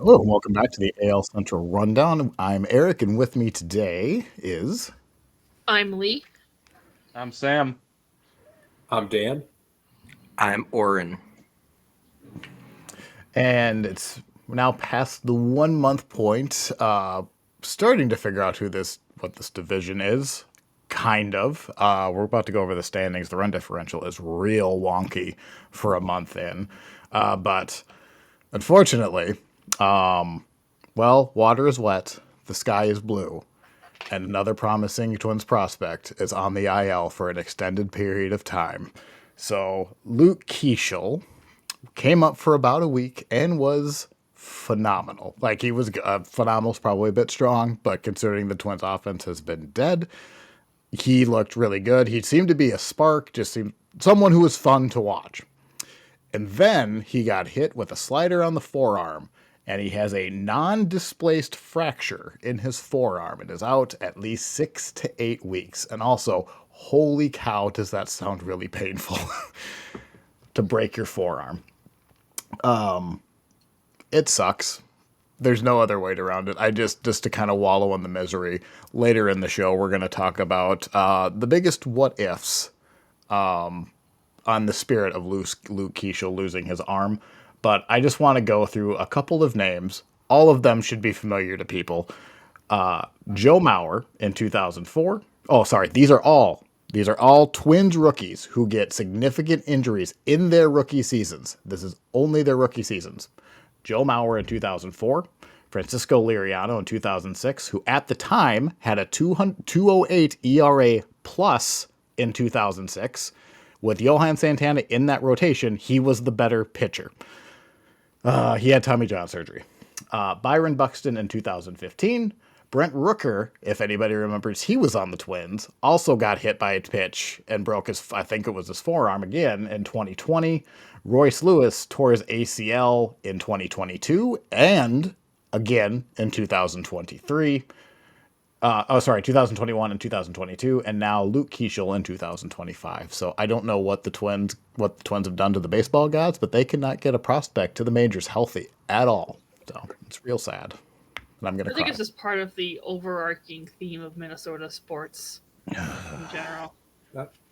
Hello, and welcome back to the AL Central Rundown. I'm Eric, and with me today is. I'm Lee. I'm Sam. I'm Dan. I'm Oren. And it's now past the 1 month point. Starting to figure out what this division is. Kind of. We're about to go over the standings. The run differential is real wonky for a month in. But unfortunately, well, water is wet, the sky is blue, and another promising Twins prospect is on the IL for an extended period of time. So Luke Keeschel came up for about a week and was phenomenal. Like he was phenomenal's probably a bit strong, but considering the Twins offense has been dead, he looked really good. He seemed to be a spark, just seemed someone who was fun to watch. And then he got hit with a slider on the forearm, and he has a non displaced fracture in his forearm and is out at least 6 to 8 weeks. And also, holy cow, does that sound really painful to break your forearm? It sucks. There's no other way around it. I just to kind of wallow in the misery. Later in the show, we're going to talk about the biggest what ifs on the spirit of Luke Keeschel losing his arm. But I just want to go through a couple of names. All of them should be familiar to people. Joe Mauer in 2004. Oh, sorry. These are all Twins rookies who get significant injuries in their rookie seasons. This is only their rookie seasons. Joe Mauer in 2004. Francisco Liriano in 2006, who at the time had a 208 ERA plus in 2006. With Johan Santana in that rotation, he was the better pitcher. He had Tommy John surgery. Byron Buxton in 2015. Brent Rooker, if anybody remembers, he was on the Twins. Also got hit by a pitch and broke I think it was his forearm again in 2020. Royce Lewis tore his ACL in 2022 and again in 2023. 2021 and 2022, and now Luke Keeschel in 2025. So I don't know what the Twins have done to the baseball gods, but they cannot get a prospect to the majors healthy at all. So it's real sad, and I'm gonna I think cry. it's just part of the overarching theme of Minnesota sports in general.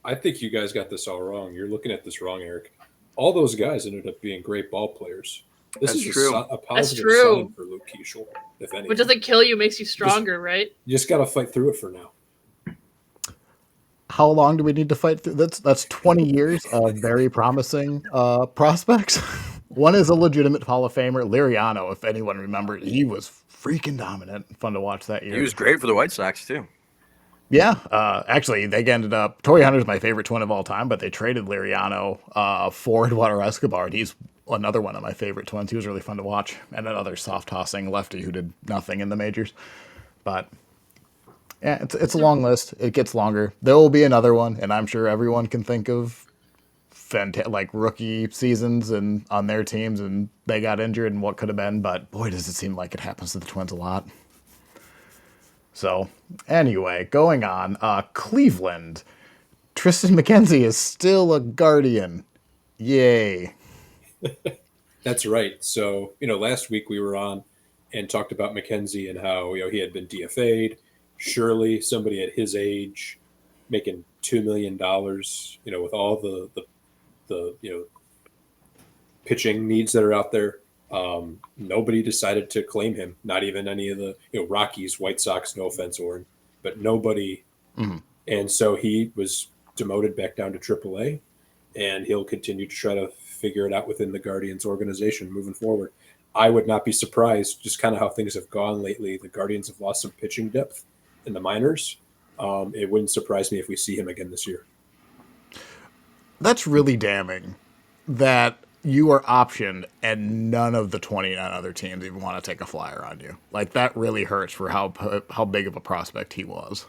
I think you guys got this all wrong. You're looking at this wrong, Eric. All those guys ended up being great ball players. This That's is true. a positive true. sign for Luke Keeschel, if anything. What doesn't kill you makes you stronger, right? You just got to fight through it for now. How long do we need to fight through? That's 20 years of very promising prospects. One is a legitimate Hall of Famer, Liriano. If anyone remembers, he was freaking dominant. Fun to watch that year. He was great for the White Sox too. Yeah, actually, they ended up. Torrey Hunter's my favorite Twin of all time, but they traded Liriano for Eduardo Escobar, and he's another one of my favorite Twins. He was really fun to watch, and another soft tossing lefty who did nothing in the majors. But yeah, it's a long list. It gets longer. There will be another one, and I'm sure everyone can think of like rookie seasons and on their teams, and they got injured and what could have been. But boy, does it seem like it happens to the Twins a lot. So, anyway, going on. Cleveland. Tristan McKenzie is still a Guardian. Yay. That's right. So, last week we were on and talked about McKenzie and how, he had been DFA'd. Surely somebody at his age making $2 million, with all the pitching needs that are out there. Nobody decided to claim him. Not even any of the Rockies, White Sox. No offense, Oren, but nobody. Mhm. And so he was demoted back down to AAA, and he'll continue to try to figure it out within the Guardians organization moving forward. I would not be surprised, just kind of how things have gone lately. The Guardians have lost some pitching depth in the minors. It wouldn't surprise me if we see him again this year. That's really damning that you are optioned and none of the 29 other teams even want to take a flyer on you. Like, that really hurts for how big of a prospect he was.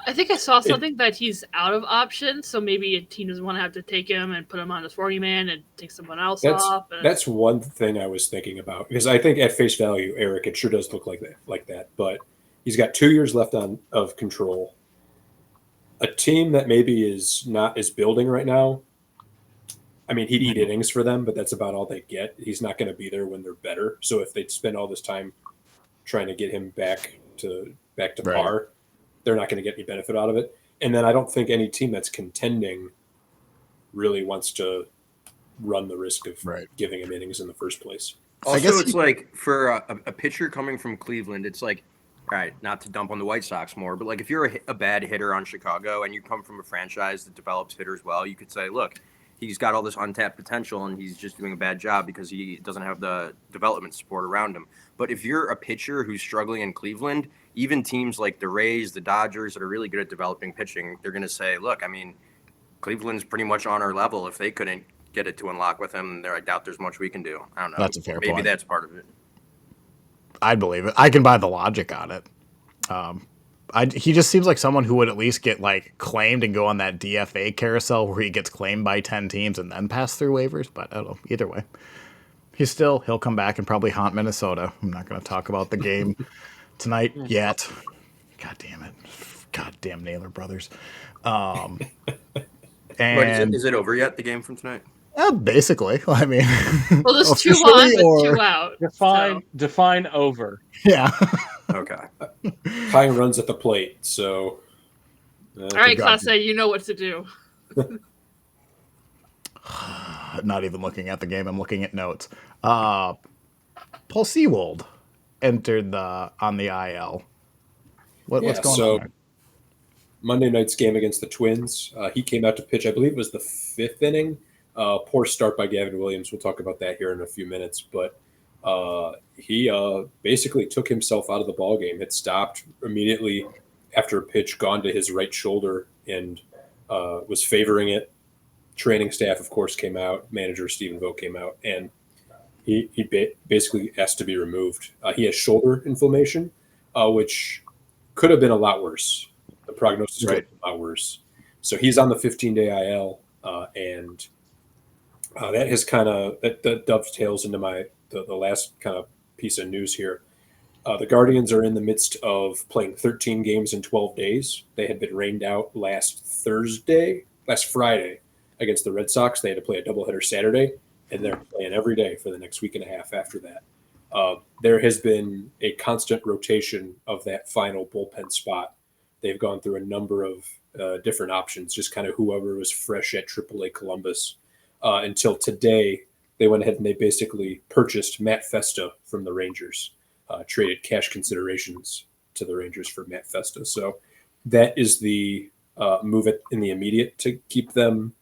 I think I saw something that he's out of options, so maybe a team doesn't want to have to take him and put him on his 40-man and take someone else off. That's one thing I was thinking about, because I think at face value, Eric, it sure does look like that. But he's got 2 years left of control. A team that maybe is not is building right now, I mean, he'd eat innings for them, but that's about all they get. He's not going to be there when they're better. So if they spend all this time trying to get him back to Right. par, they're not going to get any benefit out of it. And then I don't think any team that's contending really wants to run the risk of Right. giving him innings in the first place. Also, guess it's like for a pitcher coming from Cleveland, it's like, all right, not to dump on the White Sox more, but like if you're a bad hitter on Chicago and you come from a franchise that develops hitters well, you could say, look, he's got all this untapped potential and he's just doing a bad job because he doesn't have the development support around him. But if you're a pitcher who's struggling in Cleveland, even teams like the Rays, the Dodgers that are really good at developing pitching, they're going to say, look, I mean, Cleveland's pretty much on our level. If they couldn't get it to unlock with him, I doubt there's much we can do. I don't know. That's a fair Maybe point. that's part of it. I'd believe it. I can buy the logic on it. He just seems like someone who would at least get like claimed and go on that DFA carousel where he gets claimed by 10 teams and then pass through waivers. But I don't know. Either way, he'll come back and probably haunt Minnesota. I'm not going to talk about the game tonight yet. God damn it. God damn Naylor Brothers. And But is it over yet, the game from tonight? basically, I mean, Well, there's 2 officially, on with or- 2 out. Define over. yeah. Okay. High runs at the plate, so All right, God. Class A, you know what to do. Not even looking at the game. I'm looking at notes. Paul Seawold entered on the IL. What's going on there? Monday night's game against the Twins, he came out to pitch. I believe it was the 5th inning. Poor start by Gavin Williams. We'll talk about that here in a few minutes. But he basically took himself out of the ball game. It stopped immediately after a pitch gone to his right shoulder and was favoring it. Training staff, of course, came out. Manager Stephen Vogt came out, and he basically asked to be removed. He has shoulder inflammation, which could have been a lot worse. The prognosis could have been a lot worse. So he's on the 15-day IL, and that has kind of that dovetails into the last kind of piece of news here. The Guardians are in the midst of playing 13 games in 12 days. They had been rained out last Friday against the Red Sox. They had to play a doubleheader Saturday, and they're playing every day for the next week and a half after that. There has been a constant rotation of that final bullpen spot. They've gone through a number of different options, just kind of whoever was fresh at AAA Columbus. Until today, they went ahead and they basically purchased Matt Festa from the Rangers, traded cash considerations to the Rangers for Matt Festa. So that is the move in the immediate to keep them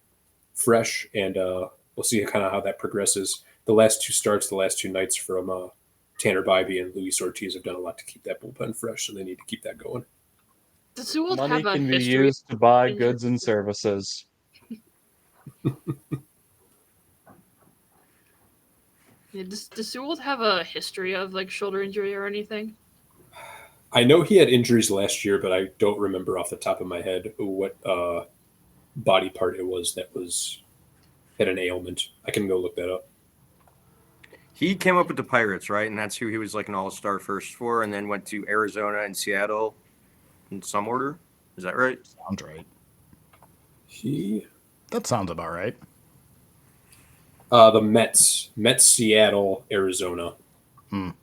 fresh, and we'll see kind of how that progresses. The last 2 nights from Tanner Bybee and Luis Ortiz have done a lot to keep that bullpen fresh, so they need to keep that going. Does Sewell Money have a can be history? used to buy in- goods and services. Yeah, does Sewell have a history of like shoulder injury or anything? I know he had injuries last year, but I don't remember off the top of my head what body part it was that had an ailment. I can go look that up. He came up with the Pirates, right? And that's who he was like an all-star first for, and then went to Arizona and Seattle in some order. Is that right? Sounds right. He That sounds about right. the Mets, Seattle, Arizona.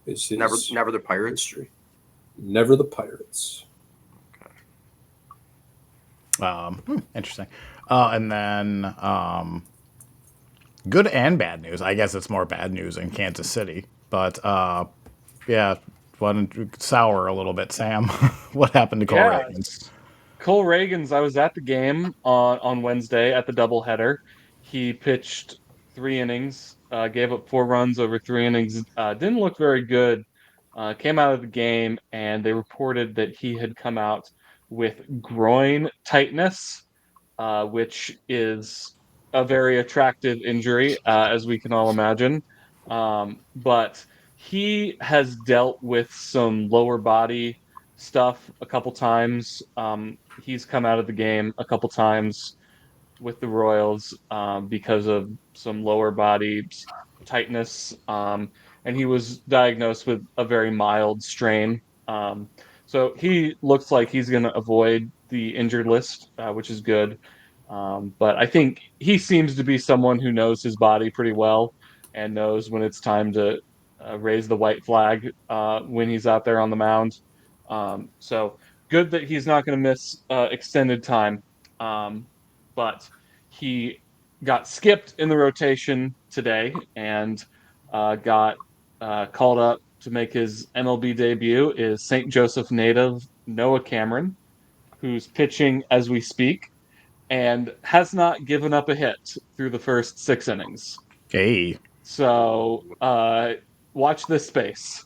Is his Never the Pirates. history. Never the Pirates. Interesting. And then good and bad news. I guess it's more bad news in Kansas City. But yeah, sour a little bit, Sam. What happened to Cole Yeah. Reagans? Cole Reagans, I was at the game on Wednesday at the doubleheader. He pitched 3 innings, gave up 4 runs over 3 innings. Didn't look very good. Came out of the game, and they reported that he had come out with groin tightness, which is a very attractive injury, as we can all imagine. But he has dealt with some lower body stuff a couple times. He's come out of the game a couple times with the Royals because of some lower body tightness, and he was diagnosed with a very mild strain. So he looks like he's going to avoid the injured list, which is good. But I think he seems to be someone who knows his body pretty well and knows when it's time to raise the white flag when he's out there on the mound. So good that he's not going to miss extended time. But he got skipped in the rotation today and got called up to make his MLB debut is St. Joseph native Noah Cameron, who's pitching as we speak and has not given up a hit through the first 6 innings. Hey. So watch this space.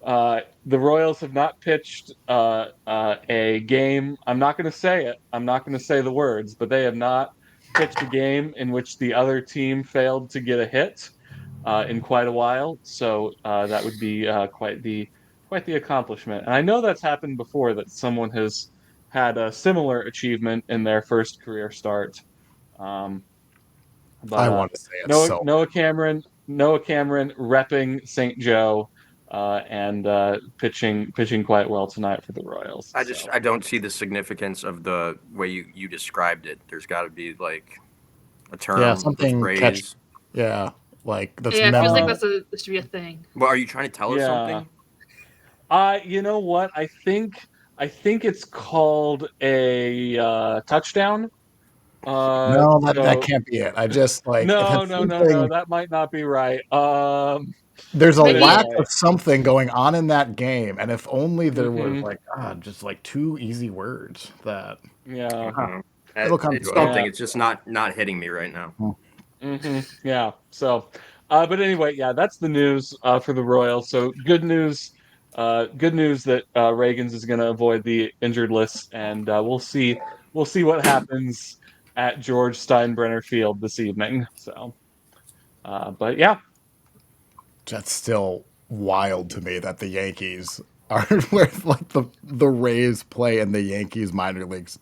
The Royals have not pitched a game. I'm not going to say it. I'm not going to say the words, but they have not pitched a game in which the other team failed to get a hit in quite a while. So that would be quite the accomplishment. And I know that's happened before that someone has had a similar achievement in their first career start. Um, I but want to say it so. Noah Cameron repping St. Joe and pitching quite well tonight for the Royals. I don't see the significance of the way you described it. There's got to be like a term, Yeah, a something phrase. Yeah, like that's Yeah, it feels like memorable. this should be a thing. Well, are you trying to tell us something? You know what? I think it's called a touchdown. No, that can't be it. I just like if no, it's no, no, something, no. That might not be right. there's a But Maybe- lack anyway. of something going on in that game, and if only there was Mhm. like just like two easy words that Yeah. It'll come It's to us. something. Yeah. It's just not hitting me right now. Yeah. So, but anyway, yeah, that's the news for the Royals. So good news. Good news that Reagan's is going to avoid the injured list, and we'll see. We'll see what happens at George Steinbrenner Field this evening. So, but yeah, that's still wild to me that the Yankees are where like the Rays play in the Yankees minor leagues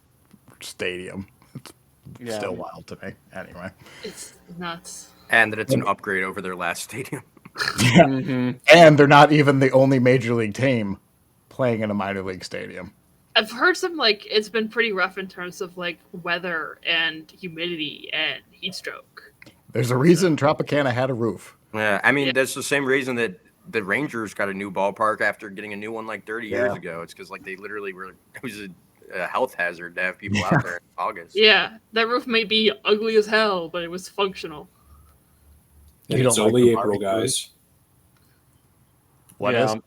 stadium. It's yeah. still wild to me. Anyway. It's nuts. And that it's an upgrade over their last stadium. Yeah. Mhm. And they're not even the only major league team playing in a minor league stadium. I've heard some like it's been pretty rough in terms of like weather and humidity and heat stroke. There's a reason Tropicana had a roof. Yeah, I mean, Yeah. that's the same reason that the Rangers got a new ballpark after getting a new one like 30 years Yeah. ago. It's because like they literally were. It was a health hazard to have people out there in August. Yeah, that roof may be ugly as hell, but it was functional. You And it's don't like only the April, barbecue? guys. What Yeah. is?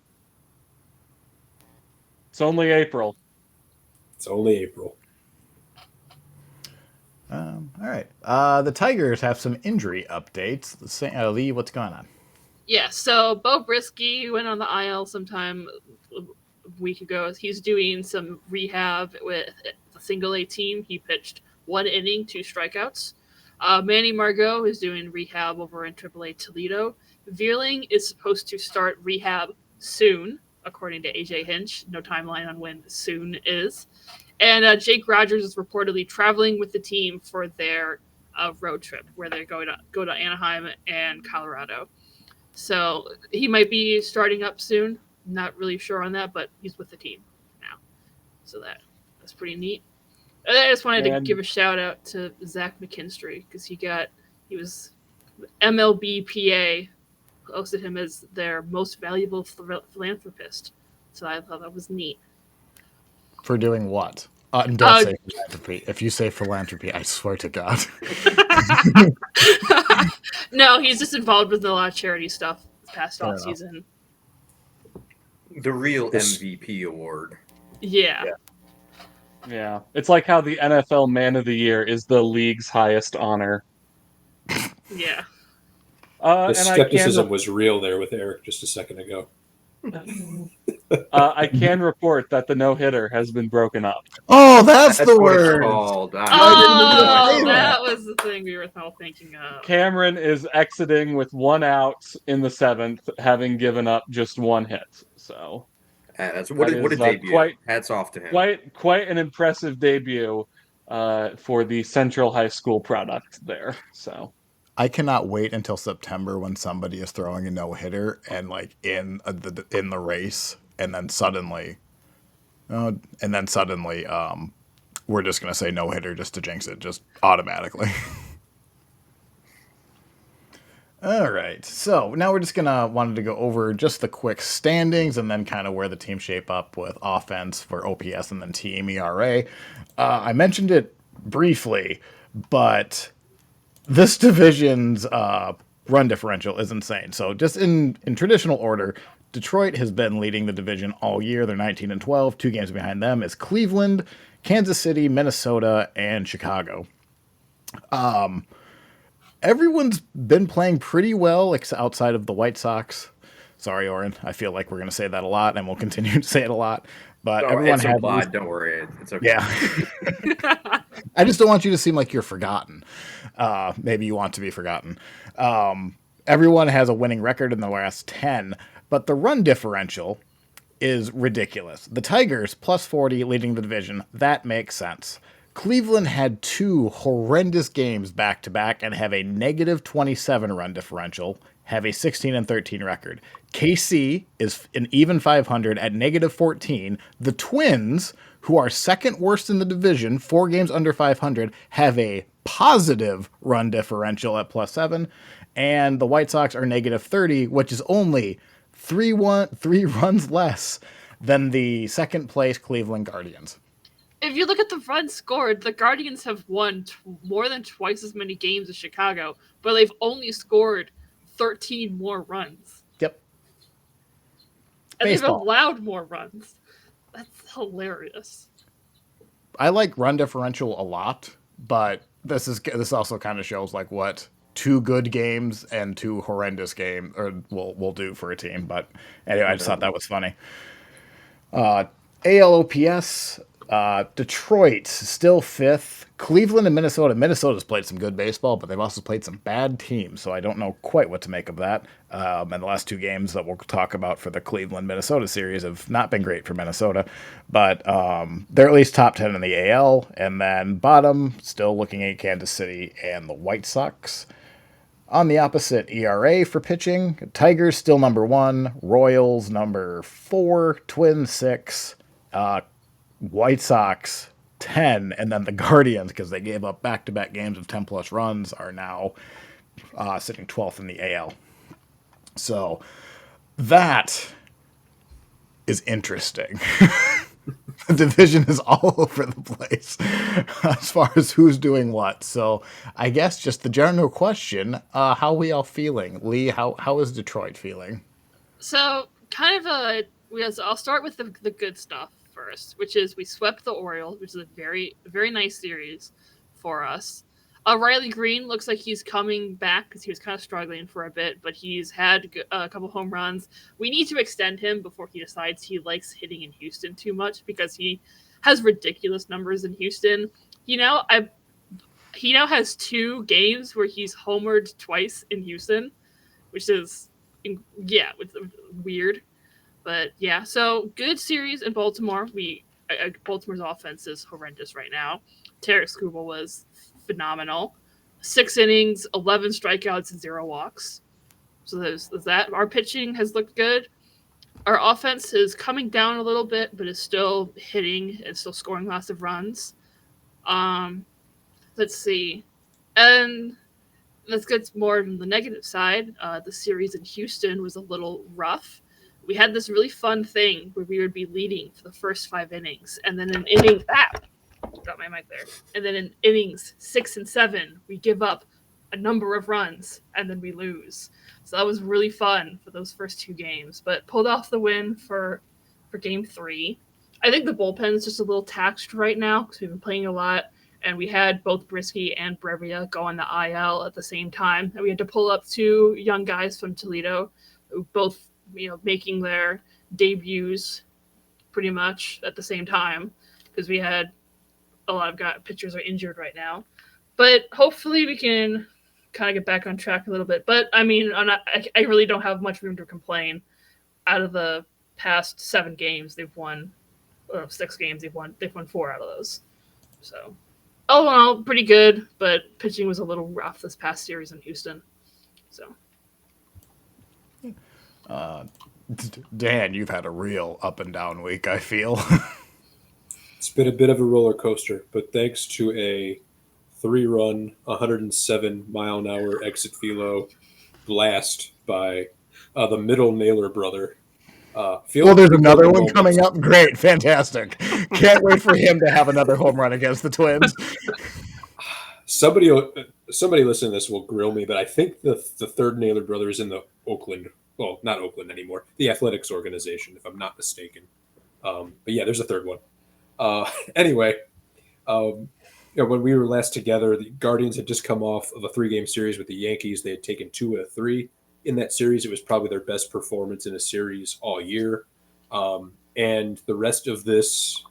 It's only April. It's only April. All right. The Tigers have some injury updates. Lee, what's going on? Yeah, so Bo Brisky went on the IL sometime a week ago. He's doing some rehab with the single A team. He pitched 1 inning, 2 strikeouts. Manny Margot is doing rehab over in AAA Toledo. Veerling is supposed to start rehab soon, according to AJ Hinch. No timeline on when soon is. And Jake Rogers is reportedly traveling with the team for their road trip, where they're going to go to Anaheim and Colorado. So he might be starting up soon. Not really sure on that, but he's with the team now. So that's pretty neat. And I just wanted to give a shout out to Zach McKinstry because he was MLBPA posted him as their most valuable philanthropist. So I thought that was neat. For doing what? And don't say philanthropy. If you say philanthropy, I swear to God. No, he's just involved with a lot of charity stuff this past off season. The real MVP award. Yeah. Yeah. It's like how the NFL Man of the Year is the league's highest honor. Yeah. The skepticism was real there with Eric just a second ago. I can report that the no-hitter has been broken up. Oh, that's the what it's word. called. Oh, that was the thing we were all thinking of. Cameron is exiting with 1 out in the 7th, having given up just 1 hit. So that's what a debut. Hats off to him. Quite an impressive debut for the Central High School product there. So I cannot wait until September when somebody is throwing a no-hitter and like in the race, and then suddenly we're just going to say no hitter just to jinx it, just automatically. All right, so now we're just wanted to go over just the quick standings and then kind of where the teams shape up with offense for OPS and then team ERA. I mentioned it briefly, but this division's run differential is insane. So just in traditional order, Detroit has been leading the division all year. They're 19-12. 2 games behind them is Cleveland, Kansas City, Minnesota, and Chicago. Everyone's been playing pretty well outside of the White Sox. Sorry, Oren. I feel like we're going to say that a lot, and we'll continue to say it a lot. But everyone it's had implied. Don't worry. It's okay. Yeah. I just don't want you to seem like you're forgotten. Maybe you want to be forgotten. Everyone has a winning record in the last 10, but the run differential is ridiculous. The Tigers, plus 40, leading the division. That makes sense. Cleveland had 2 horrendous games back-to-back and have a negative 27 run differential, have a 16-13 record. KC is an even 500 at negative 14. The Twins, who are second worst in the division, 4 games under 500, have a positive run differential at plus 7. And the White Sox are negative 30, which is only 3 runs less than the second place Cleveland Guardians. If you look at the runs scored, the Guardians have won more than twice as many games as Chicago, but they've only scored 13 more runs. Yep. And Baseball. they've allowed more runs. That's hilarious. I like run differential a lot, but this also kind of shows like what 2 good games and 2 horrendous games will do for a team. But anyway, I just thought that was funny. ALOPS, Detroit still 5th. Cleveland and Minnesota. Minnesota's played some good baseball, but they've also played some bad teams, so I don't know quite what to make of that. And the last 2 games that we'll talk about for the Cleveland-Minnesota series have not been great for Minnesota, but they're at least top 10 in the AL, and then bottom, still looking at Kansas City and the White Sox. On the opposite, ERA for pitching, Tigers still number 1, Royals number 4, Twins 6, White Sox 10, and then the Guardians, because they gave up back-to-back games of 10-plus runs, are now sitting 12th in the AL. So that is interesting. The division is all over the place as far as who's doing what. So I guess just the general question, how are we all feeling? Lee, how is Detroit feeling? So I'll start with the good stuff first, which is we swept the Orioles, which is a very, very nice series for us. Riley Green looks like he's coming back because he was kind of struggling for a bit, but he's had a couple home runs. We need to extend him before he decides he likes hitting in Houston too much because he has ridiculous numbers in Houston. He now has 2 games where he's homered twice in Houston, which is weird. But yeah, so good series in Baltimore. Baltimore's offense is horrendous right now. Tarek Skubal was phenomenal. 6 innings, 11 strikeouts, and 0 walks. So there's that. Our pitching has looked good. Our offense is coming down a little bit, but is still hitting and still scoring lots of runs. Let's see. And let's get more on the negative side. The series in Houston was a little rough. We had this really fun thing where we would be leading for the first 5 innings, and then in inning got my mic there. And then in innings 6 and 7, we give up a number of runs and then we lose. So that was really fun for those first 2 games, but pulled off the win for game 3. I think the bullpen is just a little taxed right now because we've been playing a lot, and we had both Brisky and Brevia go on the IL at the same time, and we had to pull up 2 young guys from Toledo who both making their debuts pretty much at the same time because we had a lot of pitchers are injured right now. But hopefully we can kind of get back on track a little bit. But I mean, I really don't have much room to complain. Out of the past 7 games, they've won 6 games. They've won 4 out of those. So all in all, pretty good. But pitching was a little rough this past series in Houston. So. Dan, you've had a real up and down week, I feel. It's been a bit of a roller coaster, but thanks to a 3-run, 107-mile-an-hour exit velo blast by the middle Naylor brother. Oh, Feeling there's pretty good another at the one moment. coming up. Great, fantastic. Can't wait for him to have another home run against the Twins. Somebody, somebody listening to this will grill me, but I think the third Naylor brother is in the Oakland, well, not Oakland anymore, the athletics organization, if I'm not mistaken. But yeah, there's a third one. Anyway, when we were last together, the Guardians had just come off of a 3-game series with the Yankees. They had taken 2 out of 3 in that series. It was probably their best performance in a series all year. And the rest of this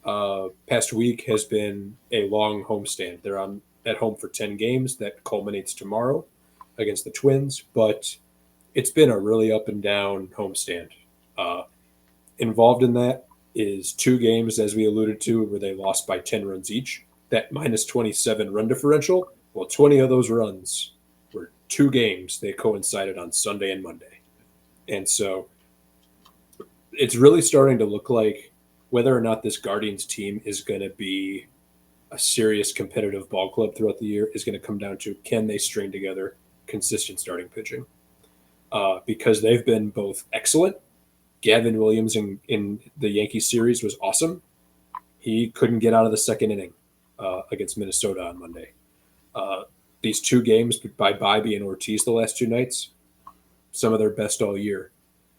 past week has been a long homestand. They're at home for 10 games. That culminates tomorrow against the Twins. But it's been a really up and down homestand. Involved in that is 2 games, as we alluded to, where they lost by 10 runs each. That minus 27 run differential, well, 20 of those runs were 2 games. They coincided on Sunday and Monday. And so it's really starting to look like whether or not this Guardians team is going to be a serious competitive ball club throughout the year is going to come down to, can they string together consistent starting pitching? Because they've been both excellent. Gavin Williams in the Yankees series was awesome. He couldn't get out of the second inning against Minnesota on Monday. These 2 games by Bibee and Ortiz the last 2 nights, some of their best all year.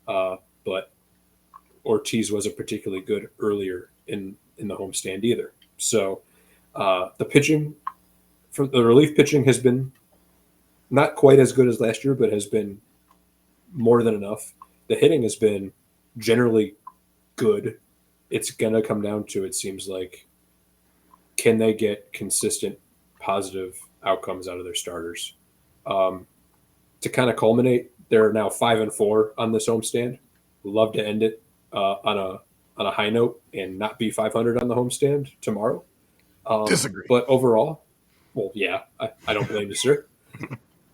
But Ortiz wasn't particularly good earlier in the homestand either. So the pitching, for the relief pitching, has been not quite as good as last year, but has been more than enough. The hitting has been generally good. It's going to come down to, it seems like, can they get consistent positive outcomes out of their starters? To kind of culminate, they're now 5-4 on this homestand. Love to end it on a high note and not be 500 on the homestand tomorrow. Disagree. But overall, well, yeah, I don't blame you, sir.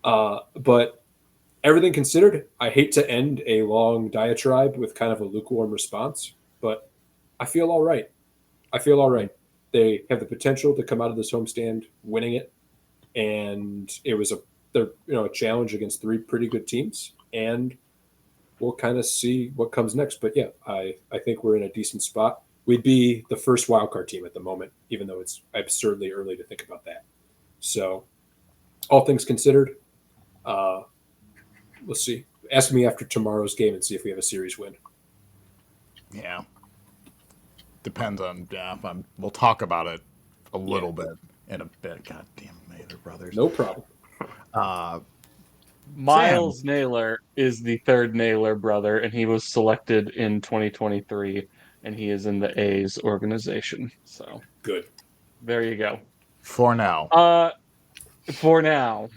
But everything considered, I hate to end a long diatribe with kind of a lukewarm response, but I feel all right. I feel all right. They have the potential to come out of this homestand winning it, and it was a challenge against 3 pretty good teams, and we'll kind of see what comes next. But yeah, I think we're in a decent spot. We'd be the first wildcard team at the moment, even though it's absurdly early to think about that. So, all things considered, let's see. Ask me after tomorrow's game and see if we have a series win. Yeah. Depends on, we'll talk about it a little bit in a bit. God damn Naylor Brothers. No problem. Miles Naylor is the third Naylor brother, and he was selected in 2023, and he is in the A's organization. So Good. there you go. For now. For now.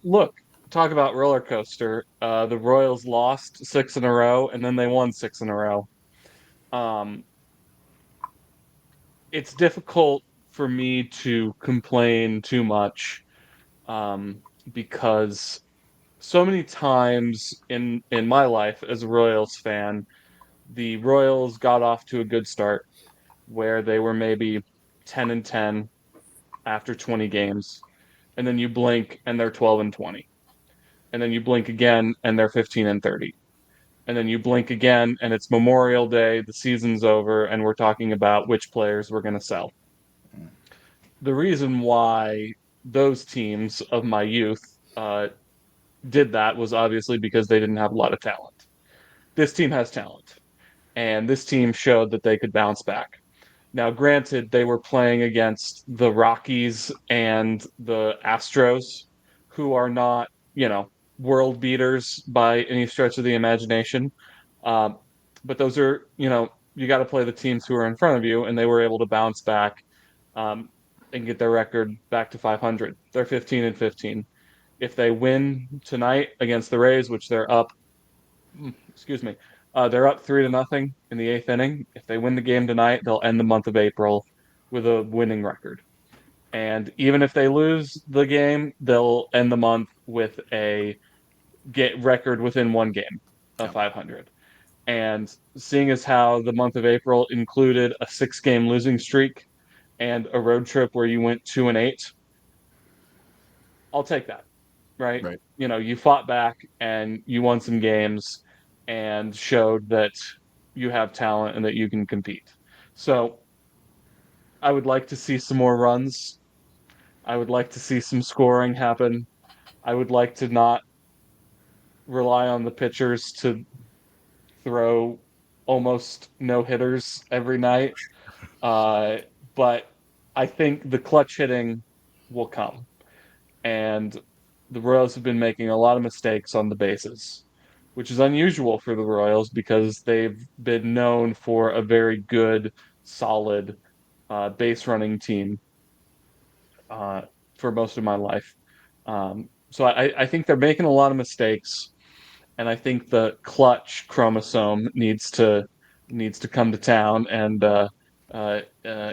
Look, talk about roller coaster. The Royals lost 6 in a row, and then they won 6 in a row. It's difficult for me to complain too much, because so many times in my life as a Royals fan, the Royals got off to a good start where they were maybe 10-10 after 20 games, and then you blink and they're 12-20. And then you blink again and they're 15-30. And then you blink again and it's Memorial Day, the season's over, and we're talking about which players we're going to sell. The reason why those teams of my youth did that was obviously because they didn't have a lot of talent. This team has talent, and this team showed that they could bounce back. Now, granted, they were playing against the Rockies and the Astros, who are not, world beaters by any stretch of the imagination. But those are, you got to play the teams who are in front of you, and they were able to bounce back and get their record back to 500. They're 15-15. If they win tonight against the Rays, which they're up, they're up 3-0 in the 8th inning. If they win the game tonight, they'll end the month of April with a winning record. And even if they lose the game, they'll end the month with a record within 1 game of 500. And seeing as how the month of April included a 6-game losing streak and a road trip where you went 2-8, I'll take that, right? Right. You fought back and you won some games and showed that you have talent and that you can compete. So I would like to see some more runs. I would like to see some scoring happen. I would like to not rely on the pitchers to throw almost no hitters every night. Uh, but I think the clutch hitting will come. And the Royals have been making a lot of mistakes on the bases, which is unusual for the Royals because they've been known for a very good, solid base running team for most of my life. So I think they're making a lot of mistakes, and I think the clutch chromosome needs to come to town and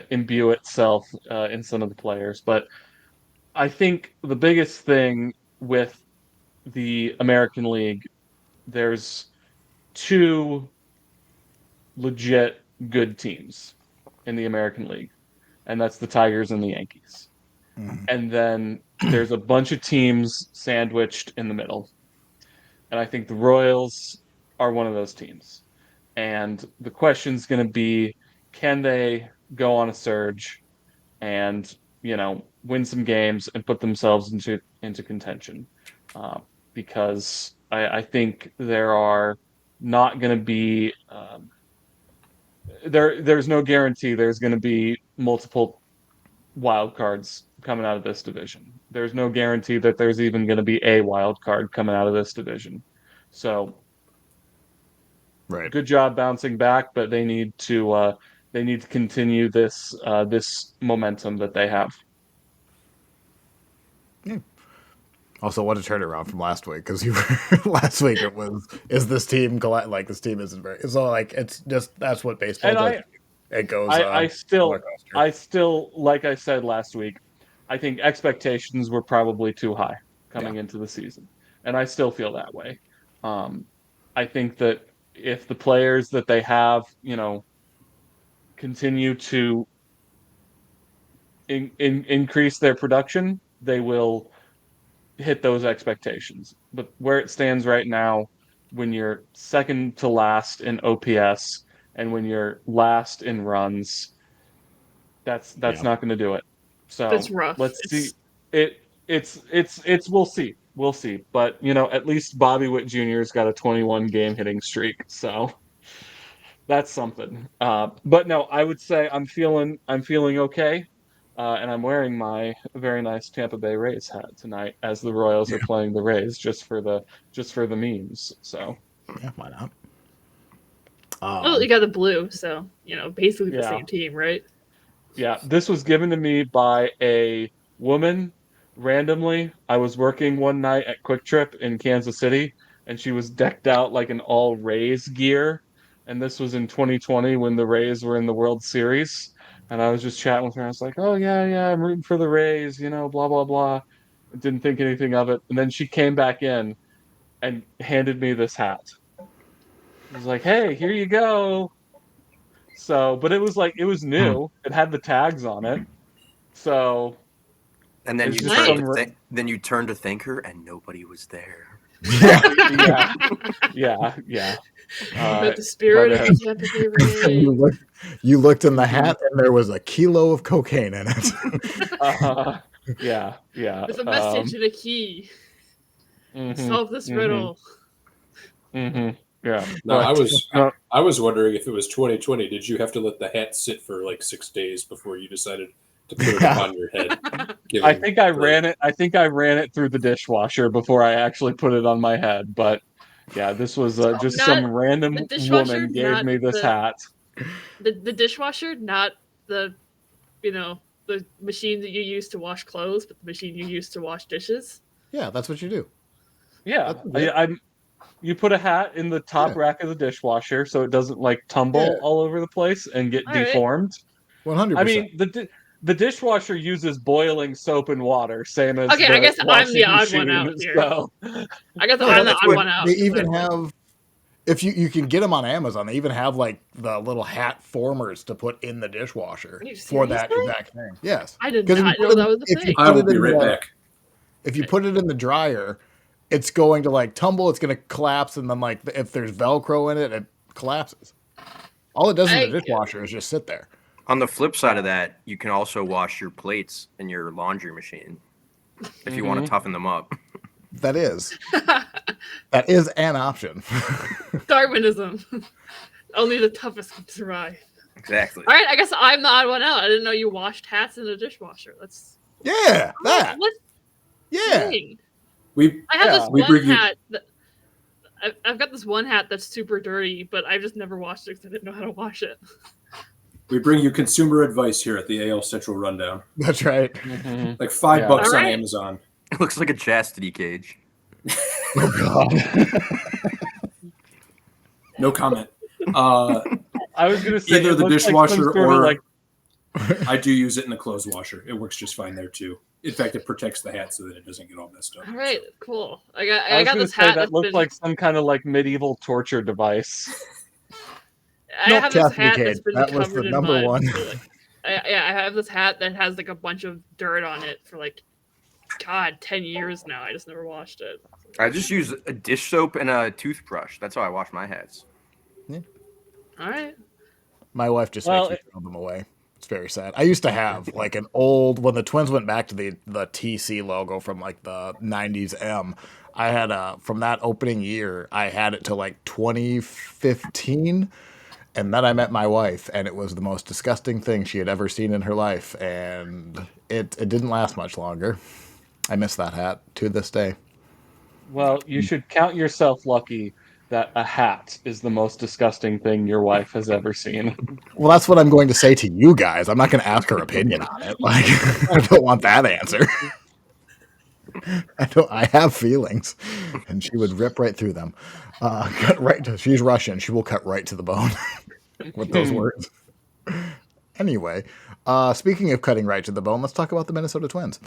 imbue itself in some of the players. But I think the biggest thing with the American League, there's two legit good teams in the American League, and that's the Tigers and the Yankees. Mhm. And then there's a bunch of teams sandwiched in the middle. And I think the Royals are one of those teams. And the question's going to be, can they go on a surge and, win some games and put themselves into contention? Because I think there are not going to be there's no guarantee there's going to be multiple wild cards coming out of this division. There's no guarantee that there's even going to be a wild card coming out of this division. So Right. good job bouncing back, but they need to continue this momentum that they have. Also, what a turnaround from last week, because you were last week it was, is this team like this team isn't very, so like it's just, that's what baseball And does. It goes I roller coaster. still, like I said last week, I think expectations were probably too high coming Yeah. into the season, and I still feel that way. I think that if the players that they have, continue to increase their production, they will hit those expectations. But where it stands right now, when you're second to last in OPS and when you're last in runs, that's Yeah. not going to do it. That's So rough. let's see. It's It's we'll see. But at least Bobby Witt Jr.'s got a 21 game hitting streak, so that's something. But no, I would say I'm feeling okay. And I'm wearing my very nice Tampa Bay Rays hat tonight as the Royals are Yeah. playing the Rays just for the memes. So Yeah, why not? well, you got the blue, so basically the yeah, same team, right? yeah. This was given to me by a woman randomly. I was working one night at Quick Trip in Kansas City, and she was decked out like an all Rays gear. And this was in 2020 when the Rays were in the World Series. And I was just chatting with her. I was like, "Oh yeah, yeah, I'm rooting for the Rays," blah blah blah. Didn't think anything of it. And then she came back in and handed me this hat. It was like, "Hey, here you go." So, but it was like it was new. It had the tags on it. So And then it's you just Nice. turn to thank her, and nobody was there. yeah, yeah, yeah. But the spirit but of the Tampa Bay Rays. You looked in the hat and there was a kilo of cocaine in it. yeah, yeah. With a message and a key. Mhm, Solve this mhm, riddle. yeah. No, But no, I was wondering if it was 2020. Did you have to let the hat sit for like 6 days before you decided to put it Yeah. on your head? I think I ran it. I think I ran it through the dishwasher before I actually put it on my head. But yeah, this was just Not some random the dishwasher, woman gave not me this hat. the dishwasher, not the the machine that you use to wash clothes, but the machine you use to wash dishes. Yeah, that's what you do. Yeah, That's it. you put a hat in the top Yeah. rack of the dishwasher so it doesn't like tumble Yeah. all over the place and get All right. deformed. 100%. I mean, the dishwasher uses boiling soap and water, same as Okay, the I guess I'm the washing odd one machine. out here. So I guess No, I'm the that's odd what- one out. they 'cause even have If you can get them on Amazon, they even have like the little hat formers to put in the dishwasher Are you for that seriously? exact thing. Yes, I did 'Cause if you not put know it- that was a if you thing. put I will it be in right the- back. If you put it in the dryer, it's going to like tumble. It's going to collapse, and then like if there's Velcro in it, it collapses. All it does in the dishwasher is just sit there. On the flip side of that, you can also wash your plates in your laundry machine if you want to toughen them up. That is an option. Darwinism. Only the toughest can survive. Exactly. All right, I guess I'm the odd one out. I didn't know you washed hats in a dishwasher. That's Yeah, that. What? Yeah. Dang. We I have this we one bring you- hat. I've got this one hat that's super dirty, but I've just never washed it because I didn't know how to wash it. we bring you consumer advice here at the AL Central Rundown. That's right. Mhm. Like $5 Yeah. on All right. Amazon. It looks like a chastity cage. Oh God. No comment. I was gonna say Either it the looks like some dishwasher sort of, or like, I do use it in the clothes washer. It works just fine there too. In fact, it protects the hat so that it doesn't get all messed up. All right, cool. I I was got gonna this say hat that that's looks been. like some kind of like medieval torture device. I Nope, have this chastity hat cage. that's been That was covered the in number mud. one. for, like, I have this hat that has like a bunch of dirt on it for like, God, 10 years now. I just never washed it. I just use a dish soap and a toothbrush. That's how I wash my hats. All right. My wife just Well, makes me throw them away. It's very sad. I used to have like an old when the Twins went back to the TC logo from like the 90s M. I had from that opening year, I had it to like 2015. And then I met my wife, and it was the most disgusting thing she had ever seen in her life. And it didn't last much longer. I miss that hat to this day. Well, you should count yourself lucky that a hat is the most disgusting thing your wife has ever seen. Well, that's what I'm going to say to you guys. I'm not going to ask her opinion on it. Like, I don't want that answer. I have feelings, and she would rip right through them. Cut right to. She's Russian. She will cut right to the bone with those words. Anyway, speaking of cutting right to the bone, let's talk about the Minnesota Twins.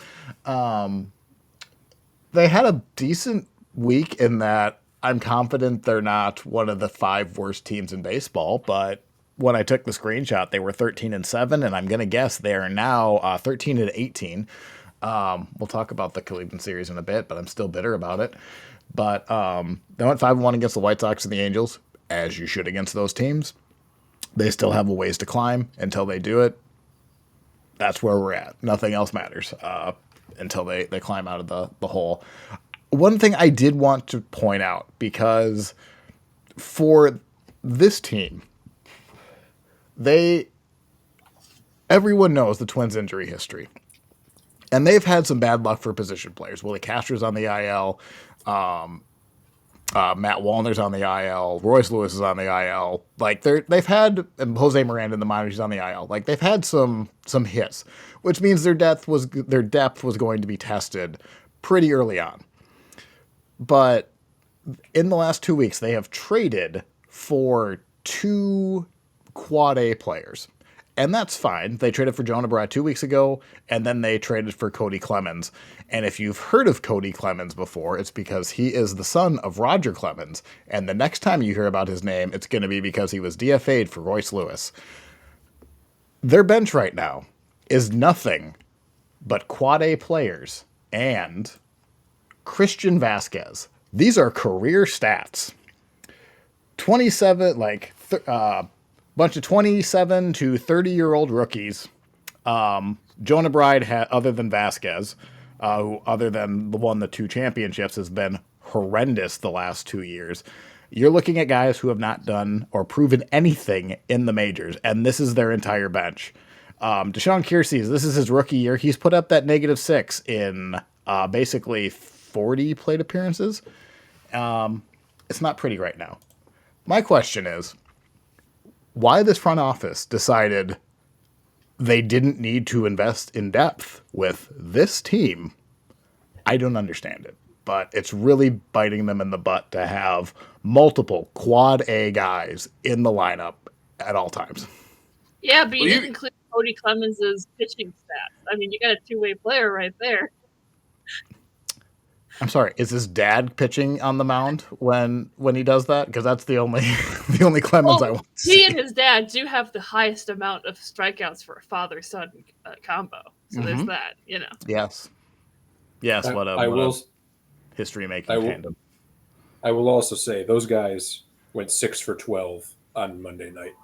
They had a decent week in that I'm confident they're not one of the 5 worst teams in baseball, but when I took the screenshot, they were 13-7, and I'm going to guess they are now 13-18. We'll talk about the Cleveland series in a bit, but I'm still bitter about it. But they went 5-1 against the White Sox and the Angels, as you should against those teams. They still have a ways to climb until they do it. That's where we're at. Nothing else matters until they climb out of the hole. One thing I did want to point out, because for this team, everyone knows the Twins' injury history. And they've had some bad luck for position players. Willie Castro's on the IL. Matt Wallner's on the IL. Royce Lewis is on the IL. Like they've had Jose Miranda in the minors on the IL. Like they've had some hits, which means their depth was going to be tested pretty early on. But in the last 2 weeks, they have traded for 2 quad A players. And that's fine. They traded for Jonah Brad 2 weeks ago, and then they traded for Cody Clemens. And if you've heard of Cody Clemens before, it's because he is the son of Roger Clemens. And the next time you hear about his name, it's going to be because he was DFA'd for Royce Lewis. Their bench right now is nothing but quad A players and Christian Vasquez. These are career stats. 27, bunch of 27 to 30-year-old rookies. Jonah Bride, other than Vasquez, who other than the 2 championships, has been horrendous the last 2 years. You're looking at guys who have not done or proven anything in the majors, and this is their entire bench. Deshaun Kiersey, this is his rookie year. He's put up that -6 in basically 40 plate appearances. It's not pretty right now. My question is, why this front office decided they didn't need to invest in depth with this team, I don't understand it. But it's really biting them in the butt to have multiple quad A guys in the lineup at all times. Yeah, but you didn't include Cody Clemens' pitching stats. I mean, you got a 2-way player right there. I'm sorry. Is his dad pitching on the mound when he does that? Because that's the only the only Clemens I Well, want to he see. and his dad do have the highest amount of strikeouts for a father-son combo. So there's that, Yes. Yes. What I a will history I making will tandem. I will also say those guys went 6 for 12 on Monday night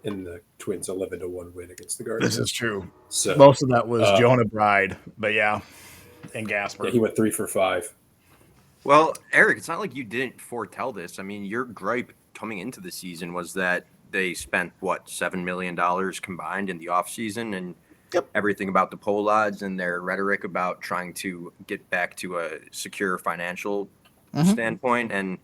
in the Twins 11-1 win against the This Guardians. is true. So Most of that was Jonah Bride, but yeah, and Gasper. yeah, he went 3 for 5. Well, Eric, it's not like you didn't foretell this. I mean, your gripe coming into the season was that they spent what $7 million combined in the offseason, and Yep. everything about the poll odds and their rhetoric about trying to get back to a secure financial standpoint. And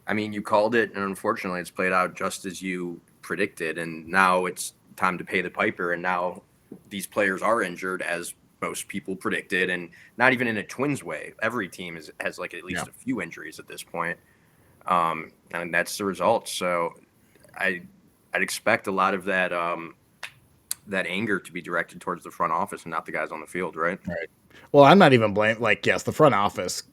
I mean, you called it, and unfortunately, it's played out just as you predicted. And now it's time to pay the piper. And now these players are injured, as most people predicted, and not even in a Twins way. Every team has like at least a few injuries at this point, and that's the result. So I'd expect a lot of that that anger to be directed towards the front office and not the guys on the field, right? Right. Well, I'm not even blaming. Like, yes, the front office.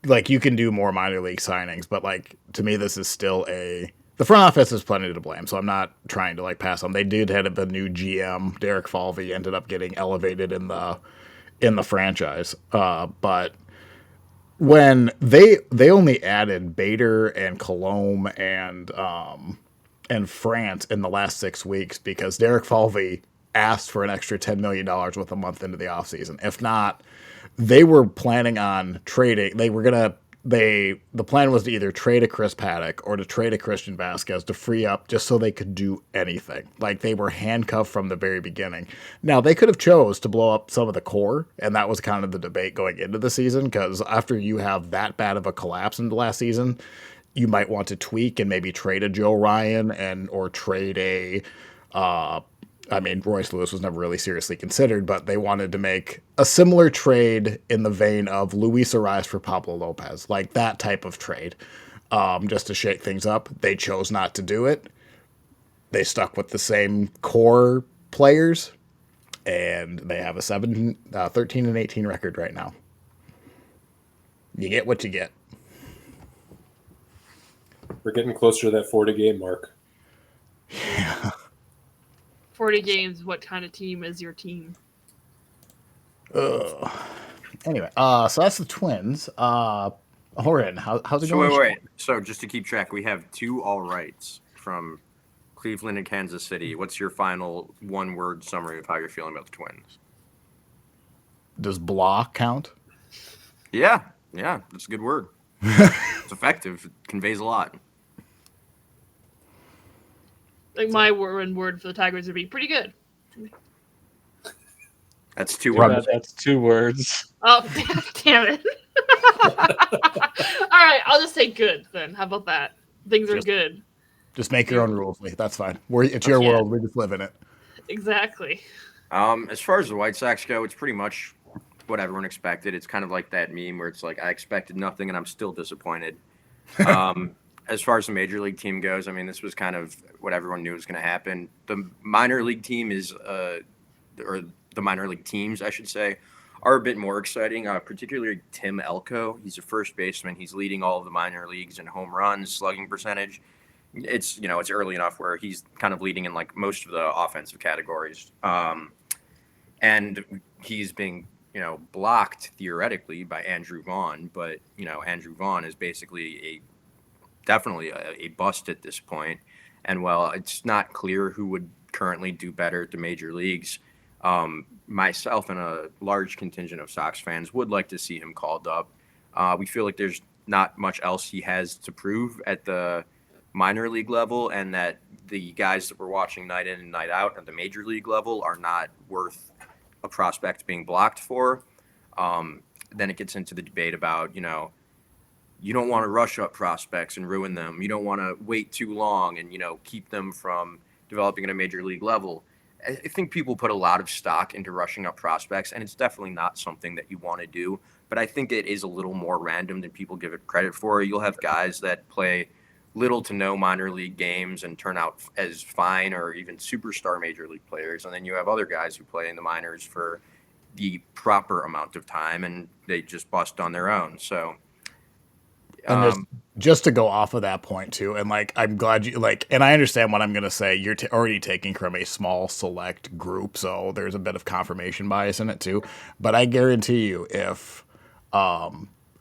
Like, you can do more minor league signings, but like to me, this is still the front office is plenty to blame. So I'm not trying to like pass on. They did have a new GM, Derek Falvey, ended up getting elevated in the franchise, but when they only added Bader and Colomb and France in the last 6 weeks because Derek Falvey asked for an extra $10 million with a month into the offseason. If not, they were planning on trading. The plan was to either trade a Chris Paddock or to trade a Christian Vasquez to free up just so they could do anything. Like they were handcuffed from the very beginning. Now they could have chose to blow up some of the core, and that was kind of the debate going into the season because after you have that bad of a collapse in the last season, you might want to tweak and maybe trade a Joe Ryan or trade a I mean, Royce Lewis was never really seriously considered, but they wanted to make a similar trade in the vein of Luis Arias for Pablo Lopez, like that type of trade, just to shake things up. They chose not to do it. They stuck with the same core players, and they have a 13 and 18 record right now. You get what you get. We're getting closer to that 40 game mark. Yeah. 40 games, what kind of team is your team? Anyway, so that's the Twins. Horan, how's it So going? wait. So just to keep track, we have 2 all rights from Cleveland and Kansas City. What's your final one-word summary of how you're feeling about the Twins? Does blah count? Yeah, that's a good word. It's effective. It conveys a lot. Like my word for the Tigers would be pretty good. That's 2 Yeah, words. that's 2 words. Oh, damn it. All right, I'll just say good then. How about that? Things are good. Just make your own rules, Lee. That's fine. It's your world. We just live in it. Exactly. As far as the White Sox go, it's pretty much what everyone expected. It's kind of like that meme where it's like, I expected nothing and I'm still disappointed. As far as the major league team goes, I mean, this was kind of what everyone knew was going to happen. The minor league team or the minor league teams, I should say, are a bit more exciting, particularly Tim Elko. He's a first baseman. He's leading all of the minor leagues in home runs, slugging percentage. It's early enough where he's kind of leading in like most of the offensive categories. And he's being, blocked theoretically by Andrew Vaughn, but, Andrew Vaughn is basically definitely a bust at this point. And while it's not clear who would currently do better at the major leagues, myself and a large contingent of Sox fans would like to see him called up. We feel like there's not much else he has to prove at the minor league level, and that the guys that we're watching night in and night out at the major league level are not worth a prospect being blocked for. Then it gets into the debate about, you don't want to rush up prospects and ruin them. You don't want to wait too long and, keep them from developing at a major league level. I think people put a lot of stock into rushing up prospects, and it's definitely not something that you want to do. But I think it is a little more random than people give it credit for. You'll have guys that play little to no minor league games and turn out as fine or even superstar major league players. And then you have other guys who play in the minors for the proper amount of time, and they just bust on their own. So, And just to go off of that point too, and like I'm glad you like, and I understand what I'm gonna say. You're already taking from a small select group, so there's a bit of confirmation bias in it too. But I guarantee you, if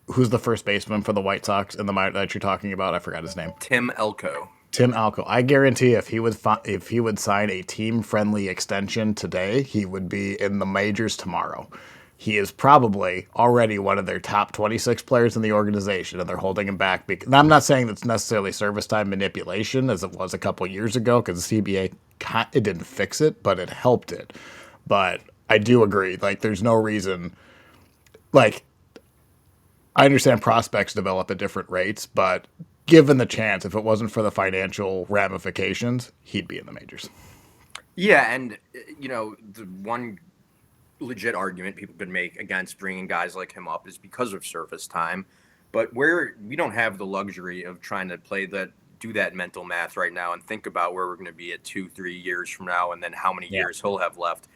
who's the first baseman for the White Sox in the minor that you're talking about? I forgot his name. Tim Elko. Tim Alco. I guarantee if he would sign a team friendly extension today, he would be in the majors tomorrow. He is probably already one of their top 26 players in the organization, and they're holding him back. Because, and I'm not saying that's necessarily service time manipulation, as it was a couple years ago, because the CBA it didn't fix it, but it helped it. But I do agree. Like, there's no reason. Like, I understand prospects develop at different rates, but given the chance, if it wasn't for the financial ramifications, he'd be in the majors. Yeah, and the one legit argument people could make against bringing guys like him up is because of service time. But we don't have the luxury of trying to do that mental math right now and think about where we're going to be at 2-3 years from now, and then how many years he'll have left.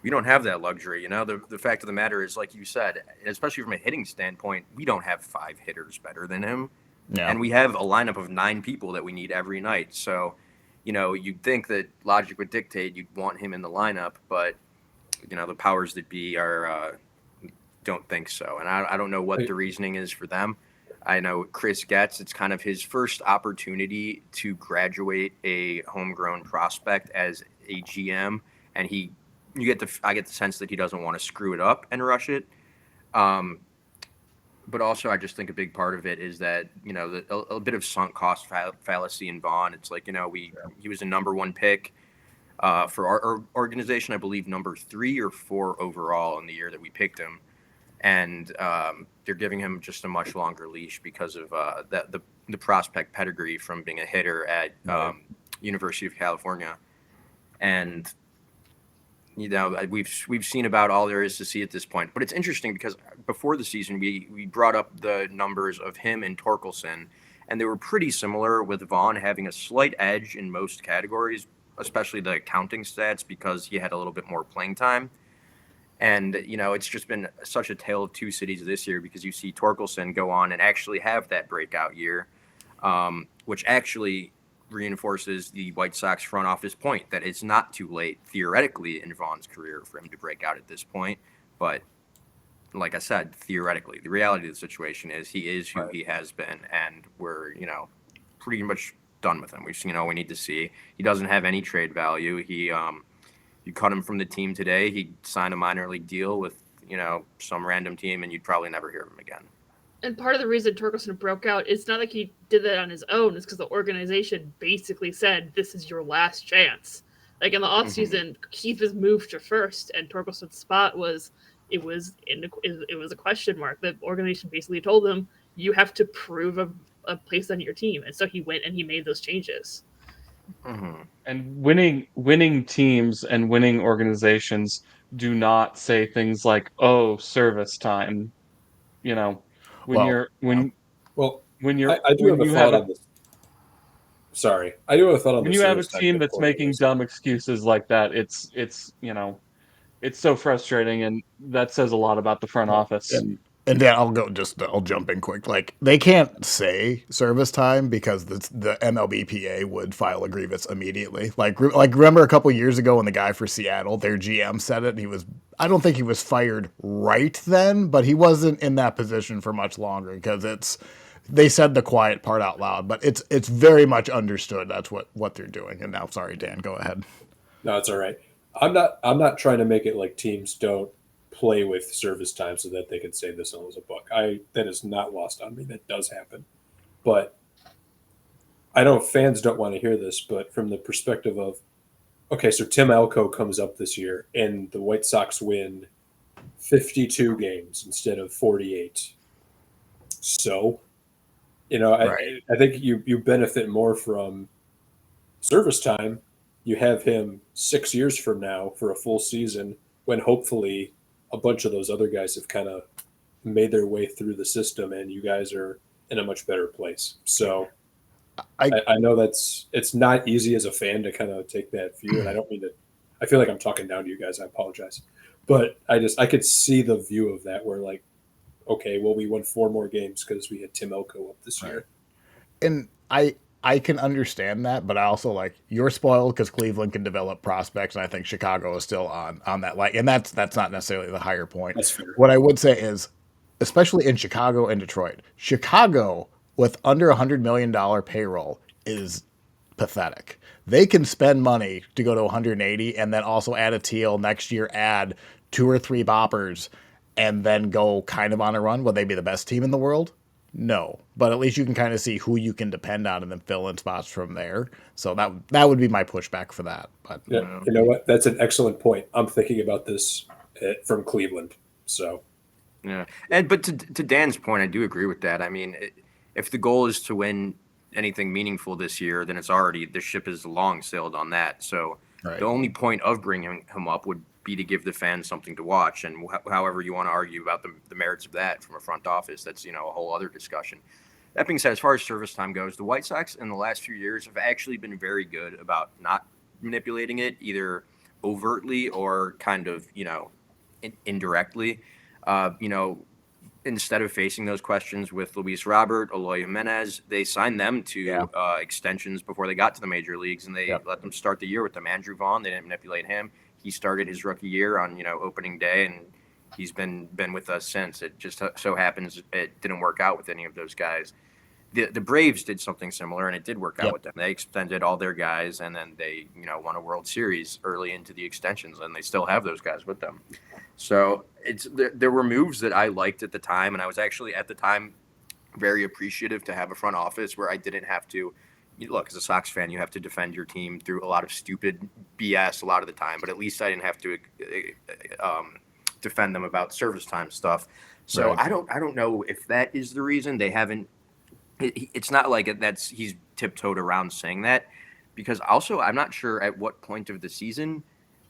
We don't have that luxury. The fact of the matter is, like you said, especially from a hitting standpoint, we don't have 5 hitters better than him. Yeah. And we have a lineup of 9 people that we need every night. So, you'd think that logic would dictate you'd want him in the lineup, but the powers that be don't think so. And I don't know what the reasoning is for them. I know Chris Getz, it's kind of his first opportunity to graduate a homegrown prospect as a GM, and I get the sense that he doesn't want to screw it up and rush it. But also, I just think a big part of it is that, a bit of sunk cost fallacy in Vaughn. It's like, he was a number 1 pick for our organization, I believe number 3 or 4 overall in the year that we picked him. And they're giving him just a much longer leash because of the prospect pedigree from being a hitter at University of California. And we've seen about all there is to see at this point. But it's interesting because before the season, we brought up the numbers of him and Torkelson, and they were pretty similar, with Vaughn having a slight edge in most categories, especially the counting stats, because he had a little bit more playing time. And, it's just been such a tale of two cities this year, because you see Torkelson go on and actually have that breakout year, which actually reinforces the White Sox front office point that it's not too late theoretically in Vaughn's career for him to break out at this point. But like I said, theoretically, the reality of the situation is he is who he has been, and we're, pretty much done with him. We've seen all we need to see. He doesn't have any trade value. You cut him from the team today, he'd sign a minor league deal with, some random team, and you'd probably never hear of him again. And part of the reason Torkelson broke out, it's not like he did that on his own. It's because the organization basically said, this is your last chance. Like in the offseason, Keith was moved to first, and Torkelson's spot was a question mark. The organization basically told him, you have to prove a place on your team. And so he went and he made those changes. Mm-hmm. And winning teams and winning organizations do not say things like, "Oh, service time." When I do have a thought on this. Sorry, I do have a thought on this. When you have a team that's making dumb excuses like that, it's so frustrating, and that says a lot about the front office. And then I'll jump in quick. Like, they can't say service time because the MLBPA would file a grievance immediately. Like remember a couple years ago when the guy for Seattle, their GM, said it, and I don't think he was fired right then, but he wasn't in that position for much longer, because they said the quiet part out loud, but it's very much understood that's what they're doing. And now, sorry, Dan, go ahead. No, it's all right. I'm not trying to make it like teams don't play with service time so that they can say this one was a book. That is not lost on me. That does happen. But I know fans don't want to hear this, but from the perspective of, okay, so Tim Elko comes up this year and the White Sox win 52 games instead of 48. So, right. I think you benefit more from service time. You have him 6 years from now for a full season, when hopefully a bunch of those other guys have kind of made their way through the system and you guys are in a much better place. So I know it's not easy as a fan to kind of take that view, and I don't mean to, I feel like I'm talking down to you guys. I apologize. But I could see the view of that where like, okay, well, we won 4 more games because we had Tim Elko up this year. And I can understand that, but I also like you're spoiled because Cleveland can develop prospects, and I think Chicago is still on that like, and that's not necessarily the higher point. That's fair. What I would say is, especially in Chicago and Detroit, Chicago with under $100 million payroll is pathetic. They can spend money to go to 180 and then also add a teal next year, add 2 or 3 boppers, and then go kind of on a run. Will they be the best team in the world? No, but at least you can kind of see who you can depend on and then fill in spots from there. So that would be my pushback for that. But Yeah, you know what? That's an excellent point. I'm thinking about this from Cleveland. So Yeah, but to Dan's point, I do agree with that. I mean, if the goal is to win anything meaningful this year, then the ship is long sailed on that. So right. the only point of bringing him up would be to give the fans something to watch, and however you want to argue about the merits of that from a front office, that's a whole other discussion. That being said, as far as service time goes, the White Sox in the last few years have actually been very good about not manipulating it either overtly or kind of indirectly. Uh, you know, Instead of facing those questions with Luis Robert, Eloy Jimenez, they signed them to extensions before they got to the major leagues, and they let them start the year with them. Andrew Vaughn, they didn't manipulate him. He started his rookie year on opening day, and he's been with us since. It just so happens it didn't work out with any of those guys. The Braves did something similar, and it did work out with them. They extended all their guys, and then they won a World Series early into the extensions, and they still have those guys with them. So there were moves that I liked at the time, and I was actually at the time very appreciative to have a front office where I didn't have to look. As a Sox fan, you have to defend your team through a lot of stupid BS a lot of the time, but at least I didn't have to defend them about service time stuff. So right. I don't know if that is the reason they haven't. It's not like he's tiptoed around saying that, because also I'm not sure at what point of the season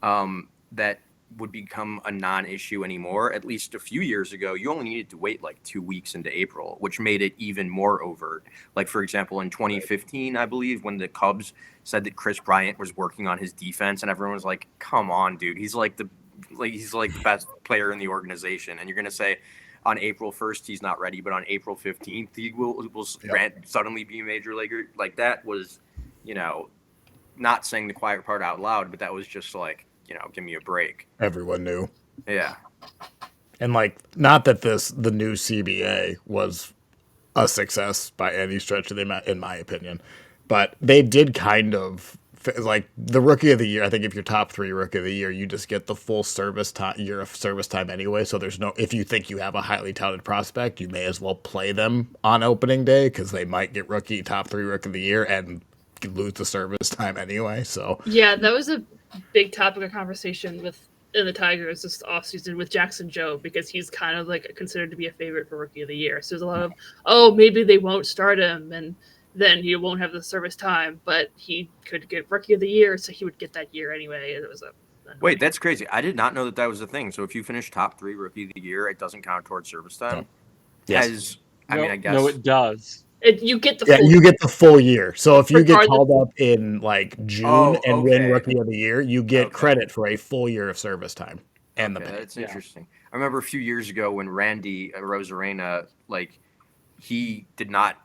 that would become a non-issue anymore. At least a few years ago, you only needed to wait like 2 weeks into April, which made it even more overt. Like, for example, in 2015, I believe, when the Cubs said that Chris Bryant was working on his defense, and everyone was like, come on, dude, he's like the best player in the organization. And you're going to say on April 1st, he's not ready, but on April 15th, he will suddenly be a major leaguer. Like, that was, not saying the quiet part out loud, but that was just like, give me a break. Everyone knew. Yeah. And not that the new CBA was a success by any stretch of in my opinion, but they did kind of the rookie of the year. I think if you're top 3 rookie of the year, you just get the full year of service time anyway. So there's if you think you have a highly touted prospect, you may as well play them on opening day because they might get top 3 rookie of the year and lose the service time anyway. So yeah, that was a big topic of conversation in the Tigers this offseason with Jackson Joe, because he's kind of considered to be a favorite for rookie of the year. So there's a lot of, maybe they won't start him and then he won't have the service time, but he could get rookie of the year, so he would get that year anyway. It was Wait, that's crazy. I did not know that was a thing. So if you finish top 3 rookie of the year, it doesn't count towards service time. Yes. I guess no, it does. You get the full you get the full year. So if you get called up in June and win rookie of the year, you get credit for a full year of service time and the pay. That's interesting. I remember a few years ago when Randy Rosarena, he did not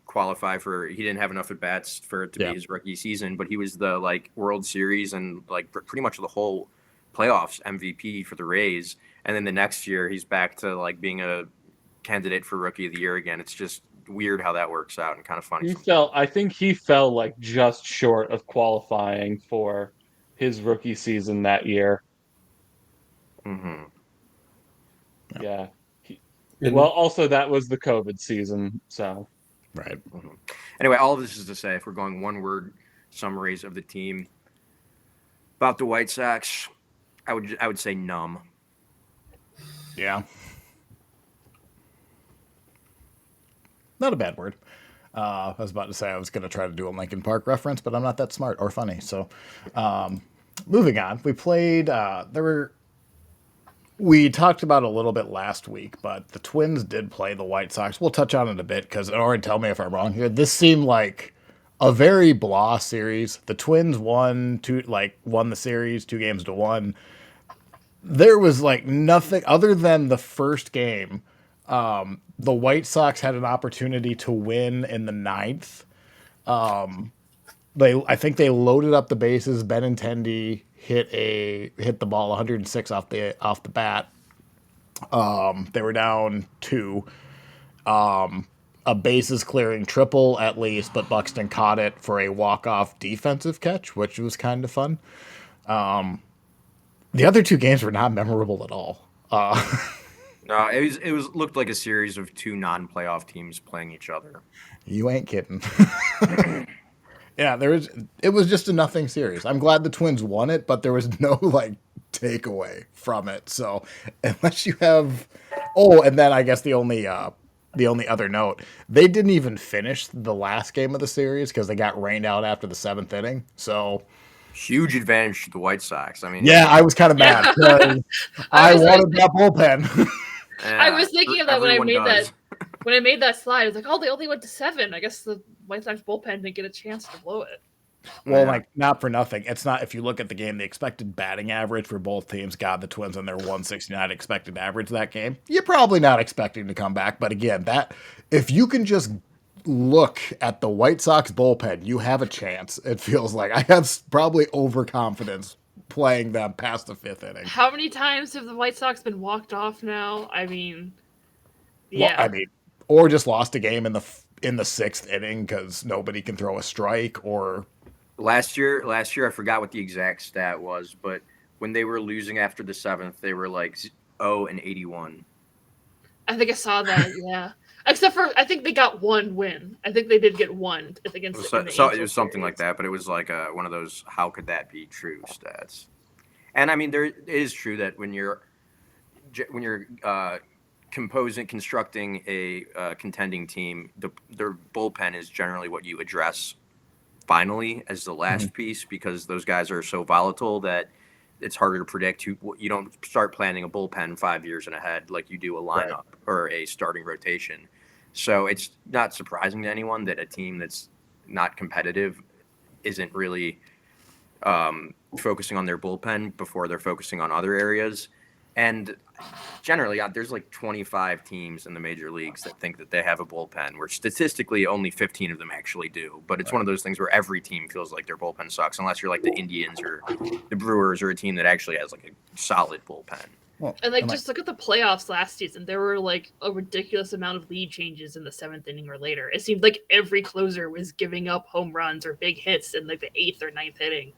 qualify for. He didn't have enough at bats for it to be his rookie season, but he was the World Series and pretty much the whole playoffs MVP for the Rays. And then the next year he's back to being a candidate for rookie of the year again. It's just weird how that works out and kind of funny. I think he fell just short of qualifying for his rookie season that year. Mm-hmm. Yeah. Well, also that was the COVID season, so. Right. Mm-hmm. Anyway, all of this is to say, if we're going one-word summaries of the team about the White Sox, I would say numb. Yeah. Not a bad word. I was about to say I was going to try to do a Linkin Park reference, but I'm not that smart or funny. So, moving on. We played. We talked about a little bit last week, but the Twins did play the White Sox. We'll touch on it a bit or tell me if I'm wrong here. This seemed like a very blah series. The Twins won the series 2-1. There was like nothing other than the first game. The White Sox had an opportunity to win in the ninth. I think they loaded up the bases. Benintendi hit the ball 106 off the bat. They were down 2. A bases clearing triple at least, but Buxton caught it for a walk-off defensive catch, which was kind of fun. The other 2 games were not memorable at all. No, it was looked like a series of 2 non-playoff teams playing each other. You ain't kidding. Yeah, it was just a nothing series. I'm glad the Twins won it, but there was no like takeaway from it. So unless you have, and then I guess the only other note, they didn't even finish the last game of the series because they got rained out after the 7th inning. So Huge advantage to the White Sox. I mean, yeah, I was kind of mad because I wanted that bullpen. I was thinking of that when I everyone made does. that slide. I was like, oh, they only went to 7. I guess the White Sox bullpen didn't get a chance to blow it. Well, Yeah. like, not for nothing. It's not, if you look at the game, the expected batting average for both teams, God, the Twins and their 169 expected average that game, you're probably not expecting to come back. But again, if you can just look at the White Sox bullpen, you have a chance. It feels like I have probably overconfidence playing them past the 5th inning. How many times have the White Sox been walked off now? I mean, Well, yeah. I mean, or just lost a game in the 6th inning because nobody can throw a strike, or Last year, I forgot what the exact stat was, but when they were losing after the 7th, they were like 0-81. I think I saw that, yeah. Except for, I think they got 1 win. I think they did get 1 against It the was Angels something like series. that, but it was like one of those "how could that be true" stats. And I mean, it is true that when you're constructing a contending team, their bullpen is generally what you address finally as the last piece, because those guys are so volatile that it's harder to predict. You don't start planning a bullpen 5 years in ahead like you do a lineup or a starting rotation. So it's not surprising to anyone that a team that's not competitive isn't really focusing on their bullpen before they're focusing on other areas. And generally, there's like 25 teams in the major leagues that think that they have a bullpen, where statistically only 15 of them actually do. But it's one of those things where every team feels like their bullpen sucks, unless you're like the Indians or the Brewers, or a team that actually has like a solid bullpen. well, And like, just look at the playoffs last season. There were like a ridiculous amount of lead changes in the 7th inning or later. It seemed like every closer was giving up home runs or big hits in like the 8th or 9th inning.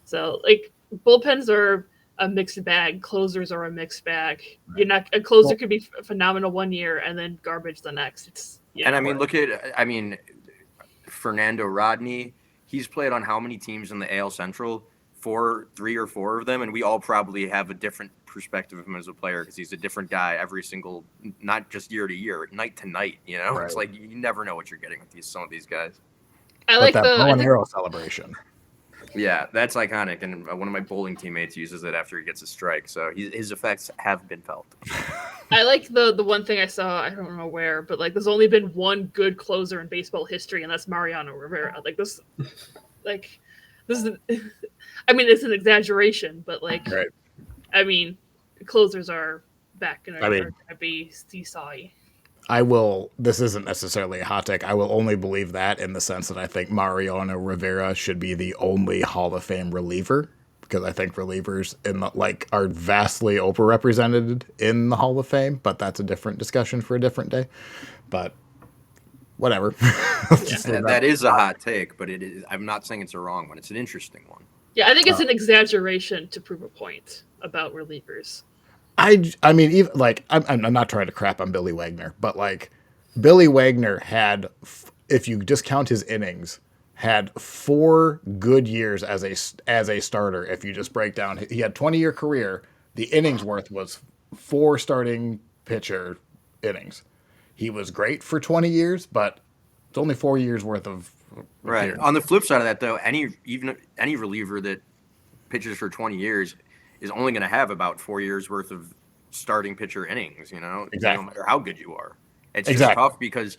So like, bullpens are a mixed bag. Closers are a mixed bag. You're not a closer could be phenomenal one year and then garbage the next. It's And I mean, Fernando Rodney. He's played on how many teams in the AL Central? 3 or 4 of them, and we all probably have a different perspective of him as a player because he's a different guy every single, not just year to year, night to night. You know, It's like you never know what you're getting with some of these guys. I like that the bow I and think, arrow celebration. Yeah, that's iconic, and one of my bowling teammates uses it after he gets a strike, so his effects have been felt. I like the one thing I saw. I don't know where, but like, there's only been one good closer in baseball history, and that's Mariano Rivera. Like this is. I mean, it's an exaggeration, but like, Right. I mean, closers are back and are I mean- going to be seesawy. This isn't necessarily a hot take. I will only believe that in the sense that I think Mariano Rivera should be the only Hall of Fame reliever, because I think relievers are vastly overrepresented in the Hall of Fame, but that's a different discussion for a different day. But whatever. That is a hot take, but it is. I'm not saying it's a wrong one. It's an interesting one. Yeah, I think it's an exaggeration to prove a point about relievers. I mean, even like I'm not trying to crap on Billy Wagner, but like Billy Wagner had, if you discount his innings, had 4 good years as a starter. If you just break down, he had 20-year career. The innings worth was 4 starting pitcher innings. He was great for 20 years, but it's only 4 years worth of Right. appearance. On the flip side of that, though, any reliever that pitches for 20 years is only going to have about 4 years worth of starting pitcher innings. Exactly. No matter how good you are, it's Exactly. just tough because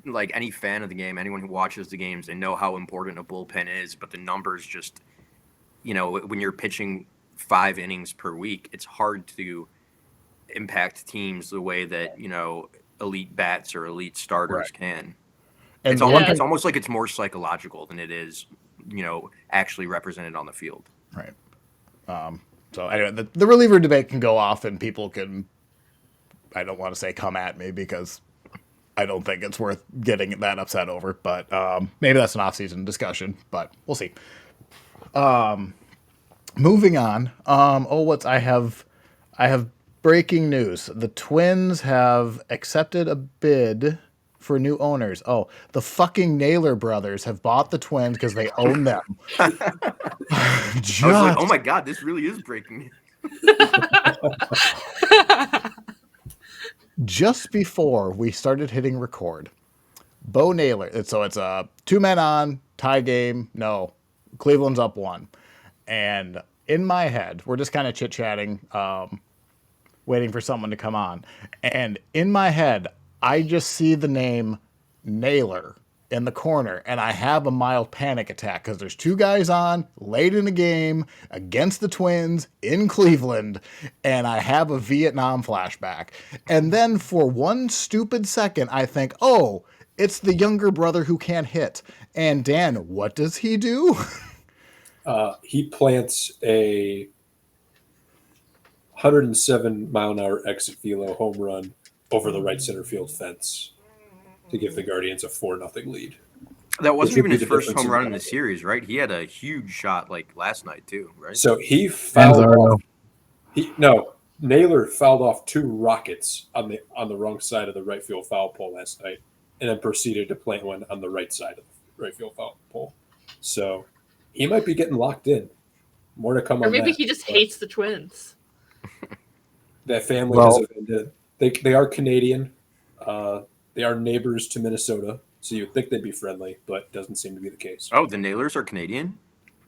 like any fan of the game, anyone who watches the games, they know how important a bullpen is. But the numbers just, when you're pitching 5 innings per week, it's hard to impact teams the way that elite bats or elite starters can. And It's the one almost thing, it's almost like it's more psychological than it is, actually represented on the field. right? So anyway, the reliever debate can go off, and people can. I don't want to say come at me because I don't think it's worth getting that upset over. But maybe that's an off-season discussion. But we'll see. Moving on. I have breaking news. The Twins have accepted a bid for new owners. Oh, the fucking Naylor Brothers have bought the Twins because they own them. I was like, Just oh my god, this really is breaking. just before we started hitting record, Bo Naylor. So it's a 2 men on tie game. No, Cleveland's up 1, and in my head, we're just kind of chit chatting, waiting for someone to come on, and in my head, I just see the name Naylor in the corner, and I have a mild panic attack because there's 2 guys on late in the game against the Twins in Cleveland, and I have a Vietnam flashback. And then for one stupid second, I think, oh, it's the younger brother who can't hit. And Dan, what does he do? He plants a 107-mile-an-hour exit velo home run over the right center field fence to give the Guardians a 4-0 lead. That wasn't Which would even be his the first difference home in run in the outcome. series, right? He had a huge shot like last night too, right? So he fouled Manzardo. off. Naylor fouled off 2 rockets on the wrong side of the right field foul pole last night, and then proceeded to plant one on the right side of the right field foul pole. So he might be getting locked in. More to come Or on maybe that. he just but hates the Twins. that family Well- has a vendetta. They are Canadian. They are neighbors to Minnesota, so you'd think they'd be friendly, but doesn't seem to be the case. Oh, the Nailers are Canadian?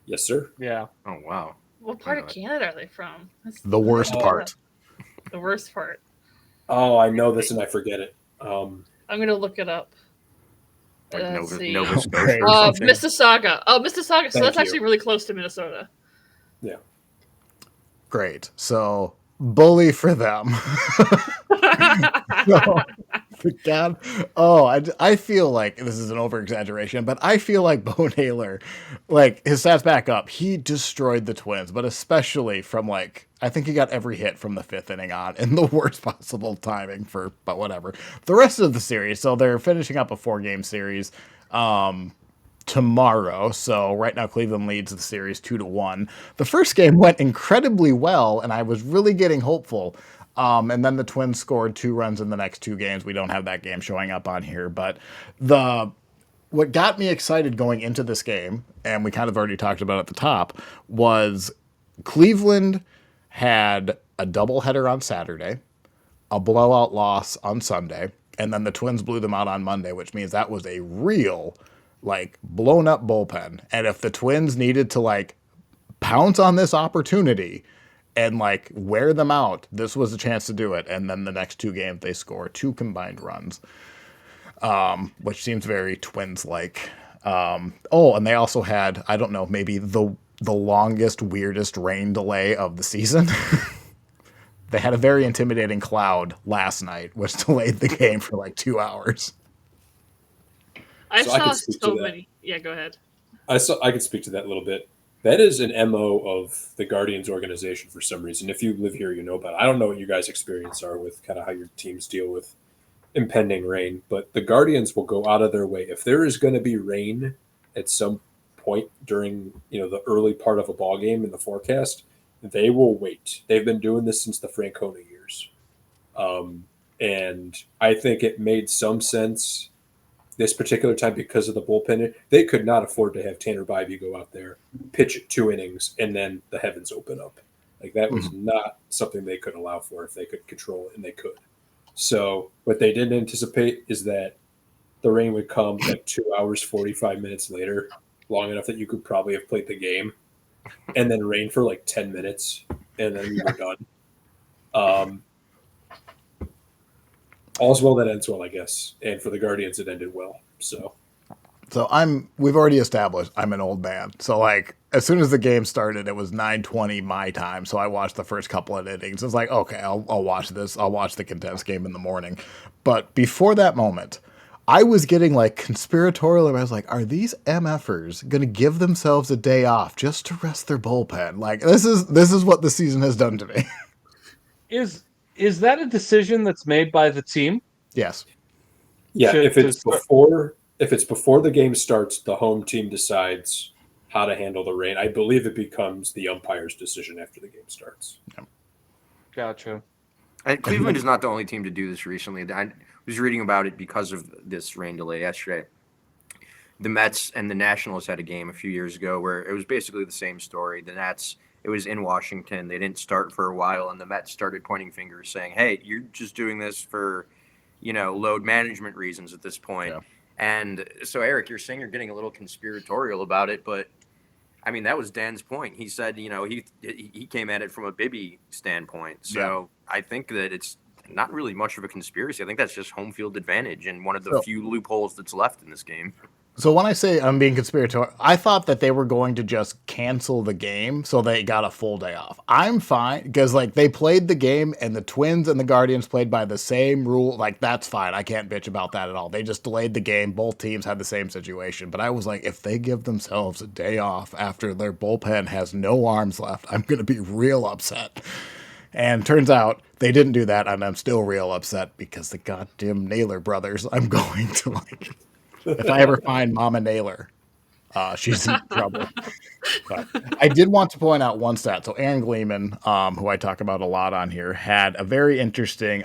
Yes, sir. Yeah. Oh wow. What part of Canada are they from? That's The worst part. The worst part. Oh, I know this and I forget it. I'm gonna look it up. Like Let's see. Nova Scotia Great. or something. Mississauga. Oh, Mississauga. So Thank that's you. actually really close to Minnesota. Yeah. Great. So bully for them. So, God, I feel like this is an over exaggeration, but I feel like Bo Naylor, like his stats back up, he destroyed the Twins, but especially from I think he got every hit from the 5th inning on in the worst possible timing but whatever. The rest of the series, so they're finishing up a 4-game series tomorrow. So right now Cleveland leads the series 2-1. The first game went incredibly well, and I was really getting hopeful. And then the Twins scored 2 runs in the next 2 games. We don't have that game showing up on here, but what got me excited going into this game, and we kind of already talked about at the top, was Cleveland had a doubleheader on Saturday, a blowout loss on Sunday, and then the Twins blew them out on Monday, which means that was a real blown up bullpen. And if the Twins needed to pounce on this opportunity and wear them out, this was a chance to do it. And then the next 2 games they score 2 combined runs, which seems very Twins-like. And they also had, I don't know, maybe the longest, weirdest rain delay of the season. They had a very intimidating cloud last night, which delayed the game for 2 hours. I So I saw can speak to so that. many. Yeah, go ahead. I could speak to that a little bit. That is an MO of the Guardians organization for some reason. If you live here, you know about it. I don't know what you guys' experience are with kind of how your teams deal with impending rain, but the Guardians will go out of their way. If there is going to be rain at some point during the early part of a ball game in the forecast, they will wait. They've been doing this since the Francona years. And I think it made some sense this particular time because of the bullpen. They could not afford to have Tanner Bybee go out there, pitch 2 innings, and then the heavens open up. That was not something they could allow for if they could control it, and they could. So what they didn't anticipate is that the rain would come 2 hours, 45 minutes later, long enough that you could probably have played the game, and then rain for 10 minutes, and then we were done. all's well that ends well, I guess. And for the Guardians, it ended well. So we've already established I'm an old man. So like as soon as the game started, it was 9:20 my time. So I watched the first couple of innings. It's like, okay, I'll watch this. I'll watch the condensed game in the morning. But before that moment, I was getting like conspiratorial. I was like, are these MFers going to give themselves a day off just to rest their bullpen? Like this is what the season has done to me. Is that a decision that's made by the team? Yes. yeah, To- if to it's start- before the game starts, the home team decides how to handle the rain. I believe it becomes the umpire's decision after the game starts. Gotcha. And Cleveland is not the only team to do this recently. I was reading about it because of this rain delay yesterday. The Mets and the Nationals had a game a few years ago where it was basically the same story. The Nats, it was in Washington. They didn't start for a while, and the Mets started pointing fingers saying, hey, you're just doing this for, load management reasons at this point. Yeah. And so, Eric, you're saying you're getting a little conspiratorial about it, but I mean, that was Dan's point. He said, he came at it from a Bibby standpoint. So I think that it's not really much of a conspiracy. I think that's just home field advantage and one of the few loopholes that's left in this game. So when I say I'm being conspiratorial, I thought that they were going to just cancel the game so they got a full day off. I'm fine because like they played the game and the Twins and the Guardians played by the same rule. Like that's fine. I can't bitch about that at all. They just delayed the game. Both teams had the same situation. But I was like, if they give themselves a day off after their bullpen has no arms left, I'm going to be real upset. And turns out they didn't do that, and I'm still real upset because the goddamn Naylor brothers. I'm going to like. If I ever find Mama Naylor, she's in trouble. But I did want to point out one stat. So Aaron Gleeman, who I talk about a lot on here, had a very interesting,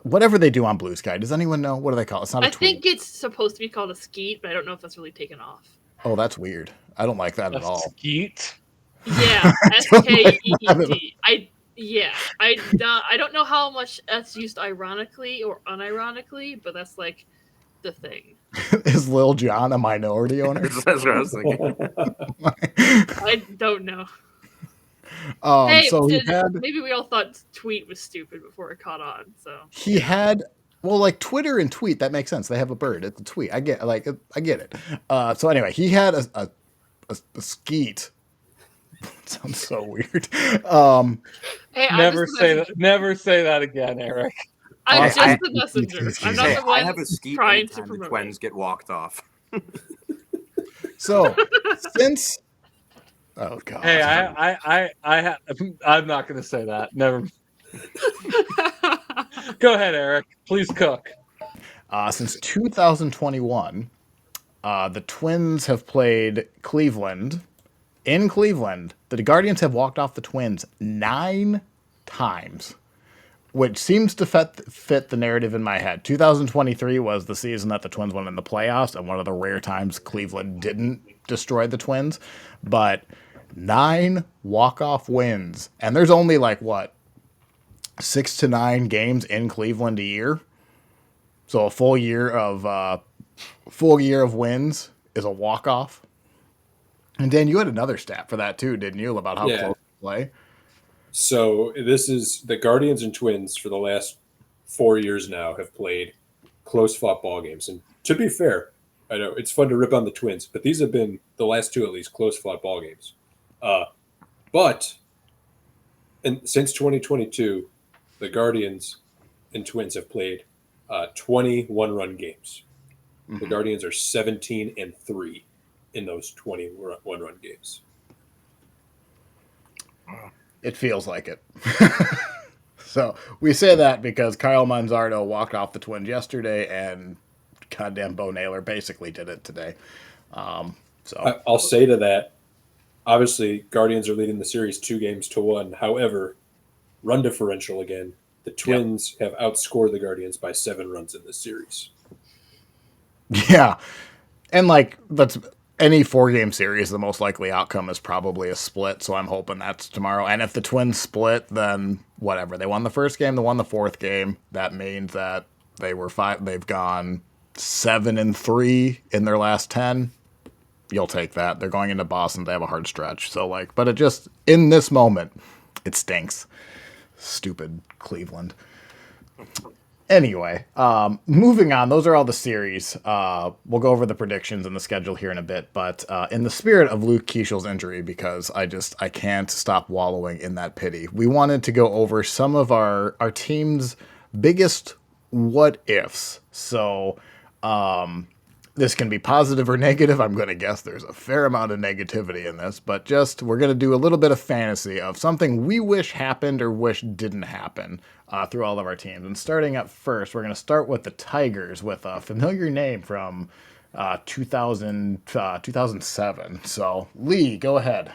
whatever they do on Blue Sky. Does anyone know? What do they call it? It's not a I tweet. think it's supposed to be called a skeet, but I don't know if that's really taken off. Oh, that's weird. I don't like that at all. Skeet. Yeah, SKEET. I don't know how much that's used ironically or unironically, but that's like the thing. Is Lil Jon a minority owner? That's what I was thinking. I don't know. So he had, maybe we all thought tweet was stupid before it caught on. So he had, well, like Twitter and tweet, that makes sense. They have a bird. It's a tweet. I get it. So anyway, he had a skeet. Sounds so weird. hey, Never say that again, Eric. I'm just the messenger. I'm not Hey, the one I have a skeet trying to anytime the promote Twins it. get walked off. So since oh god, Hey, I'm not going to say that. Never. Go ahead, Eric. Please cook. since 2021, the Twins have played Cleveland. In Cleveland, the Guardians have walked off the Twins 9 times, which seems to fit the narrative in my head. 2023 was the season that the Twins went in the playoffs, and one of the rare times Cleveland didn't destroy the Twins. But 9 walk-off wins, and there's only like, 6 to 9 games in Cleveland a year? So a full year of wins is a walk-off. And Dan, you had another stat for that too, didn't you? About how close they play. So this is the Guardians and Twins for the last 4 years now have played close fought ball games. And to be fair, I know it's fun to rip on the Twins, but these have been the last 2 at least close fought ball games. And since 2022, the Guardians and Twins have played 21 run games. Mm-hmm. The Guardians are 17-3 in those 21 run games. It feels like it. So we say that because Kyle Manzardo walked off the Twins yesterday, and goddamn Bo Naylor basically did it today. So I'll say to that, obviously, Guardians are leading the series 2-1. However, run differential again. The Twins have outscored the Guardians by 7 runs in this series. Yeah, and like any 4-game series, the most likely outcome is probably a split. So I'm hoping that's tomorrow. And if the Twins split, then whatever. They won the first game, they won the 4th game. That means that they've gone 7-3 in their last 10. You'll take that. They're going into Boston. They have a hard stretch. So but it just in this moment, it stinks. Stupid Cleveland. Anyway, moving on. Those are all the series. We'll go over the predictions and the schedule here in a bit. But in the spirit of Luke Keishel's injury, because I can't stop wallowing in that pity, we wanted to go over some of our team's biggest what ifs. So this can be positive or negative. I'm going to guess there's a fair amount of negativity in this, but just we're going to do a little bit of fantasy of something we wish happened or wish didn't happen through all of our teams. And starting up first, we're going to start with the Tigers with a familiar name from 2007. So, Lee, go ahead.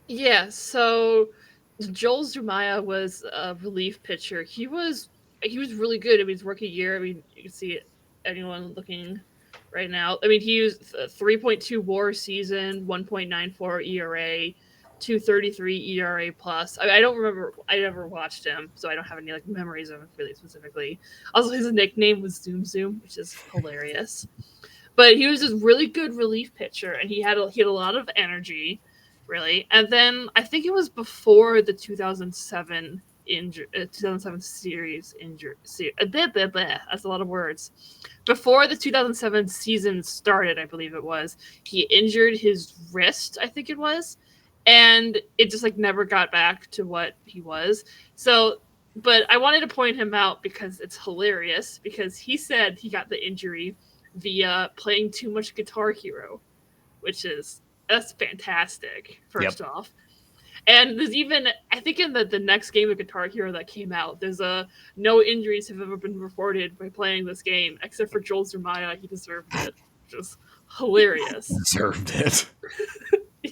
Yeah, so Joel Zumaya was a relief pitcher. He was really good. I mean, his rookie year. I mean, you can see it, anyone looking right now. I mean, he used a 3.2 WAR season, 1.94 ERA, 233 ERA plus. I don't remember. I never watched him, so I don't have any like memories of him really specifically. Also, his nickname was Zoom Zoom, which is hilarious. But he was a really good relief pitcher, and he had a lot of energy, really. And then I think it was before the 2007 series injury. That's a lot of words. Before the 2007 season started, I believe it was, he injured his wrist, I think it was, and it just like never got back to what he was. So, but I wanted to point him out because it's hilarious, because he said he got the injury via playing too much Guitar Hero, that's fantastic, first off. And there's even, I think in the next game of Guitar Hero that came out, there's no injuries have ever been reported by playing this game, except for Joel Zumaya. He deserved it. Just hilarious. Deserved it.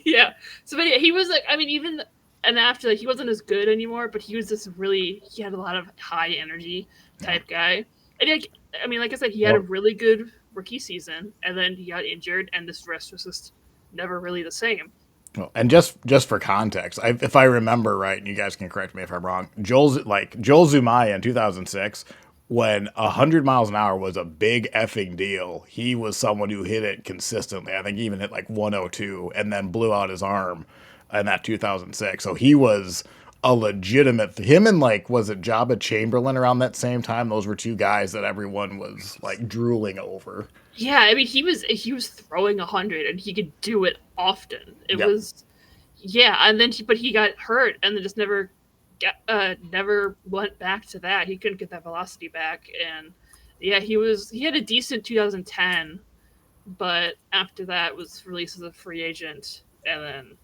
Yeah. So, but yeah, he was like, I mean, even, and after that, he wasn't as good anymore, but he was just he had a lot of high energy type guy. And I mean, like I said, he had a really good rookie season, and then he got injured, and this rest was just never really the same. And just for context, if I remember right, and you guys can correct me if I'm wrong, Joel Zumaya in 2006, when 100 miles an hour was a big effing deal, he was someone who hit it consistently. I think he even hit like 102 and then blew out his arm in that 2006. So he was a legitimate, him and like, was it Jabba Chamberlain around that same time? Those were two guys that everyone was like drooling over. Yeah, I mean, he was throwing 100, and he could do it often. It was, yeah, and then but he got hurt, and then just never went back to that. He couldn't get that velocity back, and yeah, he had a decent 2010, but after that was released as a free agent, and then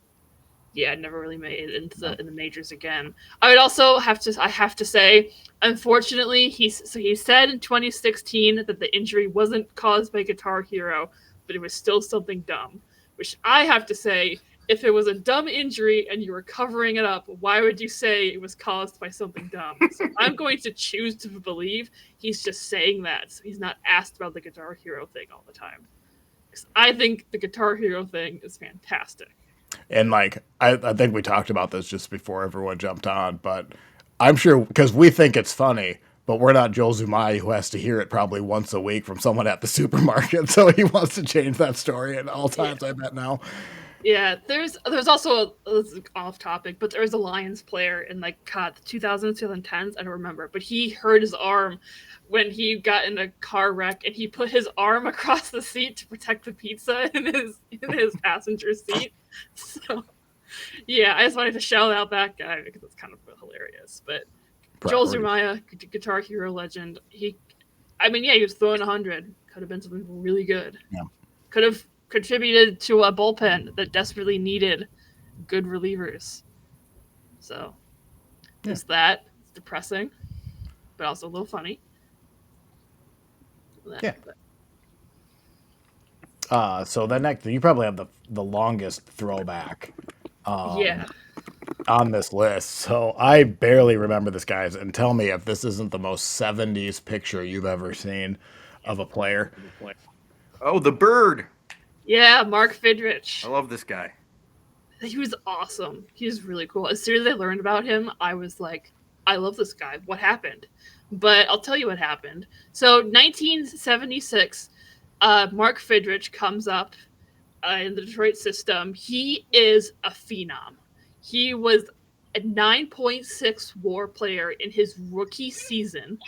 yeah, never really made it into the majors again. I would also have to say, unfortunately, he said in 2016 that the injury wasn't caused by Guitar Hero, but it was still something dumb. Which I have to say, if it was a dumb injury and you were covering it up, why would you say it was caused by something dumb? So I'm going to choose to believe he's just saying that, so he's not asked about the Guitar Hero thing all the time. Because I think the Guitar Hero thing is fantastic. And like, I think we talked about this just before everyone jumped on, but I'm sure because we think it's funny, but we're not Joel Zumaya who has to hear it probably once a week from someone at the supermarket. So he wants to change that story at all times, I bet now. Yeah, there's also this is off topic, but there was a Lions player in like the 2000s, 2010s, I don't remember, but he hurt his arm when he got in a car wreck, and he put his arm across the seat to protect the pizza in his passenger seat. So yeah, I just wanted to shout out that guy because it's kind of hilarious. But Joel Zumaya, Guitar Hero legend, he was throwing 100. Could have been something really good. Yeah. Could have contributed to a bullpen that desperately needed good relievers. So, it's that. It's depressing, but also a little funny. Yeah. So then next, you probably have the longest throwback on this list. So I barely remember this, guys, and tell me if this isn't the most 70s picture you've ever seen of a player. Oh, the bird. Yeah, Mark Fidrich. I love this guy. He was awesome. He was really cool. As soon as I learned about him, I was like, I love this guy. What happened? But I'll tell you what happened. So 1976, Mark Fidrich comes up in the Detroit system. He is a phenom. He was a 9.6 WAR player in his rookie season,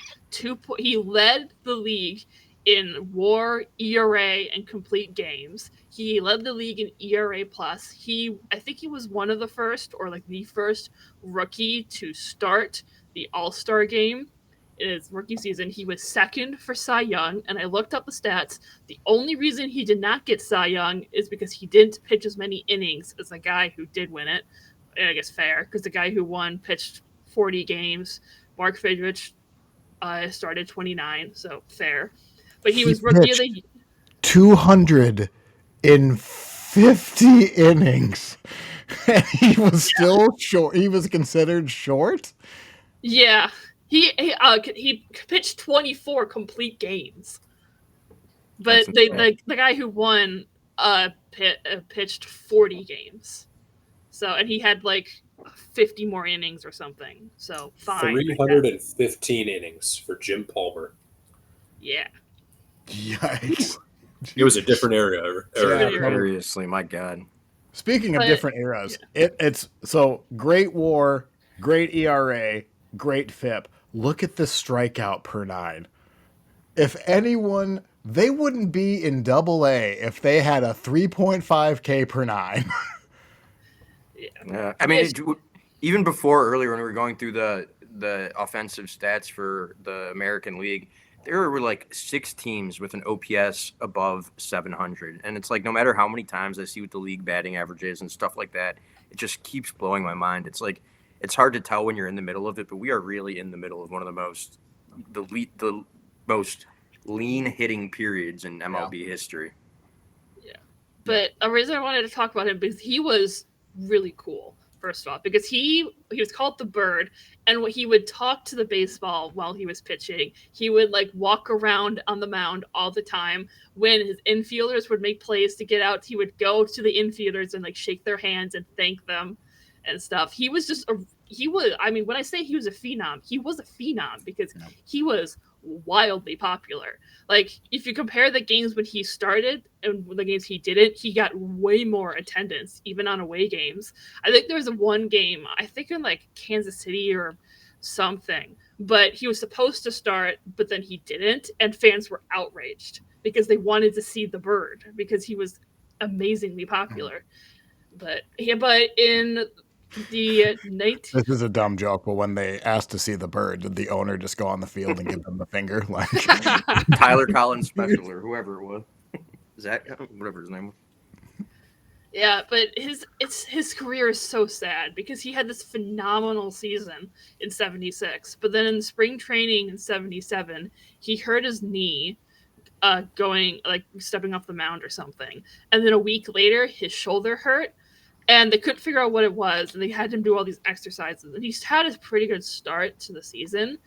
he led the league in WAR, ERA, and complete games. He led the league in ERA plus. I think he was one of the first, or like the first rookie to start the All-Star game in his rookie season. He was second for Cy Young, and I looked up the stats. The only reason he did not get Cy Young is because he didn't pitch as many innings as the guy who did win it. And I guess fair, because the guy who won pitched 40 games. Mark Fidrich started 29, so fair. But he was rookie of the year. 250 innings. And he was still short. He was considered short. Yeah, he pitched 24 complete games. But the guy who won pitched 40 games. So, and he had like 50 more innings or something. So fine. 315 innings for Jim Palmer. Yeah. Yikes. It was a different era. Seriously, my God. Speaking of different eras, it's so great WAR, great ERA, great FIP. Look at the strikeout per nine. If anyone, they wouldn't be in AA if they had a 3.5K per nine. I mean, even before earlier when we were going through the offensive stats for the American League, there were like 6 teams with an OPS above 700. And it's like, no matter how many times I see what the league batting average is and stuff like that, it just keeps blowing my mind. It's like, it's hard to tell when you're in the middle of it, but we are really in the middle of one of the most lean hitting periods in MLB history. Yeah. But a reason I wanted to talk about him because he was really cool. First off, because he was called the Bird, and he would talk to the baseball while he was pitching. He would like walk around on the mound all the time. When his infielders would make plays to get out, he would go to the infielders and like shake their hands and thank them and stuff. He was just when I say he was a phenom, he was a phenom because he was wildly popular. Like if you compare the games when he started and the games he didn't, he got way more attendance even on away games. I think there was one game, I think in like Kansas City or something, but he was supposed to start, but then he didn't, and fans were outraged because they wanted to see the Bird because he was amazingly popular. But in the This is a dumb joke, but when they asked to see the Bird, did the owner just go on the field and give them the finger? Like Tyler Collins special or whoever it was. Zach, whatever his name was. Yeah, but his career is so sad because he had this phenomenal season in 76, but then in spring training in 77, he hurt his knee going like stepping off the mound or something. And then a week later his shoulder hurt. And they couldn't figure out what it was, and they had him do all these exercises. And he's had a pretty good start to the season.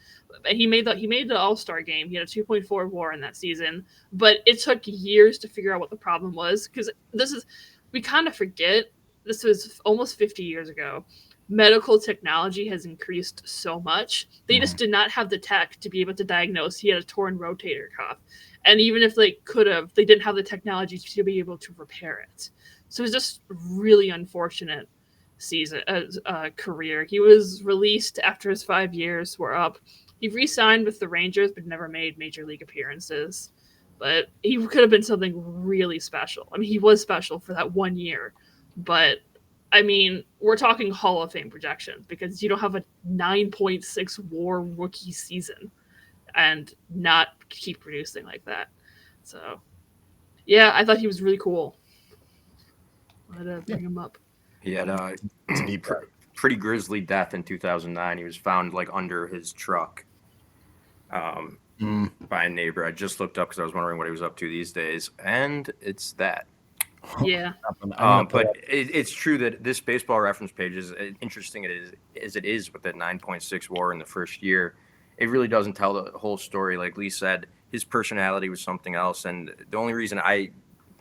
And he made the All-Star game. He had a 2.4 WAR in that season, but it took years to figure out what the problem was because we kind of forget this was almost 50 years ago. Medical technology has increased so much. They just did not have the tech to be able to diagnose he had a torn rotator cuff. And even if they could have, they didn't have the technology to be able to repair it. So it was just really unfortunate career. He was released after his 5 years were up. He re-signed with the Rangers, but never made major league appearances. But he could have been something really special. I mean, he was special for that 1 year. But, I mean, we're talking Hall of Fame projections because you don't have a 9.6 WAR rookie season and not keep producing like that. So, yeah, I thought he was really cool. I'd bring him up. He had a pretty grisly death in 2009. He was found like under his truck by a neighbor. I just looked up because I was wondering what he was up to these days, and it's that. Yeah. But it's true that this baseball reference page is interesting as it is with the 9.6 WAR in the first year. It really doesn't tell the whole story. Like Lee said, his personality was something else, and the only reason I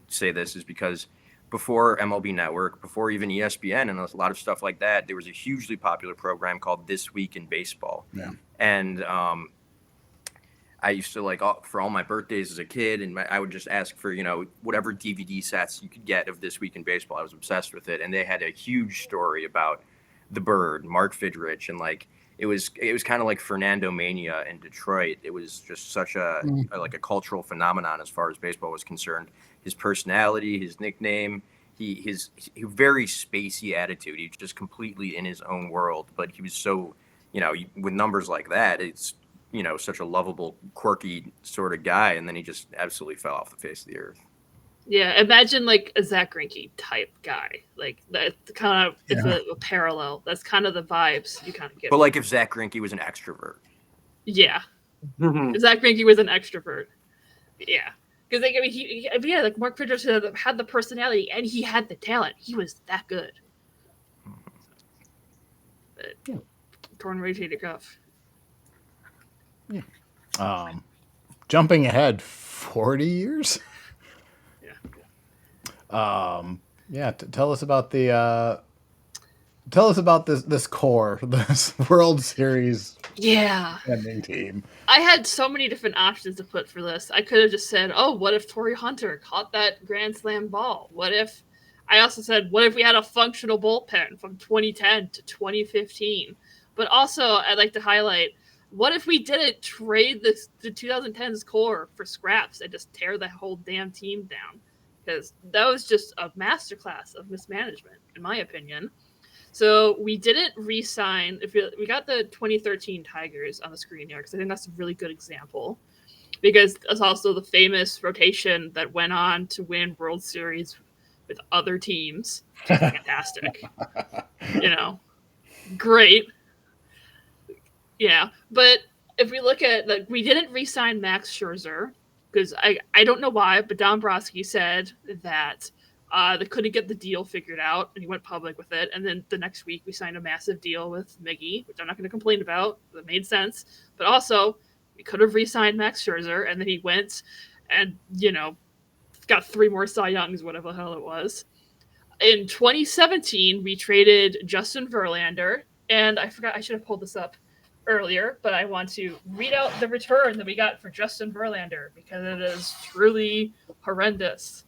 say this is because before MLB Network, before even ESPN and a lot of stuff like that, there was a hugely popular program called This Week in Baseball. Yeah. And I used to for all my birthdays as a kid, and I would just ask for, whatever DVD sets you could get of This Week in Baseball. I was obsessed with it. And they had a huge story about the Bird, Mark Fidrich, and it was kind of like Fernando Mania in Detroit. It was just such a cultural phenomenon as far as baseball was concerned. His personality, his nickname, his very spacey attitude. He was just completely in his own world, but he was so, with numbers like that, it's, such a lovable, quirky sort of guy, and then he just absolutely fell off the face of the earth. Yeah, imagine like a Zach Greinke type guy. Like that kind of it's a parallel. That's kind of the vibes you kind of get. But like if Zach Greinke was an extrovert. Yeah, if Zach Greinke was an extrovert. Yeah, because like he like Mark Fidrych had the personality and he had the talent. He was that good. But, torn rotator cuff. Yeah. Jumping ahead 40 years. Tell us about this core, this World Series ending team. I had so many different options to put for this. I could have just said, "Oh, what if Torrey Hunter caught that grand slam ball? What if?" I also said, "What if we had a functional bullpen from 2010 to 2015?" But also, I'd like to highlight, what if we didn't trade the 2010s core for scraps and just tear the whole damn team down? Because that was just a masterclass of mismanagement, in my opinion. So we didn't re-sign. We got the 2013 Tigers on the screen here because I think that's a really good example. Because it's also the famous rotation that went on to win World Series with other teams. Which is fantastic. Great. Yeah, but if we look at we didn't re-sign Max Scherzer because I don't know why, but Dombrowski said that they couldn't get the deal figured out, and he went public with it. And then the next week, we signed a massive deal with Miggy, which I'm not going to complain about. That made sense. But also, we could have re-signed Max Scherzer, and then he went and, got 3 more Cy Youngs, whatever the hell it was. In 2017, we traded Justin Verlander, and I forgot, I should have pulled this up earlier, but I want to read out the return that we got for Justin Verlander because it is truly horrendous.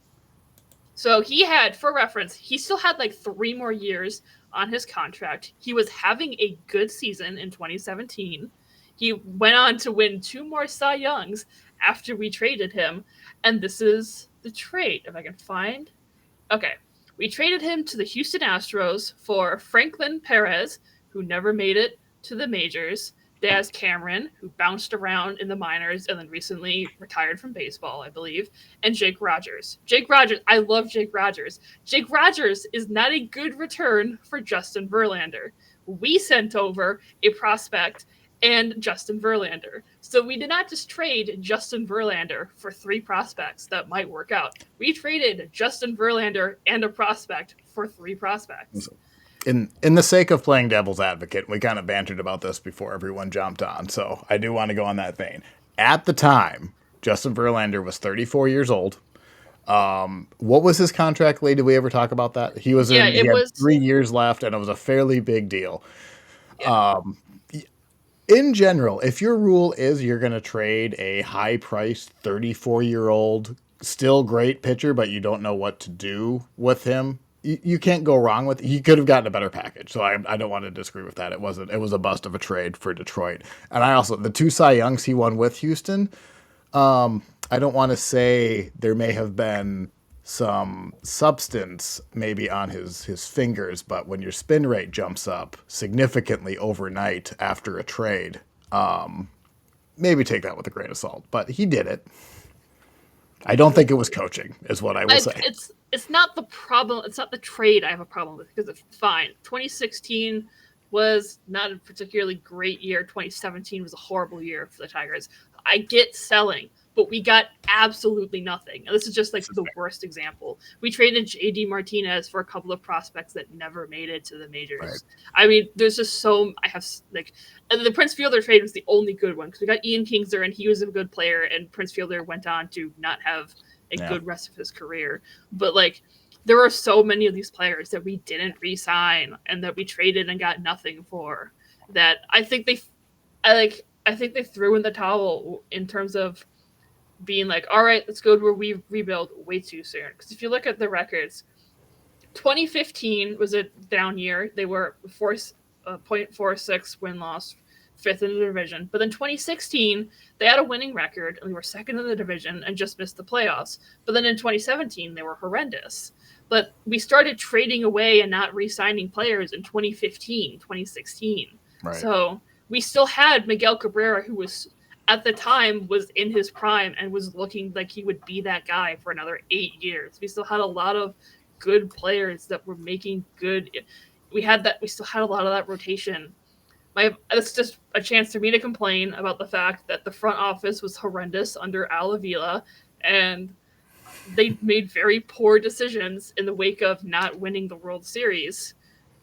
So he had, for reference, he still had like 3 more years on his contract. He was having a good season in 2017. He went on to win 2 more Cy Youngs after we traded him. And this is the trade, if I can find. Okay. We traded him to the Houston Astros for Franklin Perez, who never made it to the majors, Daz Cameron, who bounced around in the minors and then recently retired from baseball, I believe, and Jake Rogers. I love Jake Rogers. Jake Rogers is not a good return for Justin Verlander. We sent over a prospect and Justin Verlander. So we did not just trade Justin Verlander for 3 prospects that might work out. We traded Justin Verlander and a prospect for 3 prospects. In the sake of playing devil's advocate, we kind of bantered about this before everyone jumped on, so I do want to go on that vein. At the time, Justin Verlander was 34 years old. What was his contract, Lee? Did we ever talk about that? He had 3 years left, and it was a fairly big deal. Yeah. In general, if your rule is you're going to trade a high-priced 34-year-old, still great pitcher, but you don't know what to do with him, you can't go wrong with it. He could have gotten a better package, so I don't want to disagree with that. It was a bust of a trade for Detroit. And the 2 Cy Youngs he won with Houston, I don't want to say there may have been some substance maybe on his fingers, but when your spin rate jumps up significantly overnight after a trade, maybe take that with a grain of salt. But he did it. I don't think it was coaching, is what I will say. It's not the problem. It's not the trade I have a problem with because it's fine. 2016 was not a particularly great year. 2017 was a horrible year for the Tigers. I get selling, but we got absolutely nothing. And this is just like the worst example. We traded JD Martinez for a couple of prospects that never made it to the majors. Right. I mean, there's just and the Prince Fielder trade was the only good one because we got Ian Kingsler and he was a good player, and Prince Fielder went on to not have a good rest of his career. But there were so many of these players that we didn't re-sign and that we traded and got nothing for that I think they threw in the towel in terms of being like, all right, let's go to where we rebuild way too soon. Because if you look at the records, 2015 was a down year. They were a .46 win-loss, 5th in the division. But then 2016, they had a winning record, and they were 2nd in the division and just missed the playoffs. But then in 2017, they were horrendous. But we started trading away and not re-signing players in 2015, 2016. Right. So we still had Miguel Cabrera, who was at the time was in his prime and was looking like he would be that guy for another 8 years. We still had a lot of good players that were making good. We still had a lot of that rotation. It's just a chance for me to complain about the fact that the front office was horrendous under Al Avila, and they made very poor decisions in the wake of not winning the World Series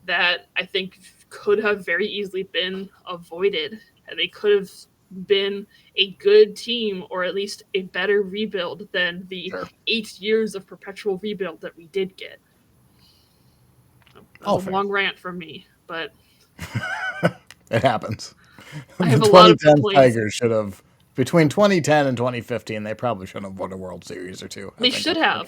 that I think could have very easily been avoided. And they could have been a good team, or at least a better rebuild than the 8 years of perpetual rebuild that we did get. That's a long rant from me, but it happens. I have The a lot of 2010 complaints. Tigers should have, between 2010 and 2015, they probably should have won a World Series or two. They should have.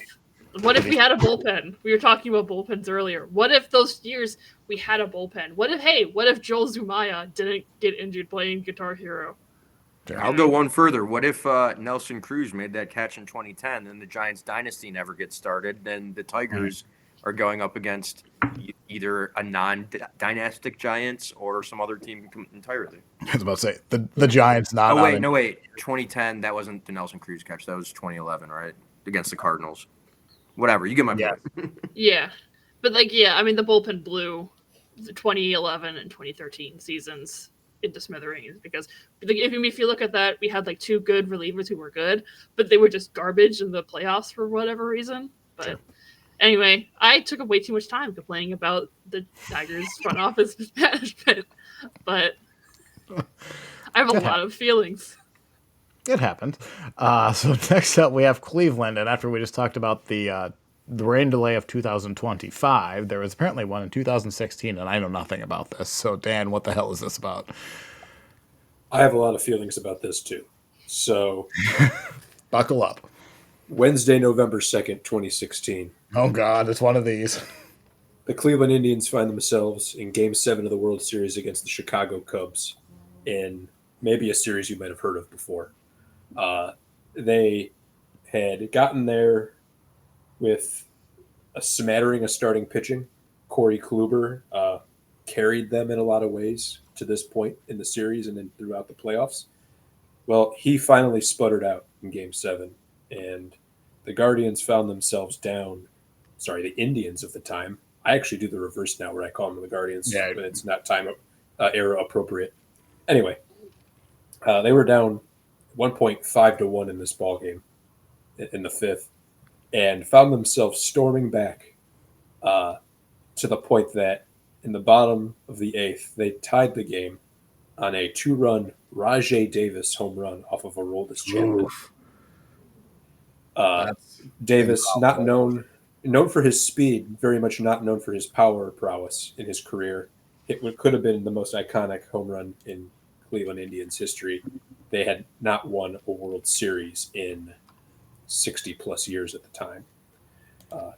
What if we had a bullpen? We were talking about bullpens earlier. What if those years we had a bullpen? What if Joel Zumaya didn't get injured playing Guitar Hero? I'll go one further. What if Nelson Cruz made that catch in 2010 and the Giants dynasty never gets started? Then the Tigers are going up against either a non-dynastic Giants or some other team entirely. I was about to say, the Giants not. Oh, wait, no, wait. 2010, that wasn't the Nelson Cruz catch. That was 2011, right? Against the Cardinals. Whatever, you get my point. Yeah. But, I mean, the bullpen blew the 2011 and 2013 seasons into smithereens because if you look at that, we had, 2 good relievers who were good, but they were just garbage in the playoffs for whatever reason. But sure. Anyway, I took up way too much time complaining about the Tigers front office management, but I have a lot of feelings. It happened. So next up, we have Cleveland, and after we just talked about the rain delay of 2025, there was apparently one in 2016, and I know nothing about this. So, Dan, what the hell is this about? I have a lot of feelings about this, too. So, buckle up. Wednesday, November 2nd, 2016. Oh, God, it's one of these. The Cleveland Indians find themselves in Game 7 of the World Series against the Chicago Cubs in maybe a series you might have heard of before. They had gotten there with a smattering of starting pitching. Corey Kluber carried them in a lot of ways to this point in the series and then throughout the playoffs. Well, he finally sputtered out in Game 7, and the Guardians found themselves down. Sorry, the Indians of the time. I actually do the reverse now where I call them the Guardians, but it's not time era appropriate. Anyway, they were down 1.5-1 in this ball game in the 5th, and found themselves storming back to the point that in the bottom of the 8th, they tied the game on a 2-run Rajai Davis home run off of Aroldis Chapman. Davis, not known for his speed, very much not known for his power prowess in his career. It could have been the most iconic home run in Cleveland Indians history. They had not won a World Series in 60-plus years at the time.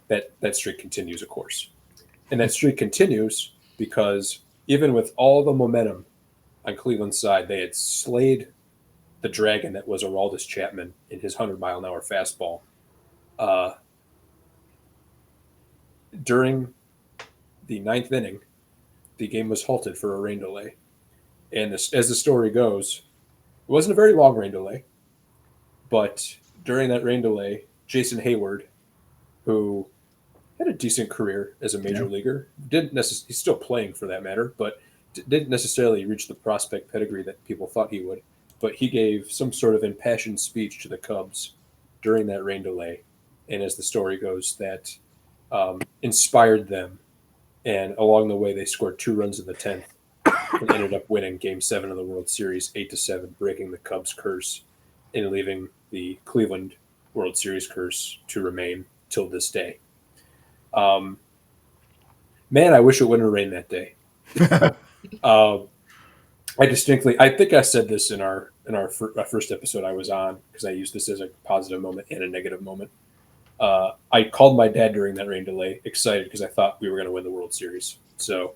That streak continues, of course. And that streak continues because even with all the momentum on Cleveland's side, they had slayed the dragon that was Aroldis Chapman in his 100-mile-an-hour fastball. During the 9th inning, the game was halted for a rain delay. And as the story goes, it wasn't a very long rain delay, but during that rain delay, Jason Hayward, who had a decent career as a major leaguer, he's still playing for that matter, but didn't necessarily reach the prospect pedigree that people thought he would. But he gave some sort of impassioned speech to the Cubs during that rain delay. And as the story goes, that inspired them. And along the way, they scored 2 runs in the 10th and ended up winning Game 7 of the World Series 8-7, breaking the Cubs' curse and leaving the Cleveland World Series curse to remain till this day. Man, I wish it wouldn't have rained that day. I think I said this in our first episode I was on, because I used this as a positive moment and a negative moment. I called my dad during that rain delay, excited because I thought we were going to win the World Series. So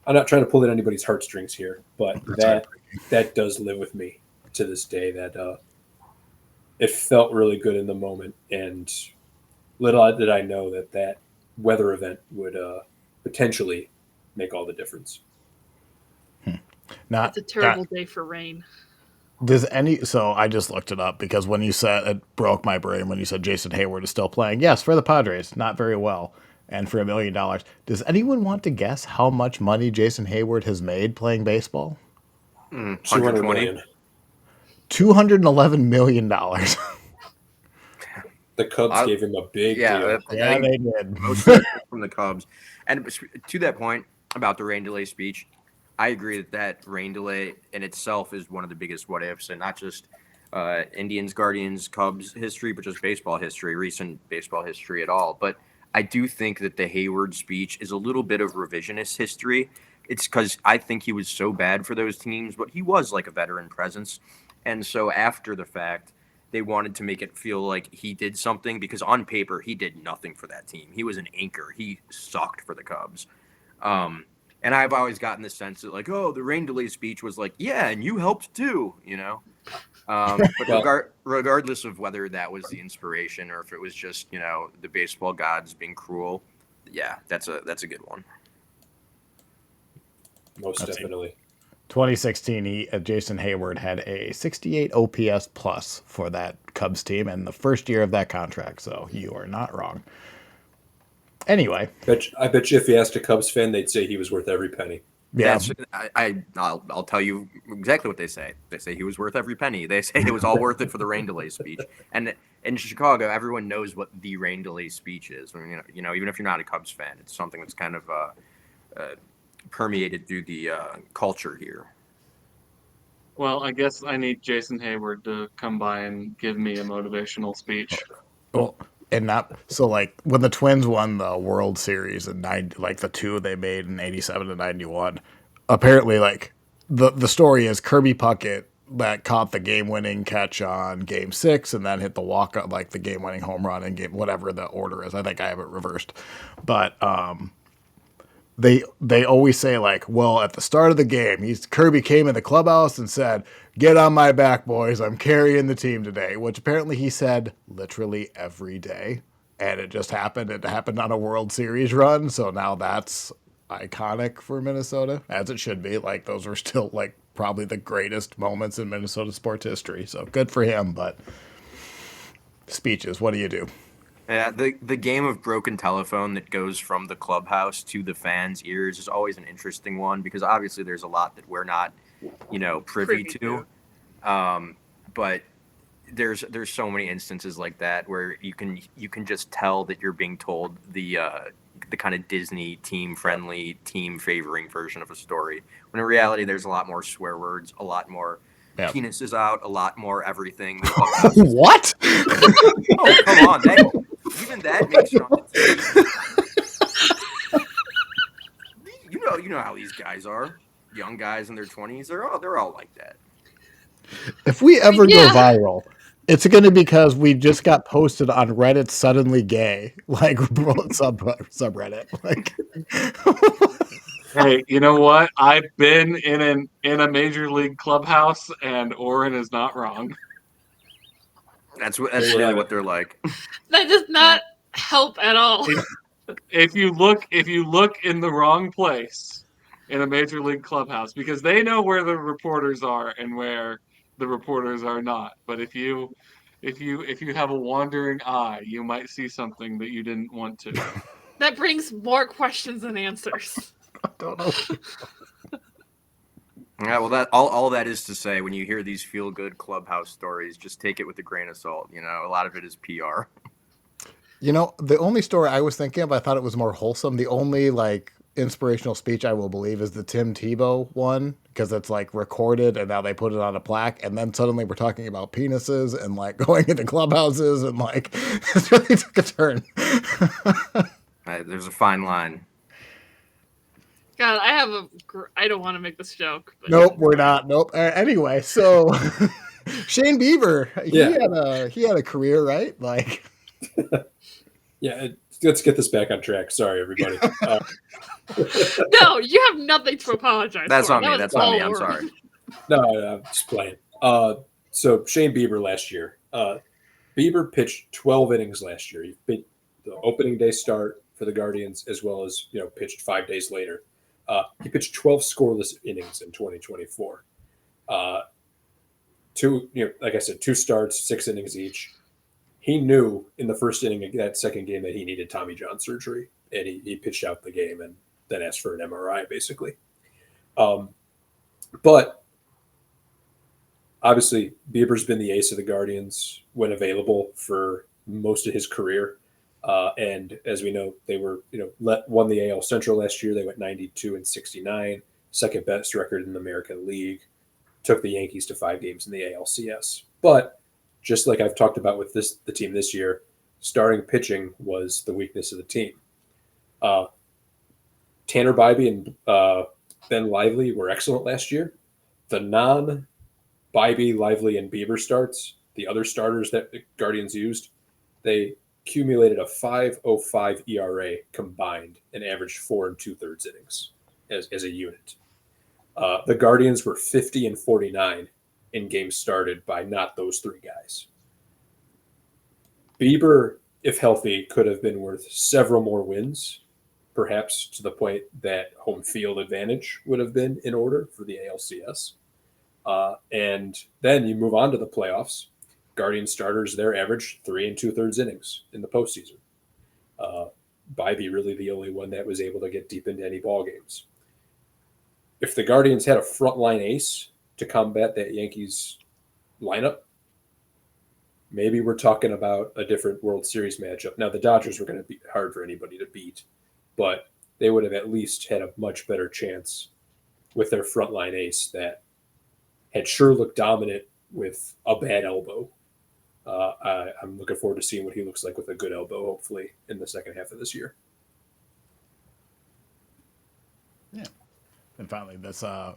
I'm not trying to pull at anybody's heartstrings here, but That's that does live with me to this day. That it felt really good in the moment, and little did I know that weather event would potentially make all the difference. Not It's a terrible day for rain. so I just looked it up because when you said it broke my brain when you said Jason Hayward is still playing. Yes, for the Padres, not very well. And for $1 million. Does anyone want to guess how much money Jason Hayward has made playing baseball? 200 120. million. $211 million. The Cubs gave him a big deal. Yeah, they did. Most of it from the Cubs. And to that point about the rain delay speech, I agree that rain delay in itself is one of the biggest what ifs, and not just Indians, Guardians, Cubs history, but just baseball history, recent baseball history at all. But I do think that the Hayward speech is a little bit of revisionist history. It's because I think he was so bad for those teams, but he was like a veteran presence. And so after the fact, they wanted to make it feel like he did something because on paper, he did nothing for that team. He was an anchor. He sucked for the Cubs. And I've always gotten the sense that like, oh, the rain delay speech was like, yeah, and you helped too, you know? But regardless of whether that was the inspiration or if it was just, you know, the baseball gods being cruel, yeah, that's a good one. Most definitely. 2016, Jason Hayward had a 68 OPS plus for that Cubs team in the first year of that contract. So you are not wrong. Anyway, I bet you if you asked a Cubs fan, they'd say he was worth every penny. yeah, I'll tell you exactly what they say. They say he was worth every penny. They say it was all worth it for the rain delay speech. And in Chicago, everyone knows what the rain delay speech is. I mean, you know, even if you're not a Cubs fan, it's something that's kind of permeated through the culture here. Well, I guess I need Jason Hayward to come by and give me a motivational speech. well, and not so like when the Twins won the World Series in like the two they made in '87 and '91. Apparently, like the story is Kirby Puckett that caught the game-winning catch on Game 6 and then hit the walk-up, like the game-winning home run in game whatever the order is. I think I have it reversed, but they always say like, well, at the start of the game, Kirby came in the clubhouse and said, "Get on my back, boys. I'm carrying the team today," which apparently he said literally every day. And it just happened. It happened on a World Series run. So now that's iconic for Minnesota, as it should be. Like those were still like probably the greatest moments in Minnesota sports history. So good for him. But speeches, what do you do? Yeah, the game of broken telephone that goes from the clubhouse to the fans' ears is always an interesting one because obviously there's a lot that we're not, you know, privy to. But there's so many instances like that where you can just tell that you're being told the kind of Disney team friendly, team favoring version of a story. When in reality, there's a lot more swear words, a lot more penises out, a lot more everything. What? Oh, come on! Even that makes it on the TV. You know how these guys are. Young guys in their 20s, they're all like that. If we ever go viral, it's going to be because we just got posted on Reddit suddenly gay, like subreddit. Like, Hey, you know what? I've been in a major league clubhouse, and Oren is not wrong. That's really what they're like. That does not help at all. If you look in the wrong place in a major league clubhouse, because they know where the reporters are and where the reporters are not. But if you have a wandering eye, you might see something that you didn't want to. That brings more questions than answers. I don't know. Yeah, well, that all that is to say, when you hear these feel-good clubhouse stories, just take it with a grain of salt. You know, a lot of it is PR. You know, the only story I was thinking of, I thought it was more wholesome. The only like inspirational speech I will believe is the Tim Tebow one, because it's like recorded and now they put it on a plaque, and then suddenly we're talking about penises and like going into clubhouses and like it really took a turn. There's a fine line. God, I don't want to make this joke. But Nope, we're not. Nope. Anyway, so Shane Bieber, he had a career, right? Like, yeah, let's get this back on track. Sorry, everybody. No, you have nothing to apologize That's for. on me. Was That's on me. all I'm Oregon. sorry. No, I'm just playing. So Shane Bieber last year. Bieber pitched 12 innings last year. He pitched the opening day start for the Guardians, as well as pitched 5 days later. He pitched 12 scoreless innings in 2024. Like I said, 2 starts, 6 innings each. He knew in the first inning of that second game that he needed Tommy John surgery, and he pitched out the game and then asked for an MRI, basically. But obviously, Bieber's been the ace of the Guardians when available for most of his career. And as we know, they were, won the AL Central last year. They went 92-69, second best record in the American League. Took the Yankees to 5 games in the ALCS. But just like I've talked about with the team this year, starting pitching was the weakness of the team. Tanner Bybee and Ben Lively were excellent last year. The non-Bybee, Lively, and Bieber starts, the other starters that the Guardians used, they accumulated a 5.05 ERA combined and averaged 4 2/3 innings as a unit. The Guardians were 50-49 in games started by not those 3 guys. Bieber, if healthy, could have been worth several more wins, perhaps to the point that home field advantage would have been in order for the ALCS. And then you move on to the playoffs. Guardian starters, their average 3 2/3 innings in the postseason. Bybee really the only one that was able to get deep into any ball games. If the Guardians had a frontline ace to combat that Yankees lineup, maybe we're talking about a different World Series matchup. Now, the Dodgers were going to be hard for anybody to beat, but they would have at least had a much better chance with their frontline ace that had sure looked dominant with a bad elbow. I'm looking forward to seeing what he looks like with a good elbow, hopefully, in the second half of this year. Yeah. And finally,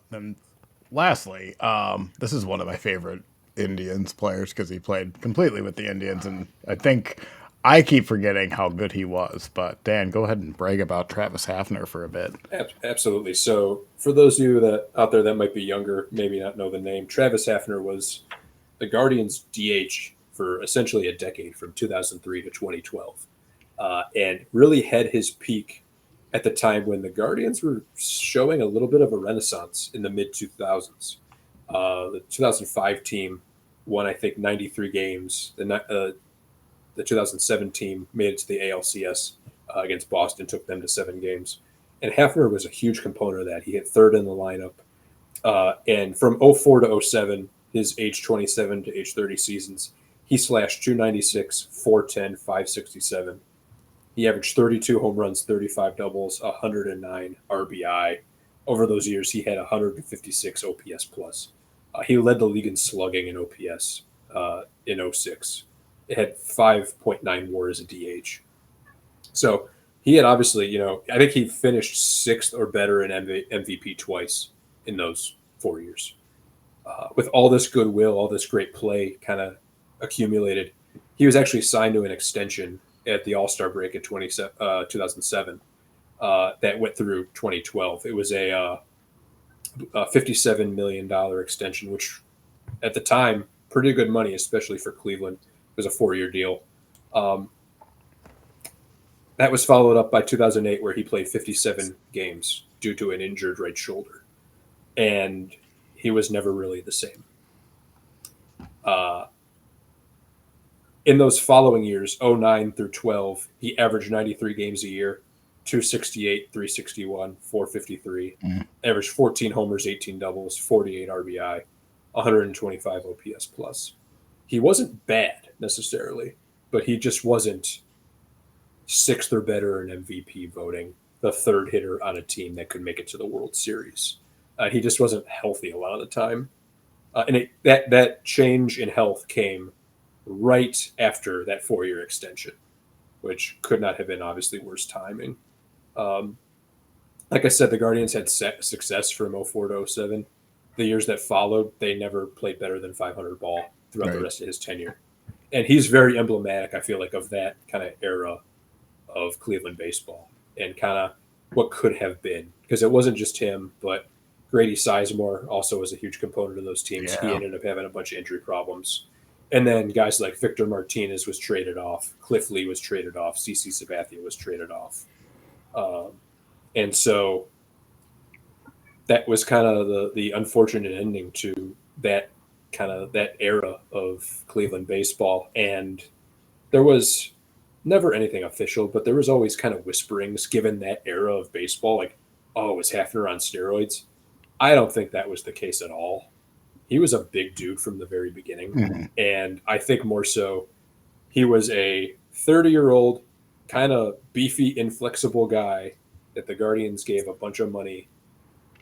then lastly, this is one of my favorite Indians players because he played completely with the Indians, and I think I keep forgetting how good he was. But Dan, go ahead and brag about Travis Hafner for a bit. Absolutely. So for those of you that out there that might be younger, maybe not know the name, Travis Hafner was the Guardians' DH for essentially a decade, from 2003 to 2012, and really had his peak at the time when the Guardians were showing a little bit of a renaissance in the mid-2000s. The 2005 team won, I think, 93 games. The 2007 team made it to the ALCS against Boston, took them to 7 games. And Hafner was a huge component of that. He hit third in the lineup. And from 04 to 07, his age 27 to age 30 seasons, he slashed 296, 410, 567. He averaged 32 home runs, 35 doubles, 109 RBI. Over those years, he had 156 OPS plus. He led the league in slugging in OPS in 06. It had 5.9 WAR as a DH. So he had obviously, I think he finished 6th or better in MVP twice in those 4 years. With all this goodwill, all this great play kind of accumulated, he was actually signed to an extension at the All-Star break in 2007 that went through 2012. It was a $57 million extension, which at the time, pretty good money, especially for Cleveland. It was a 4-year deal. That was followed up by 2008, where he played 57 games due to an injured right shoulder. And he was never really the same. In those following years, 09 through 12, he averaged 93 games a year, 268, 361, 453, averaged 14 homers, 18 doubles, 48 RBI, 125 OPS plus. He wasn't bad necessarily, but he just wasn't 6th or better in MVP voting, the 3rd hitter on a team that could make it to the World Series. He just wasn't healthy a lot of the time. And that change in health came right after that 4-year extension, which could not have been obviously worse timing. Like I said, the Guardians had success from 04 to 07. The years that followed, they never played better than 500 ball throughout the rest of his tenure. And he's very emblematic, I feel like, of that kind of era of Cleveland baseball and kind of what could have been, because it wasn't just him, but Grady Sizemore also was a huge component of those teams. He Yeah. ended up having a bunch of injury problems. And then guys like Victor Martinez was traded off, Cliff Lee was traded off, CC Sabathia was traded off. And so that was kind of the unfortunate ending to that that era of Cleveland baseball. And there was never anything official, but there was always kind of whisperings given that era of baseball, like, oh, was Hafner on steroids? I don't think that was the case at all. He was a big dude from the very beginning. Mm-hmm. And I think more so, he was a 30-year-old, kind of beefy, inflexible guy that the Guardians gave a bunch of money.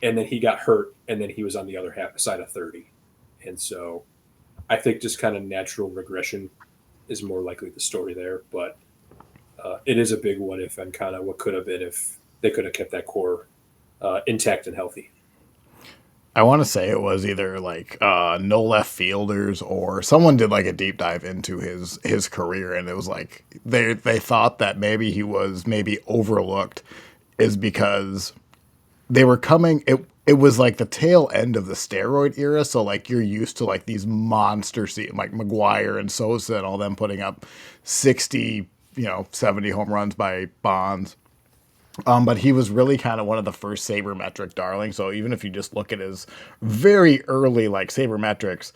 And then he got hurt, and then he was on the other side of 30. And so I think just kind of natural regression is more likely the story there. But it is a big what if and kind of what could have been if they could have kept that core intact and healthy. I want to say it was either like no left fielders or someone did like a deep dive into his career, and it was like they thought that maybe he was maybe overlooked is because they were coming it was like the tail end of the steroid era, so like you're used to like these monster like McGuire and Sosa and all them putting up 60, 70 home runs by Bonds. But he was really kind of one of the first sabermetric darlings. So even if you just look at his very early like sabermetrics,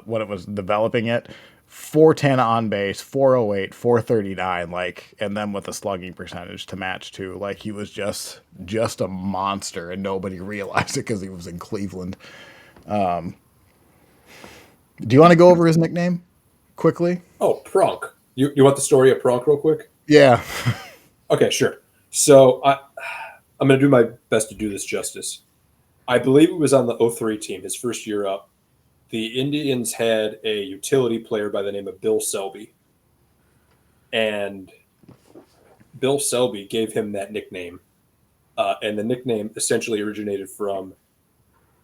when it was developing it, 410 on base, 408, 439, like, and then with a slugging percentage to match too. Like he was just a monster, and nobody realized it because he was in Cleveland. Do you want to go over his nickname quickly? Oh, Pronk. You want the story of Pronk real quick? Yeah. Okay, sure. So I'm going to do my best to do this justice. I believe it was on the 03 team, his first year up. The Indians had a utility player by the name of Bill Selby. And Bill Selby gave him that nickname. And the nickname essentially originated from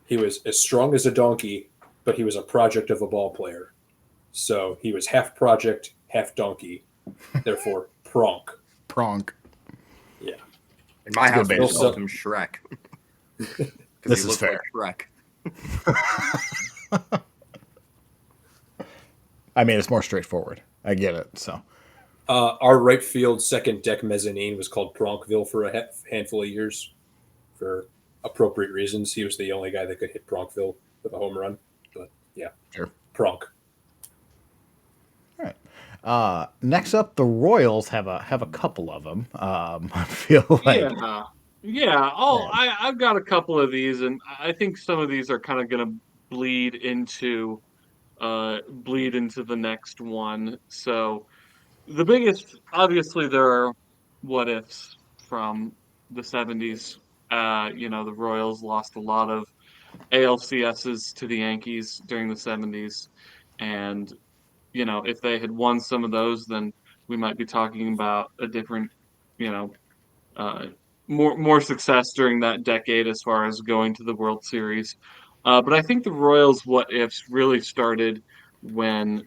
he was as strong as a donkey, but he was a project of a ball player. So he was half project, half donkey. Therefore, Pronk. Pronk. Yeah. In my house, we baseball. called him Shrek. This is fair. Like Shrek. I mean, it's more straightforward. I get it. So Our right field second deck mezzanine was called Pronkville for a handful of years for appropriate reasons. He was the only guy that could hit Pronkville with a home run. But yeah, sure. Pronk. All right. Next up, the Royals have a couple of them. I feel like I've got a couple of these, and I think some of these are kind of going to bleed into the next one. So the biggest, obviously, there are what ifs from the 70s. The Royals lost a lot of ALCSs to the Yankees during the 70s, and if they had won some of those, then we might be talking about a different, you know, uh, more success during that decade as far as going to the World Series. But I think the Royals' what ifs really started when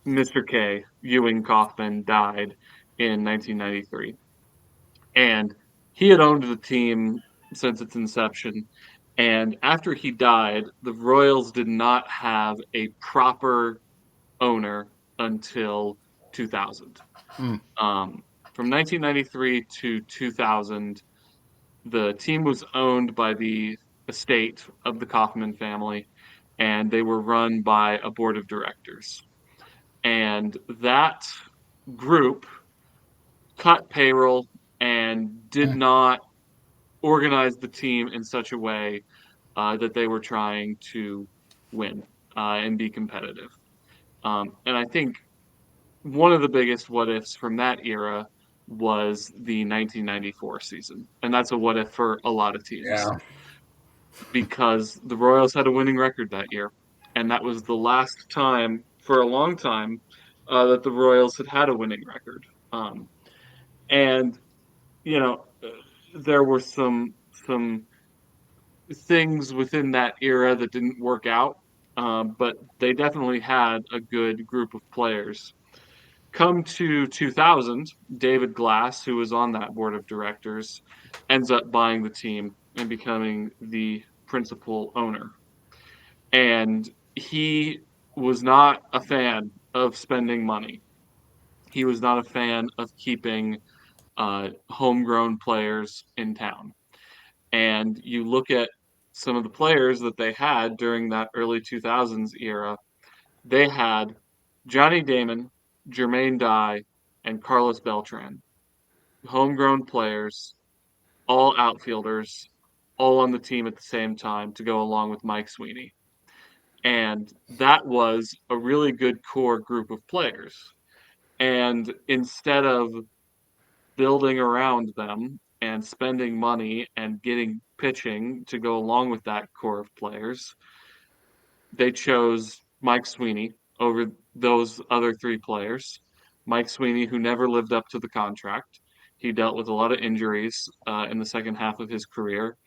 Mr. K, Ewing Kauffman, died in 1993. And he had owned the team since its inception. And after he died, the Royals did not have a proper owner until 2000. From 1993 to 2000, the team was owned by the estate of the Kaufman family, and they were run by a board of directors. And that group cut payroll and did not organize the team in such a way that they were trying to win and be competitive. And I think one of the biggest what ifs from that era was the 1994 season. And that's a what if for a lot of teams. Yeah. Because the Royals had a winning record that year. And that was the last time for a long time that the Royals had a winning record. And, you know, there were some things within that era that didn't work out, but they definitely had a good group of players. Come to 2000, David Glass, who was on that board of directors, ends up buying the team and becoming the principal owner. And he was not a fan of spending money. He was not a fan of keeping homegrown players in town. And you look at some of the players that they had during that early 2000s era, they had Johnny Damon, Jermaine Dye, and Carlos Beltran, homegrown players, all outfielders, all on the team at the same time to go along with Mike Sweeney. And that was a really good core group of players. And instead of building around them and spending money and getting pitching to go along with that core of players, they chose Mike Sweeney over those other three players. Mike Sweeney, who never lived up to the contract. He dealt with a lot of injuries in the second half of his career.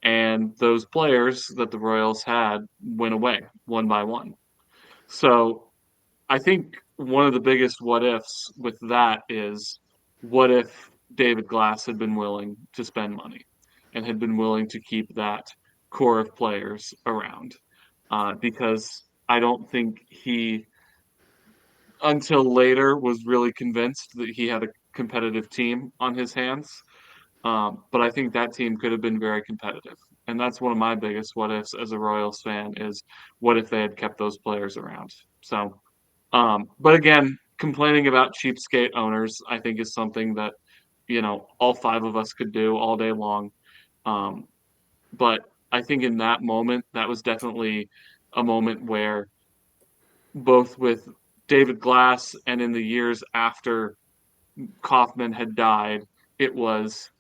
And those players that the Royals had went away one by one. So I think one of the biggest what ifs with that is, what if David Glass had been willing to spend money and had been willing to keep that core of players around? Because I don't think he, until later, was really convinced that he had a competitive team on his hands. But I think that team could have been very competitive. And that's one of my biggest what ifs as a Royals fan is, what if they had kept those players around? So, but again, complaining about cheapskate owners, I think, is something that, all five of us could do all day long. Um, but I think in that moment, that was definitely a moment where, both with David Glass and in the years after Kaufman had died, it was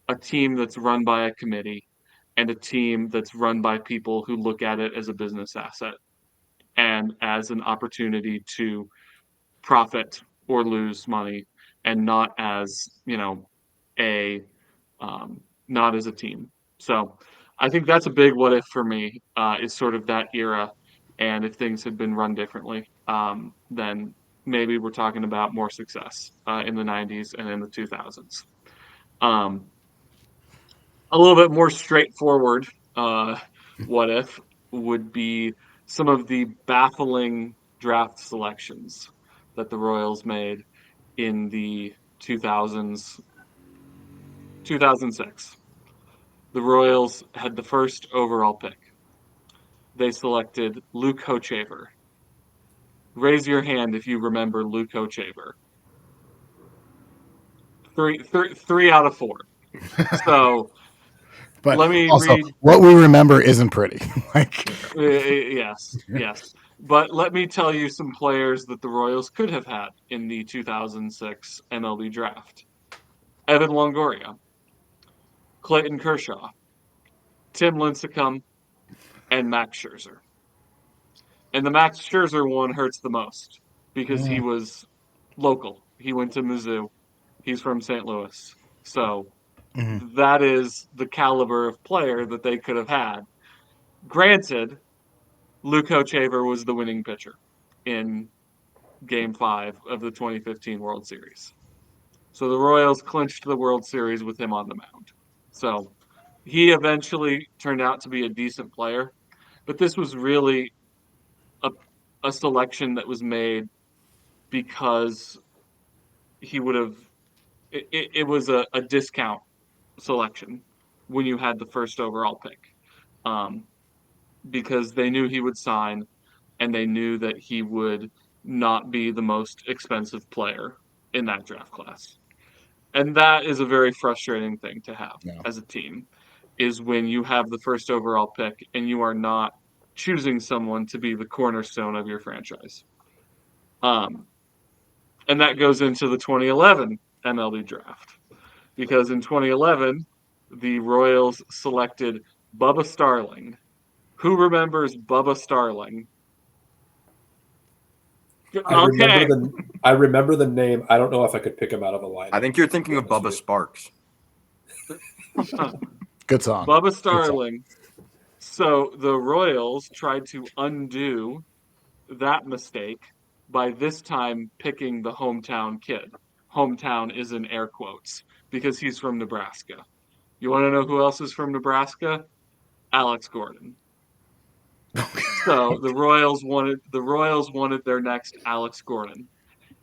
a team that's run by a committee and a team that's run by people who look at it as a business asset and as an opportunity to profit or lose money, and not as, a not as a team. So I think that's a big what if for me, is sort of that era. And if things had been run differently, then maybe we're talking about more success in the 90s and in the 2000s. Um, a little bit more straightforward what if would be some of the baffling draft selections that the Royals made in the 2000s. 2006, the Royals had the first overall pick. They selected Luke Hochevar. Raise your hand if you remember Luke Hochevar. Three out of four. So But let me also, read. what we remember isn't pretty. Like, Yes, yes. But let me tell you some players that the Royals could have had in the 2006 MLB draft: Evan Longoria, Clayton Kershaw, Tim Lincecum, and Max Scherzer. And the Max Scherzer one hurts the most because he was local. He went to Mizzou. He's from St. Louis. So that is the caliber of player that they could have had. Granted, Luke Hochevar was the winning pitcher in Game 5 of the 2015 World Series. So the Royals clinched the World Series with him on the mound. So he eventually turned out to be a decent player, but this was really a, a selection that was made because he would have, it was a discount selection when you had the first overall pick, um, because they knew he would sign and they knew that he would not be the most expensive player in that draft class. And that is a very frustrating thing to have yeah. as a team, is when you have the first overall pick and you are not choosing someone to be the cornerstone of your franchise. And that goes into the 2011 MLB draft, because in 2011, the Royals selected Bubba Starling. Who remembers Bubba Starling? Okay. I remember the name. I don't know if I could pick him out of a lineup. I think you're thinking of Bubba Sparks. Good song. Bubba Good song. Starling. So the Royals tried to undo that mistake by this time picking the hometown kid. Hometown is in air quotes because he's from Nebraska. You want to know who else is from Nebraska? Alex Gordon. So the Royals wanted their next Alex Gordon,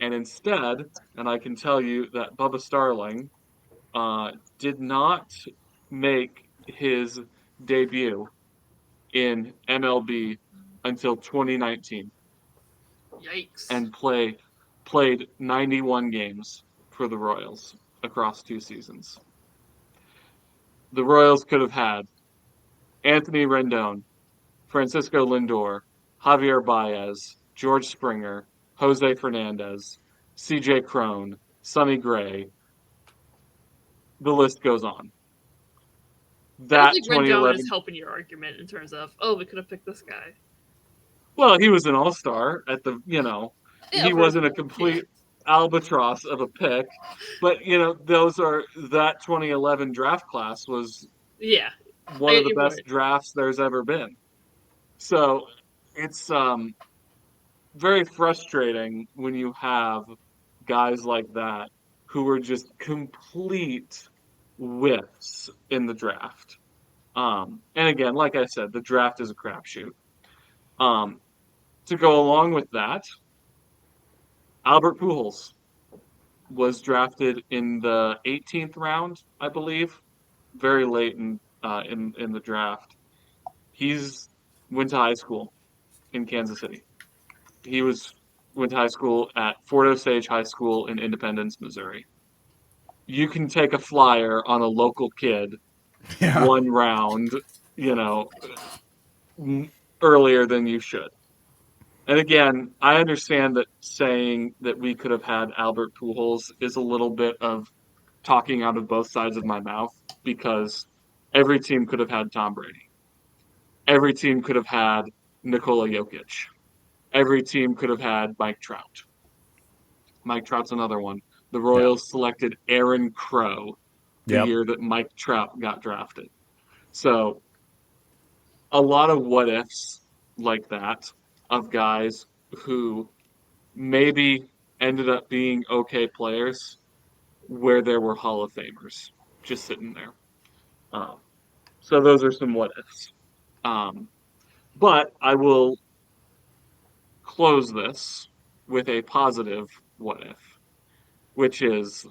and instead, and I can tell you that Bubba Starling did not make his debut in MLB until 2019 Yikes. and played 91 games for the Royals across 2 seasons. The Royals could have had Anthony Rendon, Francisco Lindor, Javier Baez, George Springer, Jose Fernandez, CJ Crone, Sonny Gray. The list goes on. I don't That think Rendon 2011. is helping your argument in terms of, oh, we could have picked this guy. Well, he was an all-star at the, Yeah, he wasn't a complete albatross of a pick, but that 2011 draft class was Yeah. one I of the get your best point. drafts there's ever been. So it's very frustrating when you have guys like that who are just complete whiffs in the draft. And again, like I said, the draft is a crapshoot. To go along with that, Albert Pujols was drafted in the 18th round, I believe, very late in the draft. He's went to high school in Kansas City. He went to high school at Fort Osage High School in Independence, Missouri. You can take a flyer on a local kid Yeah. one round, earlier than you should. And again, I understand that saying that we could have had Albert Pujols is a little bit of talking out of both sides of my mouth because every team could have had Tom Brady. Every team could have had Nikola Jokic. Every team could have had Mike Trout. Mike Trout's another one. The Royals selected Aaron Crow the Yep. year that Mike Trout got drafted. So a lot of what ifs like that of guys who maybe ended up being okay players where there were Hall of Famers just sitting there. So those are some what ifs. But I will close this with a positive what if, which is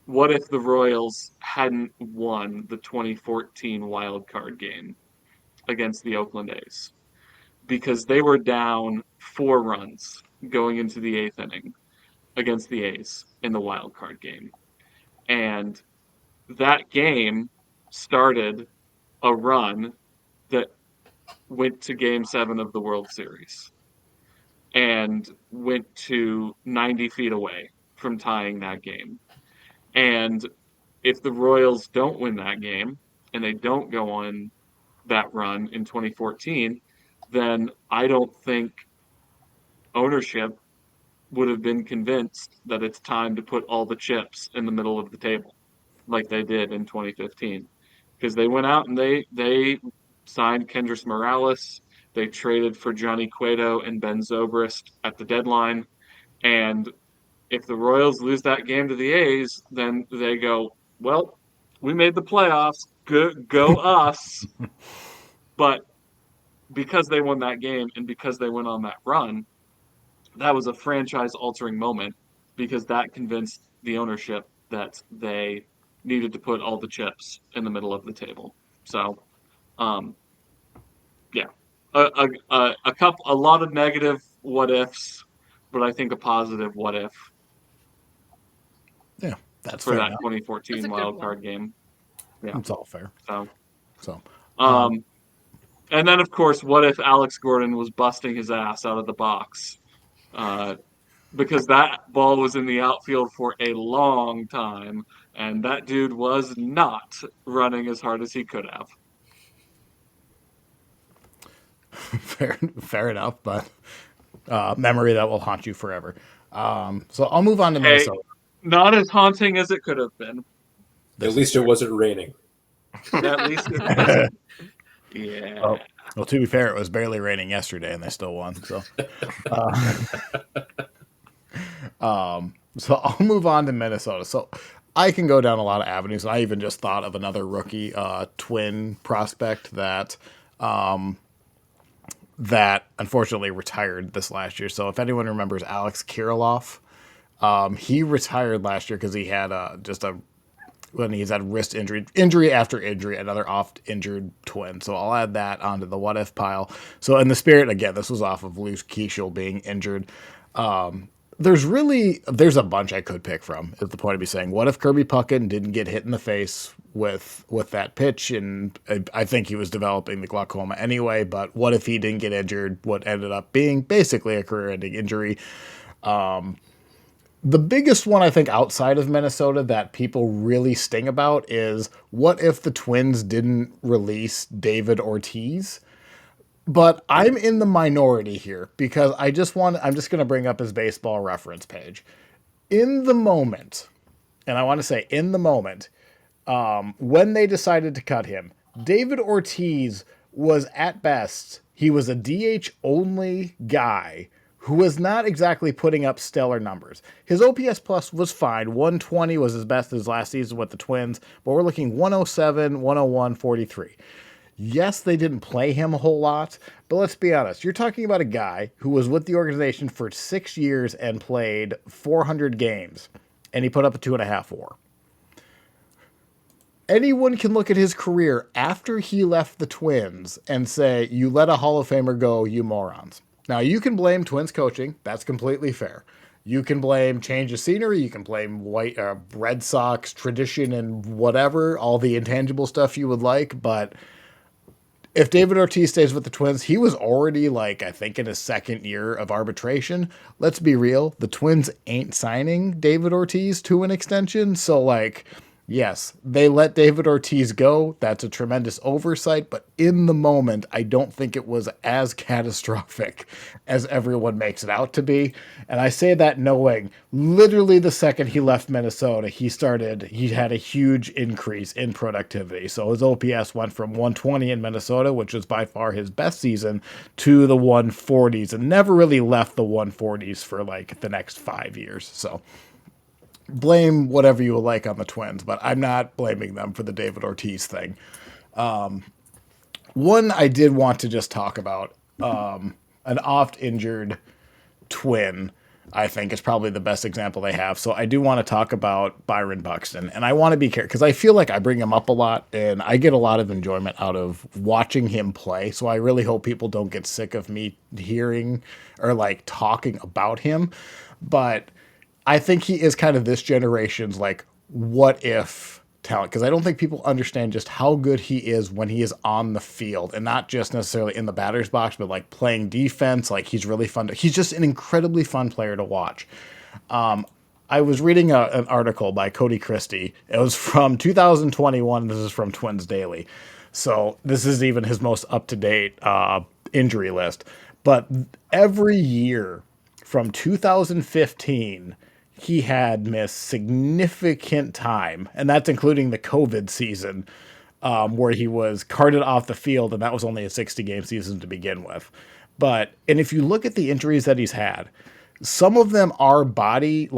what if the Royals hadn't won the 2014 wild card game against the Oakland A's? Because they were down 4 runs going into the 8th inning against the A's in the wild card game. And that game started a run that went to Game 7 of the World Series and went to 90 feet away from tying that game. And if the Royals don't win that game and they don't go on that run in 2014, then I don't think ownership would have been convinced that it's time to put all the chips in the middle of the table like they did in 2015. Because they went out and they signed Kendrys Morales. They traded for Johnny Cueto and Ben Zobrist at the deadline. And if the Royals lose that game to the A's, then they go, well, we made the playoffs. Go us. But because they won that game and because they went on that run, that was a franchise-altering moment because that convinced the ownership that they needed to put all the chips in the middle of the table. So, yeah, a lot of negative what ifs, but I think a positive what if Yeah, that's for fair that enough. 2014 That's a good wild one. card game. Yeah. It's all fair. So, So, and then of course, what if Alex Gordon was busting his ass out of the box? Because that ball was in the outfield for a long time, and that dude was not running as hard as he could have. fair enough, but memory that will haunt you forever. So I'll move on to Hey, Minnesota. not as haunting as it could have been. At least it wasn't raining. At least it wasn't. Yeah. Well, to be fair, it was barely raining yesterday, and they still won. So, so I'll move on to Minnesota. So I can go down a lot of avenues. I even just thought of another rookie twin prospect that unfortunately retired this last year. So if anyone remembers Alex Kirilloff, he retired last year because he had when he's had wrist injury after injury, another oft injured twin. So I'll add that onto the what if pile. So in the spirit, again, this was off of Luke Keeschel being injured. There's a bunch I could pick from. Is the point of me saying, what if Kirby Puckett didn't get hit in the face with that pitch? And I think he was developing the glaucoma anyway. But what if he didn't get injured? What ended up being basically a career-ending injury. The biggest one I think outside of Minnesota that people really sting about is what if the Twins didn't release David Ortiz? But I'm in the minority here because I'm just going to bring up his baseball reference page. In the moment, and I want to say in the moment, when they decided to cut him, David Ortiz was at best, he was a DH only guy who was not exactly putting up stellar numbers. His OPS plus was fine. 120 was his best his last season with the Twins, but we're looking 107, 101, 43. Yes, they didn't play him a whole lot, but let's be honest. You're talking about a guy who was with the organization for 6 years and played 400 games, and he put up a 2.5 WAR. Anyone can look at his career after he left the Twins and say, you let a Hall of Famer go, you morons. Now, you can blame Twins coaching. That's completely fair. You can blame change of scenery. You can blame Red Sox tradition and whatever, all the intangible stuff you would like, but if David Ortiz stays with the Twins, he was already I think in his second year of arbitration. Let's be real. The Twins ain't signing David Ortiz to an extension. So yes, they let David Ortiz go. That's a tremendous oversight. But in the moment, I don't think it was as catastrophic as everyone makes it out to be. And I say that knowing literally the second he left Minnesota, he had a huge increase in productivity. So his OPS went from 120 in Minnesota, which was by far his best season, to the 140s and never really left the 140s for the next 5 years. So blame whatever you like on the Twins, but I'm not blaming them for the David Ortiz thing. One I did want to just talk about, an oft-injured twin, I think is probably the best example they have. So I do want to talk about Byron Buxton, and I want to be careful because I feel like I bring him up a lot and I get a lot of enjoyment out of watching him play. So I really hope people don't get sick of me hearing or talking about him. But I think he is kind of this generation's what if talent, because I don't think people understand just how good he is when he is on the field and not just necessarily in the batter's box, but playing defense. He's really fun. He's just an incredibly fun player to watch. I was reading an article by Cody Christie. It was from 2021. This is from Twins Daily. So this is even his most up-to-date injury list. But every year from 2015, he had missed significant time, and that's including the COVID season, where he was carted off the field, and that was only a 60-game season to begin with. And if you look at the injuries that he's had, some of them are body,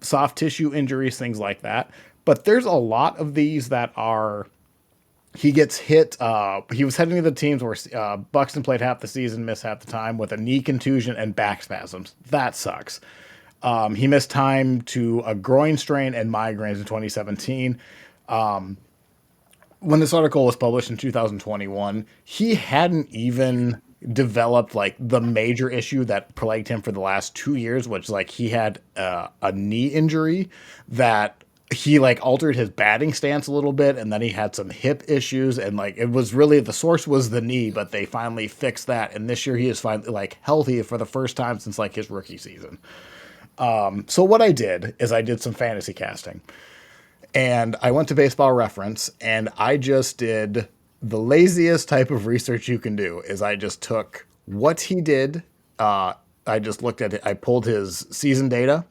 soft tissue injuries, things like that, but there's a lot of these that are, he gets hit. He was heading to the teams where Buxton played half the season, missed half the time with a knee contusion and back spasms. That sucks. He missed time to a groin strain and migraines in 2017. When this article was published in 2021, he hadn't even developed the major issue that plagued him for the last 2 years, which he had a knee injury that he altered his batting stance a little bit, and then he had some hip issues, and it was really, the source was the knee, but they finally fixed that, and this year he is finally healthy for the first time since his rookie season. So what I did is I did some fantasy casting, and I went to Baseball Reference, and I just did the laziest type of research you can do. Is I just took what he did. I just looked at it. I pulled his season data,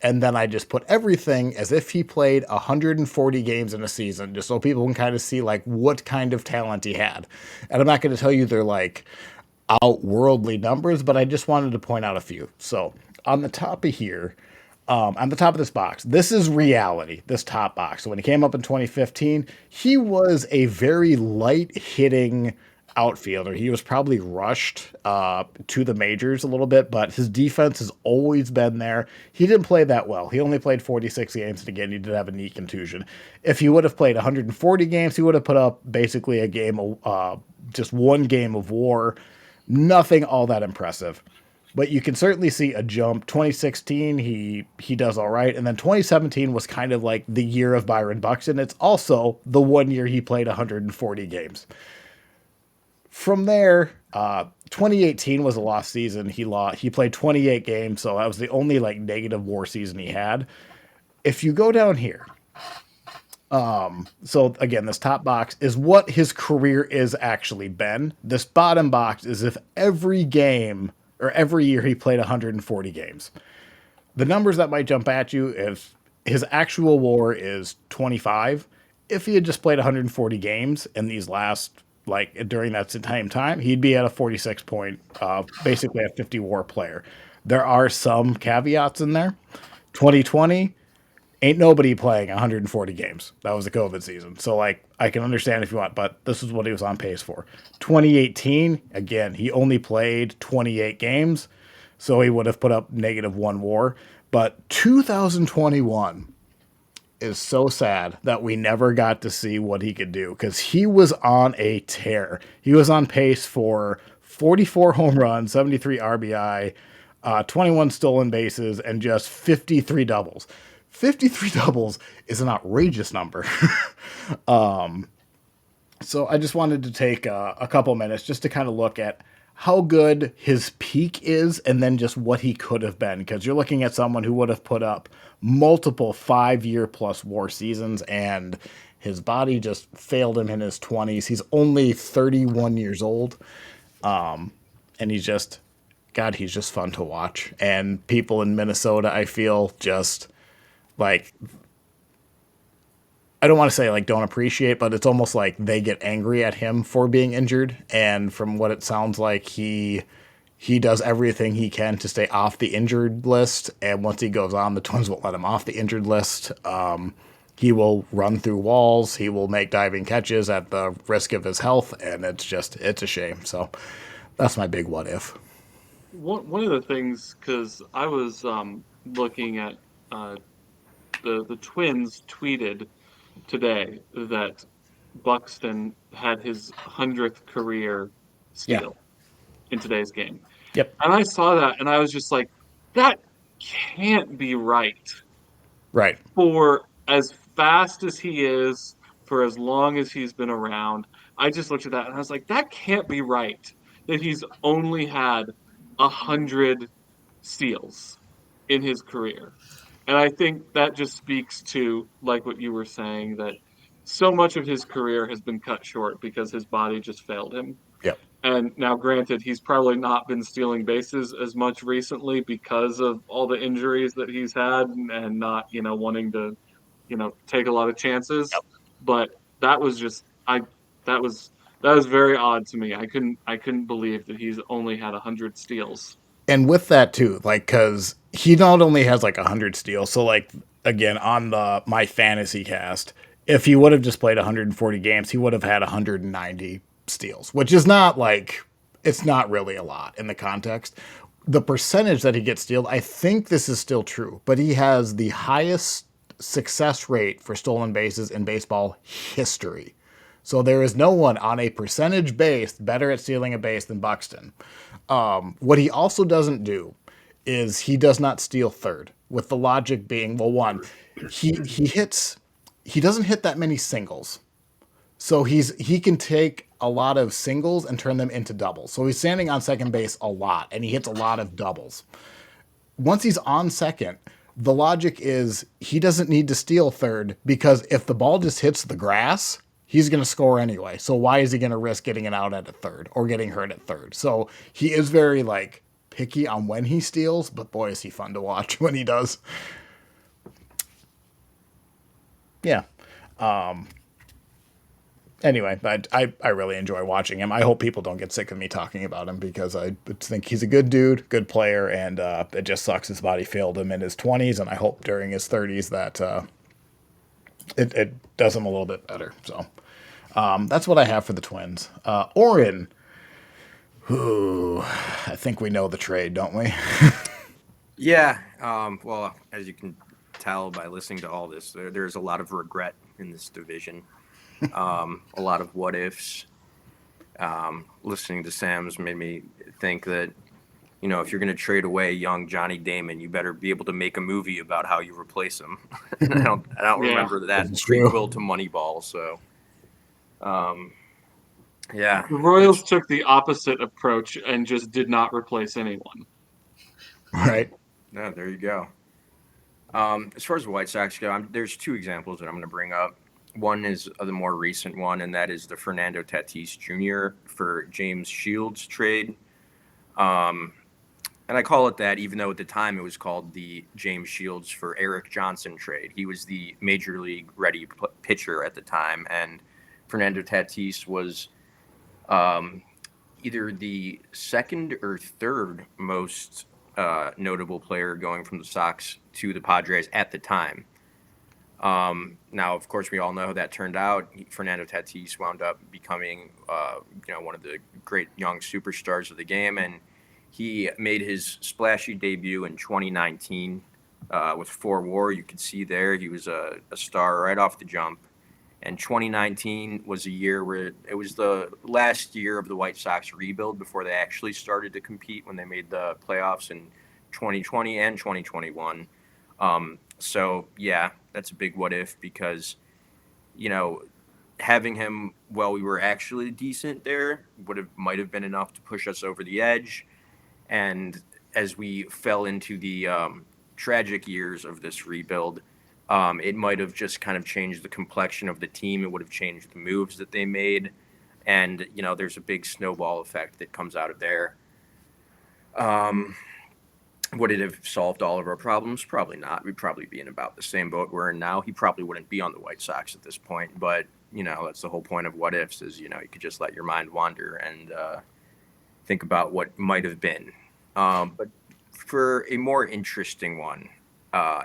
and then I just put everything as if he played 140 games in a season, just so people can kind of see like what kind of talent he had. And I'm not going to tell you they're like outworldly numbers, but I just wanted to point out a few. So on the top of here, on the top of this box, this is reality, this top box. So when he came up in 2015, he was a very light hitting outfielder. He was probably rushed to the majors a little bit, but his defense has always been there. He didn't play that well. He only played 46 games, and again, he did have a knee contusion. If he would have played 140 games, he would have put up basically a game, just one game of WAR. Nothing all that impressive. But you can certainly see a jump. 2016, he does all right. And then 2017 was kind of like the year of Byron Buxton. It's also the 1 year he played 140 games. From there, 2018 was a lost season. He played 28 games, so that was the only like negative WAR season he had. If you go down here, so again, this top box is what his career is actually been. This bottom box is if every game or every year he played 140 games. The numbers that might jump at you, if his actual WAR is 25, if he had just played 140 games in these last, like during that same time, he'd be at a 46 point, basically a 50 WAR player. There are some caveats in there. 2020, ain't nobody playing 140 games. That was the COVID season. So, like, I can understand if you want, but this is what he was on pace for. 2018, again, he only played 28 games, so he would have put up -1 WAR. But 2021 is so sad that we never got to see what he could do because he was on a tear. He was on pace for 44 home runs, 73 RBI, 21 stolen bases, and just 53 doubles. 53 doubles is an outrageous number. So I just wanted to take a couple minutes just to kind of look at how good his peak is and then just what he could have been. Because you're looking at someone who would have put up multiple 5-year plus WAR seasons, and his body just failed him in his 20s. He's only 31 years old. And he's just, God, he's just fun to watch. And people in Minnesota, I feel, just like, I don't want to say like don't appreciate, but it's almost like they get angry at him for being injured. And from what it sounds like, he does everything he can to stay off the injured list. And once he goes on, the Twins won't let him off the injured list. He will run through walls. He will make diving catches at the risk of his health. And it's a shame. So that's my big what if. One of the things, because I was looking at the Twins tweeted today that Buxton had his 100th career steal in today's game. Yep. And I saw that and I was just like, that can't be right. Right. For as fast as he is, for as long as he's been around, I just looked at that and I was like, that can't be right. That he's only had 100 steals in his career. And I think that just speaks to, like what you were saying, that so much of his career has been cut short because his body just failed him. Yep. And now, granted, he's probably not been stealing bases as much recently because of all the injuries that he's had and not, wanting to, take a lot of chances. Yep. But that was just, that was very odd to me. I couldn't believe that he's only had 100 steals. And with that too, like, cause he not only has like 100 steals, so like, again, on my fantasy cast, if he would have just played 140 games, he would have had 190 steals, which is not like, it's not really a lot in the context. The percentage that he gets stealed, I think this is still true, but he has the highest success rate for stolen bases in baseball history. So there is no one on a percentage base better at stealing a base than Buxton. What he also doesn't do is he does not steal third, with the logic being, well, one, he doesn't hit that many singles. So he can take a lot of singles and turn them into doubles. So he's standing on second base a lot, and he hits a lot of doubles. Once he's on second, the logic is he doesn't need to steal third, because if the ball just hits the grass, he's going to score anyway. So why is he going to risk getting it out at a third or getting hurt at third? So he is very like picky on when he steals, but boy, is he fun to watch when he does. yeah. Anyway, I really enjoy watching him. I hope people don't get sick of me talking about him because I think he's a good dude, good player, and it just sucks his body failed him in his 20s, and I hope during his 30s that it does him a little bit better. So that's what I have for the Twins. Orin, who I think we know the trade, don't we? Yeah. Well, as you can tell by listening to all this, there's a lot of regret in this division. A lot of what ifs. Listening to Sam's made me think that, if you're going to trade away young Johnny Damon, you better be able to make a movie about how you replace him. And I don't Yeah. remember that That's true. prequel to Moneyball. So, yeah. The Royals took the opposite approach and just did not replace anyone. Right. No, there you go. As far as the White Sox go, there's two examples that I'm going to bring up. One is the more recent one, and that is the Fernando Tatis Jr. for James Shields trade. And I call it that, even though at the time it was called the James Shields for Eric Johnson trade. He was the major league ready pitcher at the time, and Fernando Tatis was either the second or third most notable player going from the Sox to the Padres at the time. Now, of course, we all know how that turned out. Fernando Tatis wound up becoming, one of the great young superstars of the game, and he made his splashy debut in 2019 with 4 WAR. You could see there he was a star right off the jump. And 2019 was a year where it was the last year of the White Sox rebuild before they actually started to compete when they made the playoffs in 2020 and 2021. So, yeah, that's a big what if because, having him while we were actually decent there might have been enough to push us over the edge. And as we fell into the tragic years of this rebuild, it might have just kind of changed the complexion of the team. It would have changed the moves that they made. And, there's a big snowball effect that comes out of there. Would it have solved all of our problems? Probably not. We'd probably be in about the same boat we're in now. He probably wouldn't be on the White Sox at this point. But, that's the whole point of what ifs is, you could just let your mind wander and think about what might have been. But for a more interesting one,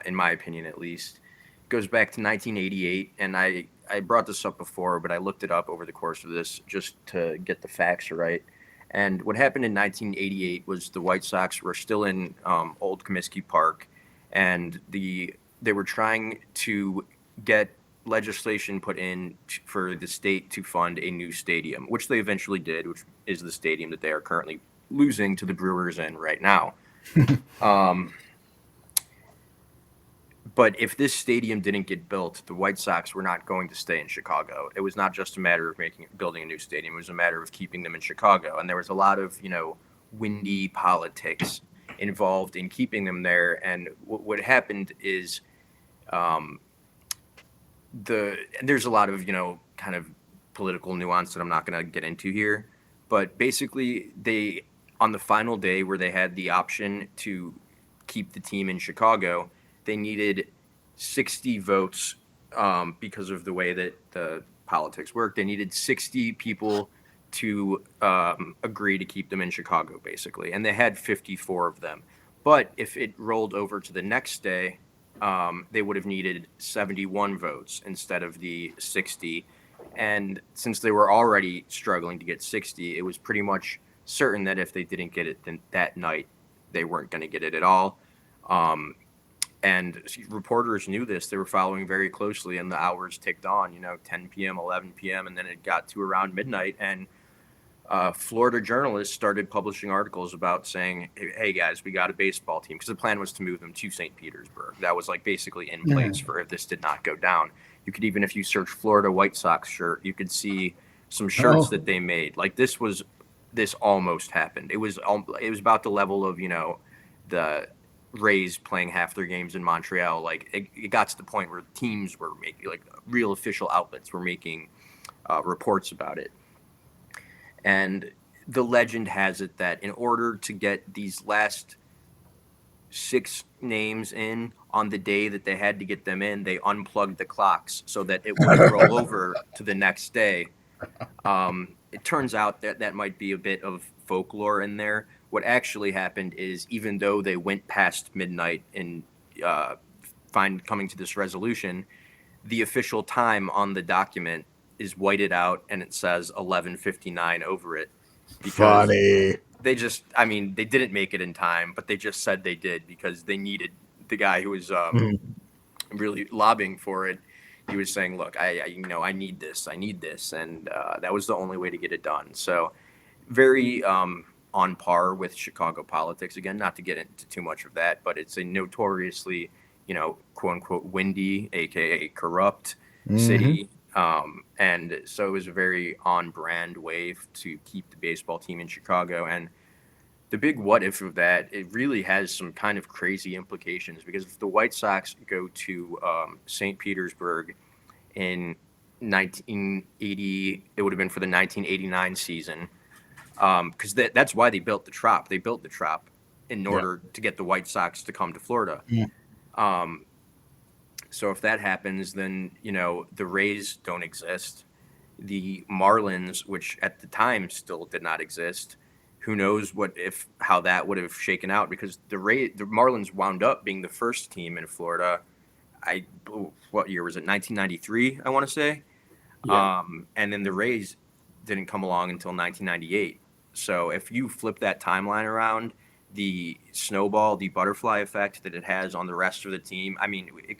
in my opinion at least, it goes back to 1988. And I brought this up before, but I looked it up over the course of this just to get the facts right. And what happened in 1988 was the White Sox were still in Old Comiskey Park, and they were trying to get legislation put in for the state to fund a new stadium, which they eventually did, which is the stadium that they are currently losing to the Brewers in right now. But if this stadium didn't get built, the White Sox were not going to stay in Chicago. It was not just a matter of building a new stadium. It was a matter of keeping them in Chicago. And there was a lot of, windy politics involved in keeping them there. And what happened is there's a lot of, kind of political nuance that I'm not going to get into here. But basically, on the final day where they had the option to keep the team in Chicago, they needed 60 votes because of the way that the politics worked. They needed 60 people to agree to keep them in Chicago, basically. And they had 54 of them. But if it rolled over to the next day, they would have needed 71 votes instead of the 60. And since they were already struggling to get 60, it was pretty much certain that if they didn't get it then that night, they weren't going to get it at all. And reporters knew this. They were following very closely, and the hours ticked on, 10 p.m., 11 p.m., and then it got to around midnight. And Florida journalists started publishing articles about saying, hey, guys, we got a baseball team, because the plan was to move them to St. Petersburg. That was basically in place for if this did not go down. You could even, if you search Florida White Sox shirt, you could see some shirts that they made. This almost happened. It was about the level of, the Rays playing half their games in Montreal. It got to the point where teams were making, real official outlets were making reports about it. And the legend has it that in order to get these last 6 names in on the day that they had to get them in. They unplugged the clocks so that it wouldn't roll over to the next day. It turns out that that might be a bit of folklore in there. What actually happened is, even though they went past midnight in uh, coming to this resolution, the official time on the document is whited out and it says 11:59 over it, because Funny. they just, I mean, they didn't make it in time, but they just said they did because they needed the guy who was really lobbying for it. He was saying, look, I need this, and that was the only way to get it done. So very on par with Chicago politics. Again, not to get into too much of that, but it's a notoriously, quote unquote, windy, aka corrupt city. And so it was a very on brand way to keep the baseball team in Chicago. And the big what if of that, it really has some kind of crazy implications, because if the White Sox go to St. Petersburg in 1980, it would have been for the 1989 season, because that's why they built the Trop. They built the Trop in order to get the White Sox to come to Florida. So if that happens, then the Rays don't exist. The Marlins, which at the time still did not exist, who knows how that would have shaken out, because the Marlins wound up being the first team in Florida. What year was it? 1993, I want to say. Yeah. And then the Rays didn't come along until 1998. So if you flip that timeline around, the snowball, the butterfly effect that it has on the rest of the team, I mean, it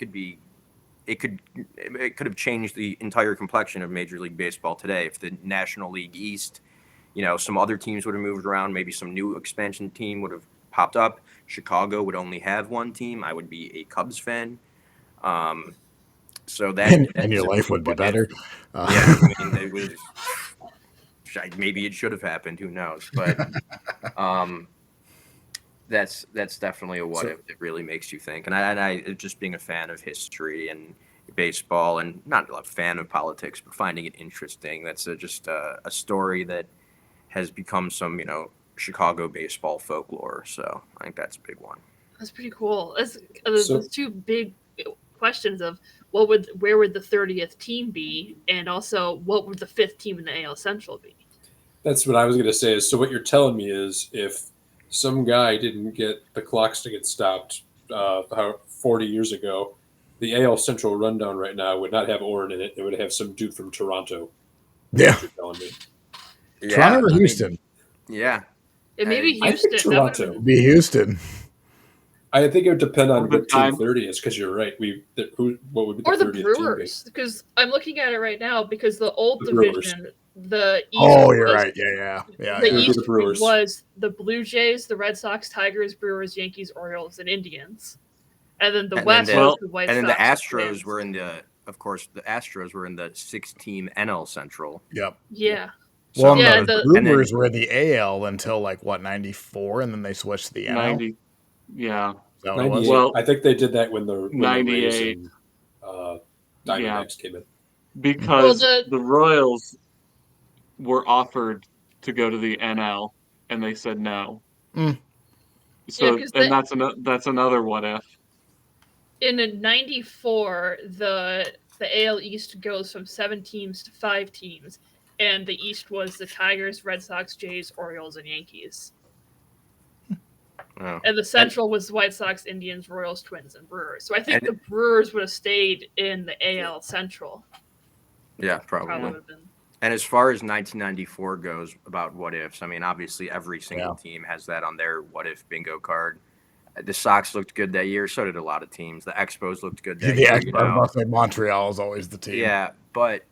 could have changed the entire complexion of Major League Baseball today. If the National League East, some other teams would have moved around, maybe some new expansion team would have popped up. Chicago would only have one team. I would be a Cubs fan. So And that your is a life would be what if. better. Yeah, I mean, it was, maybe it should have happened. Who knows? But that's definitely a what if that really makes you think. And I just being a fan of history and baseball, and not a fan of politics, but finding it interesting. That's just a story that has become some Chicago baseball folklore. So I think that's a big one. That's pretty cool. So- There's two big questions of where would the 30th team be, and also what would the 5th team in the AL Central be? That's what I was going to say. So what you're telling me is, if some guy didn't get the clocks to get stopped 40 years ago, the AL Central rundown right now would not have Oren in it. It would have some dude from Toronto. Yeah. What you're telling me. Toronto or I mean, Houston? yeah. It may be I think Houston. That would have Toronto. been, Be Houston. I think it would depend on Or the what team time. 30 is, because you're right. What would be or the 30th team be? Brewers, because I'm looking at it right now. Because the old The Brewers. division, the East Oh, you're was- right. Yeah. The It would be East the Brewers. was the Blue Jays, the Red Sox, Tigers, Brewers, Yankees, Orioles, and Indians. And then the And West then was the White And then Sox. the Astros Twins. were in the, of course, the Astros were in the 6-team NL Central. Yep. Yeah. Well, Yeah, no, the the- Brewers were the AL until 94, and then they switched to the NL. 90. Yeah. Is that what it was? 98. Well, I think they did that when the Rays 98. and Diamondbacks came in. Because Well, the Royals were offered to go to the NL, and they said no. Mm. So, Yeah, 'cause that's another what if. In '94, the AL East goes from 7 teams to 5 teams, and the East was the Tigers, Red Sox, Jays, Orioles, and Yankees. Oh. And the Central was White Sox, Indians, Royals, Twins, and Brewers. So I think And- the Brewers would have stayed in the AL Central. Yeah, Probably probably. would have been. And as far as 1994 goes about what ifs, I mean, obviously every single Yeah. team has that on their what if bingo card. The Sox looked good that year. So did a lot of teams. The Expos looked good that The year. Expos, Montreal is always the team. Yeah, but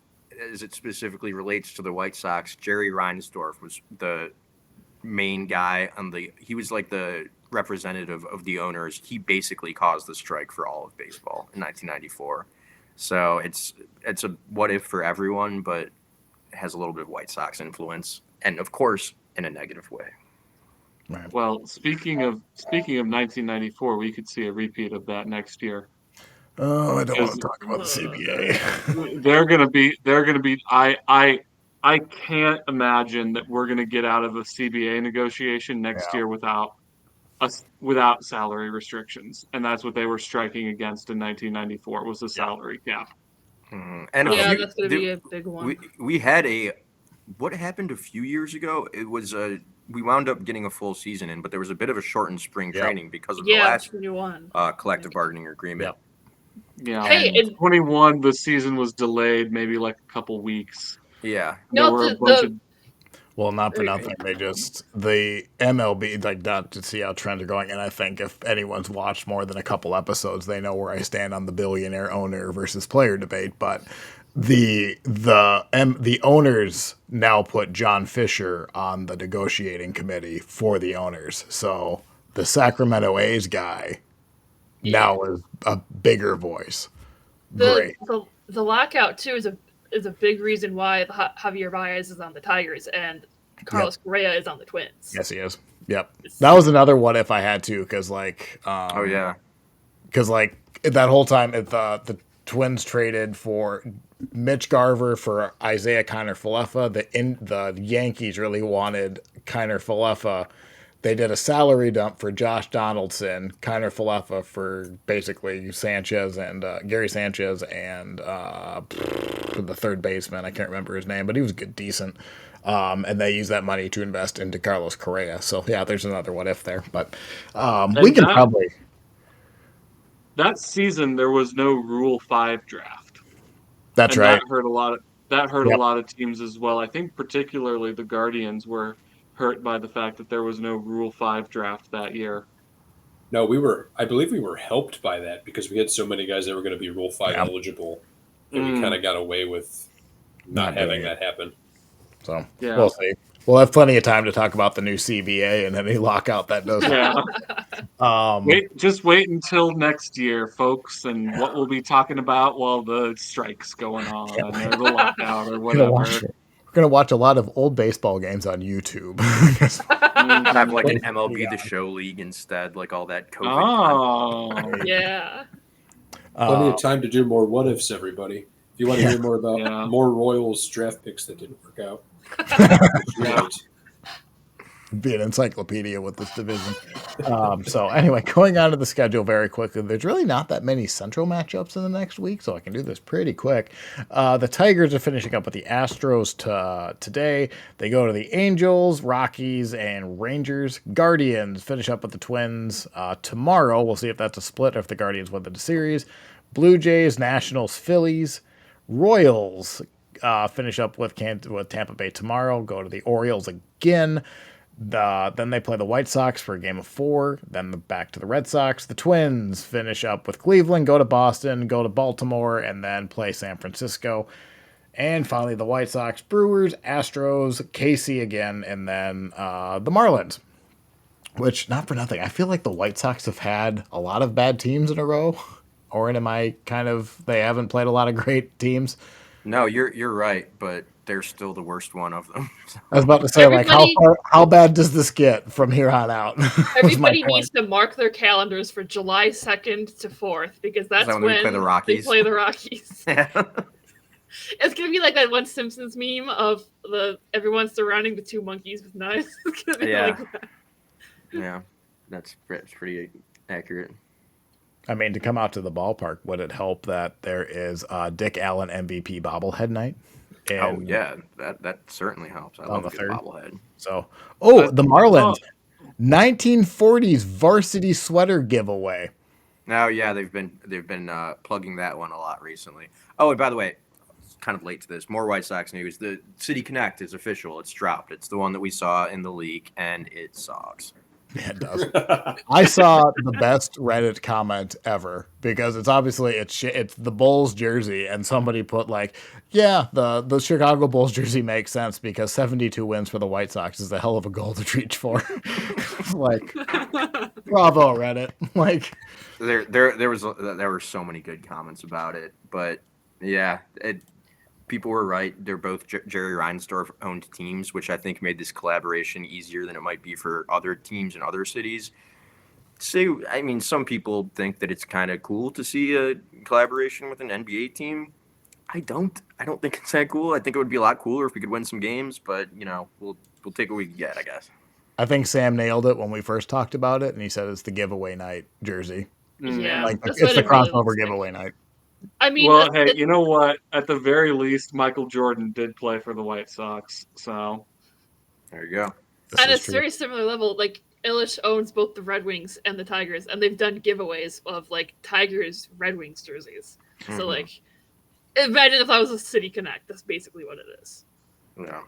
as it specifically relates to the White Sox, Jerry Reinsdorf was the main guy he was like the representative of the owners. He basically caused the strike for all of baseball in 1994. So it's a what if for everyone, but it has a little bit of White Sox influence, and of course in a negative way. Right. Well, speaking of 1994, we could see a repeat of that next year. Oh, I don't want to Because- talk about the CBA. They're gonna be. I can't imagine that we're gonna get out of a CBA negotiation next Yeah. year without without salary restrictions, and that's what they were striking against in 1994 was the salary cap. And Yeah, that's going to be a big one. we had what happened a few years ago? It was we wound up getting a full season in, but there was a bit of a shortened spring training because of the last 21. collective bargaining agreement. Yeah. Hey, in 21, the season was delayed maybe like a couple weeks. Yeah. There were a bunch of Well, not for nothing. The MLB, like, not to see how trends are going. And I think if anyone's watched more than a couple episodes, they know where I stand on the billionaire owner versus player debate. But the owners now put John Fisher on the negotiating committee for the owners. So the Sacramento A's guy now is a bigger voice. Great. The lockout too is a big reason why Javier Baez is on the Tigers and Carlos Correa is on the Twins. Yes, he is. Yep. That was another what if I had to, because like, because like that whole time the Twins traded for Mitch Garver for Isaiah Kiner-Falefa. The Yankees really wanted Kiner-Falefa. They did a salary dump for Josh Donaldson, Kiner-Falefa for basically Sanchez and Gary Sanchez and the third baseman. I can't remember his name, but he was decent. And they used that money to invest into Carlos Correa. So yeah, there's another what if there. But we can probably. That season there was no Rule 5 draft. That's and right. That hurt a lot of teams as well. I think particularly the Guardians were hurt by the fact that there was no Rule 5 draft that year. No, I believe we were helped by that because we had so many guys that were going to be Rule 5 eligible, and we kind of got away with not having that happen. So we'll see. We'll have plenty of time to talk about the new CBA and any lockout that does. Just wait until next year, folks, and what we'll be talking about while the strike's going on or the lockout or whatever. We're gonna watch a lot of old baseball games on YouTube. Have like an MLB The Show league instead, like all that COVID. Yeah. Plenty of time to do more what ifs, everybody. If you want to hear more about more Royals draft picks that didn't work out. Be an encyclopedia with this division. So anyway, going on to the schedule very quickly. There's really not that many Central matchups in the next week, so I can do this pretty quick. The Tigers are finishing up with the Astros today. They go to the Angels, Rockies, and Rangers. Guardians finish up with the Twins tomorrow. We'll see if that's a split or if the Guardians win the series. Blue Jays, Nationals, Phillies, Royals finish up with Tampa Bay tomorrow. Go to the Orioles again. Then they play the White Sox for a game of 4. Then back to the Red Sox. The Twins finish up with Cleveland, go to Boston, go to Baltimore, and then play San Francisco. And finally, the White Sox, Brewers, Astros, KC again, and then the Marlins. Which, not for nothing, I feel like the White Sox have had a lot of bad teams in a row. Or am I they haven't played a lot of great teams? No, you're right, but they're still the worst one of them. I was about to say, how bad does this get from here on out? Everybody needs to mark their calendars for July 2nd to 4th because that's when they play the Rockies. It's gonna be like that one Simpsons meme of everyone surrounding the 2 monkeys with knives. It's gonna be like that. Yeah, that's pretty accurate. I mean, to come out to the ballpark, would it help that there is Dick Allen MVP bobblehead night? And that certainly helps. I love a good bobblehead. So, the Marlins 1940s varsity sweater giveaway. Oh yeah, they've been plugging that one a lot recently. Oh, and by the way, kind of late to this. More White Sox news. The City Connect is official. It's dropped. It's the one that we saw in the leak, and it sucks. Yeah, it does. I saw the best Reddit comment ever because it's obviously it's the Bulls jersey, and somebody put the Chicago Bulls jersey makes sense because 72 wins for the White Sox is a hell of a goal to reach for. Bravo Reddit. There were so many good comments about it, but yeah, people were right. They're both Jerry Reinsdorf-owned teams, which I think made this collaboration easier than it might be for other teams in other cities. So, I mean, some people think that it's kind of cool to see a collaboration with an NBA team. I don't think it's that cool. I think it would be a lot cooler if we could win some games, but we'll take what we can get, I guess. I think Sam nailed it when we first talked about it, and he said it's the giveaway night jersey. Yeah, Like that's it's what the it really crossover looks like. giveaway night. I mean, Well, hey, you know what? At the very least, Michael Jordan did play for the White Sox, so There you go. This on a is true. very similar level, like Illich owns both the Red Wings and the Tigers, and they've done giveaways of like Tigers Red Wings jerseys. So Mhm. like, imagine if that was a City Connect. That's basically what it is. Yeah.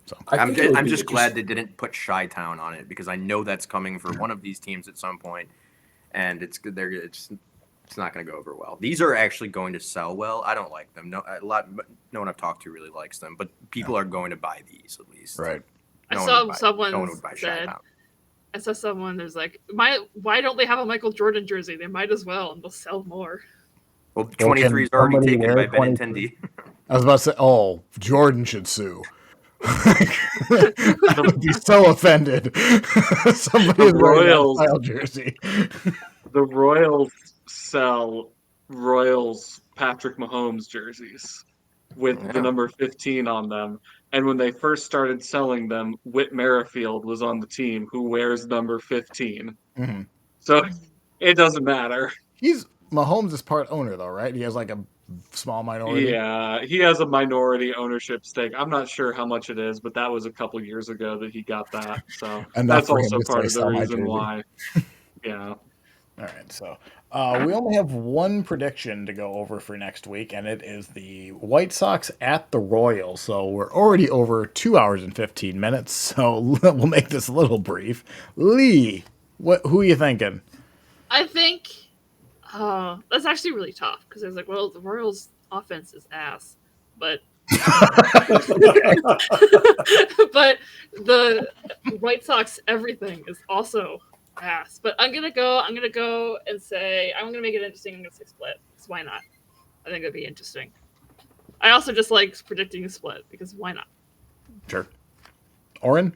So I I'm think it just, would I'm be just the- glad they didn't put Chi-Town on it because I know that's coming for one of these teams at some point, and it's not going to go over well. These are actually going to sell well. I don't like them. No one I've talked to really likes them, but people are going to buy these at least. right. No I one saw would buy- someone no one would buy said. Chi-Town. I saw someone who's like, why don't they have a Michael Jordan jersey? They might as well, and they'll sell more. Well, Well, 23 is can already somebody taken wear by 23? Benintendi. I was about to say, oh, Jordan should sue. I would be so offended. Somebody is wearing that Royals- style jersey. the Royals sell Royals Patrick Mahomes jerseys with the Yeah. number 15 on them. And when they first started selling them, Whit Merrifield was on the team who wears number 15. Mhm. So it doesn't matter. Mahomes is part owner though, right? He has like a small minority. Yeah, he has a minority ownership stake. I'm not sure how much it is, but that was a couple years ago that he got that. So Enough that's for him also to part say, of the "Sell my reason jersey." why. Yeah. All right, so we only have one prediction to go over for next week, and it is the White Sox at the Royals. So we're already over 2 hours and 15 minutes, so we'll make this a little brief. Lee, who are you thinking? I think that's actually really tough because there's like, well, the Royals' offense is ass, but but the White Sox everything is also ass. But I'm gonna go and say I'm gonna make it interesting. I'm gonna say split. Because why not? I think it'd be interesting. I also just like predicting a split because why not? Sure. Oren?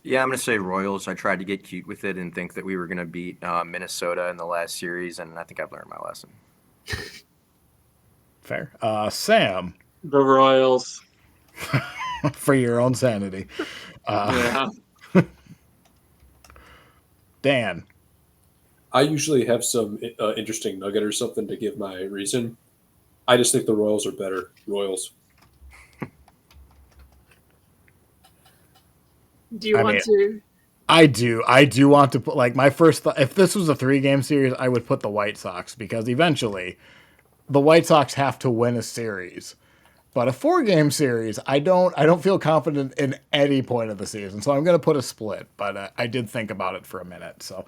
Yeah, I'm going to say Royals. I tried to get cute with it and think that we were going to beat Minnesota in the last series, and I think I've learned my lesson. Fair. Sam, The Royals. for your own sanity. Yeah. Dan. I usually have some interesting nugget or something to give my reason. I just think the Royals are better. Royals. Do you want to? I do want to put, like, my first thought, if this was a 3-game series, I would put the White Sox because eventually the White Sox have to win a series. But a 4-game series, I don't feel confident in any point of the season. So I'm going to put a split, but I did think about it for a minute. So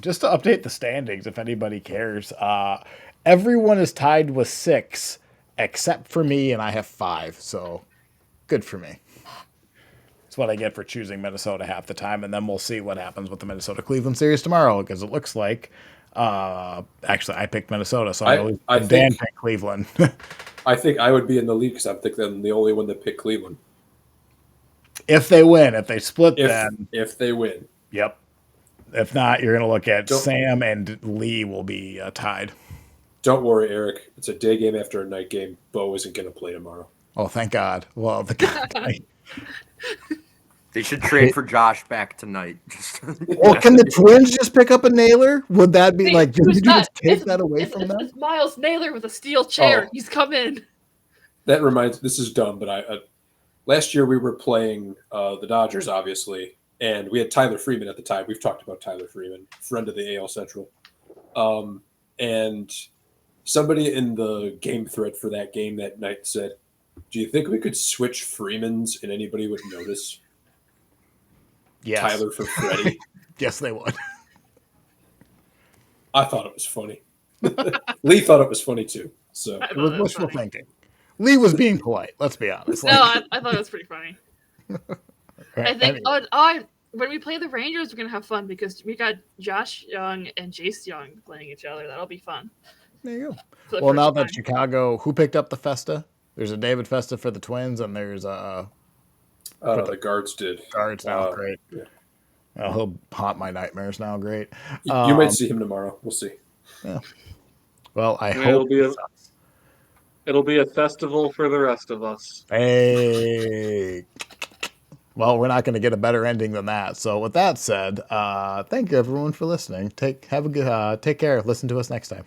just to update the standings, if anybody cares, everyone is tied with 6 except for me, and I have 5. So good for me. That's what I get for choosing Minnesota half the time, and then we'll see what happens with the Minnesota-Cleveland series tomorrow, because it looks like, actually, I picked Minnesota, so I Dan think- picked Cleveland. I think I would be in the lead because I think I'm the only one that picked Cleveland. If they win, if they split, then If they win. yep. If not, you're going to look at Don't- Sam and Lee will be tied. Don't worry, Eric. It's a day game after a night game. Bo isn't going to play tomorrow. Oh, thank God. Well, the guy. They should trade for Josh back tonight. Well, can the Twins just pick up a Nailer? Would that be Hey, like? Did who's you that? just take that away from them? It's Miles Naylor with a steel chair. Oh. He's come in. That reminds. This is dumb, but last year we were playing the Dodgers, obviously, and we had Tyler Freeman at the time. We've talked about Tyler Freeman, friend of the AL Central, and somebody in the game thread for that game that night said, "Do you think we could switch Freemans and anybody would notice?" Yes. Tyler for Freddie. Yes, they would. I thought it was funny. Lee thought it was funny too. So I It thought was that was wishful funny. thinking. Lee was being polite. Let's be honest. No, I thought it was pretty funny. I think Anyway. when we play the Rangers, we're gonna have fun because we got Josh Young and Jace Young playing each other. That'll be fun. There you go. For the Well, first now time. that Chicago, who picked up the Festa? There's a David Festa for the Twins, and there's the guards did. Guards now. Great. Yeah. Well, he'll haunt my nightmares now. Great. You might see him tomorrow. We'll see. Well, I Yeah, hope. It'll be a festival for the rest of us. Hey, Well, we're not going to get a better ending than that. So with that said, thank you everyone for listening. Take care. Listen to us next time.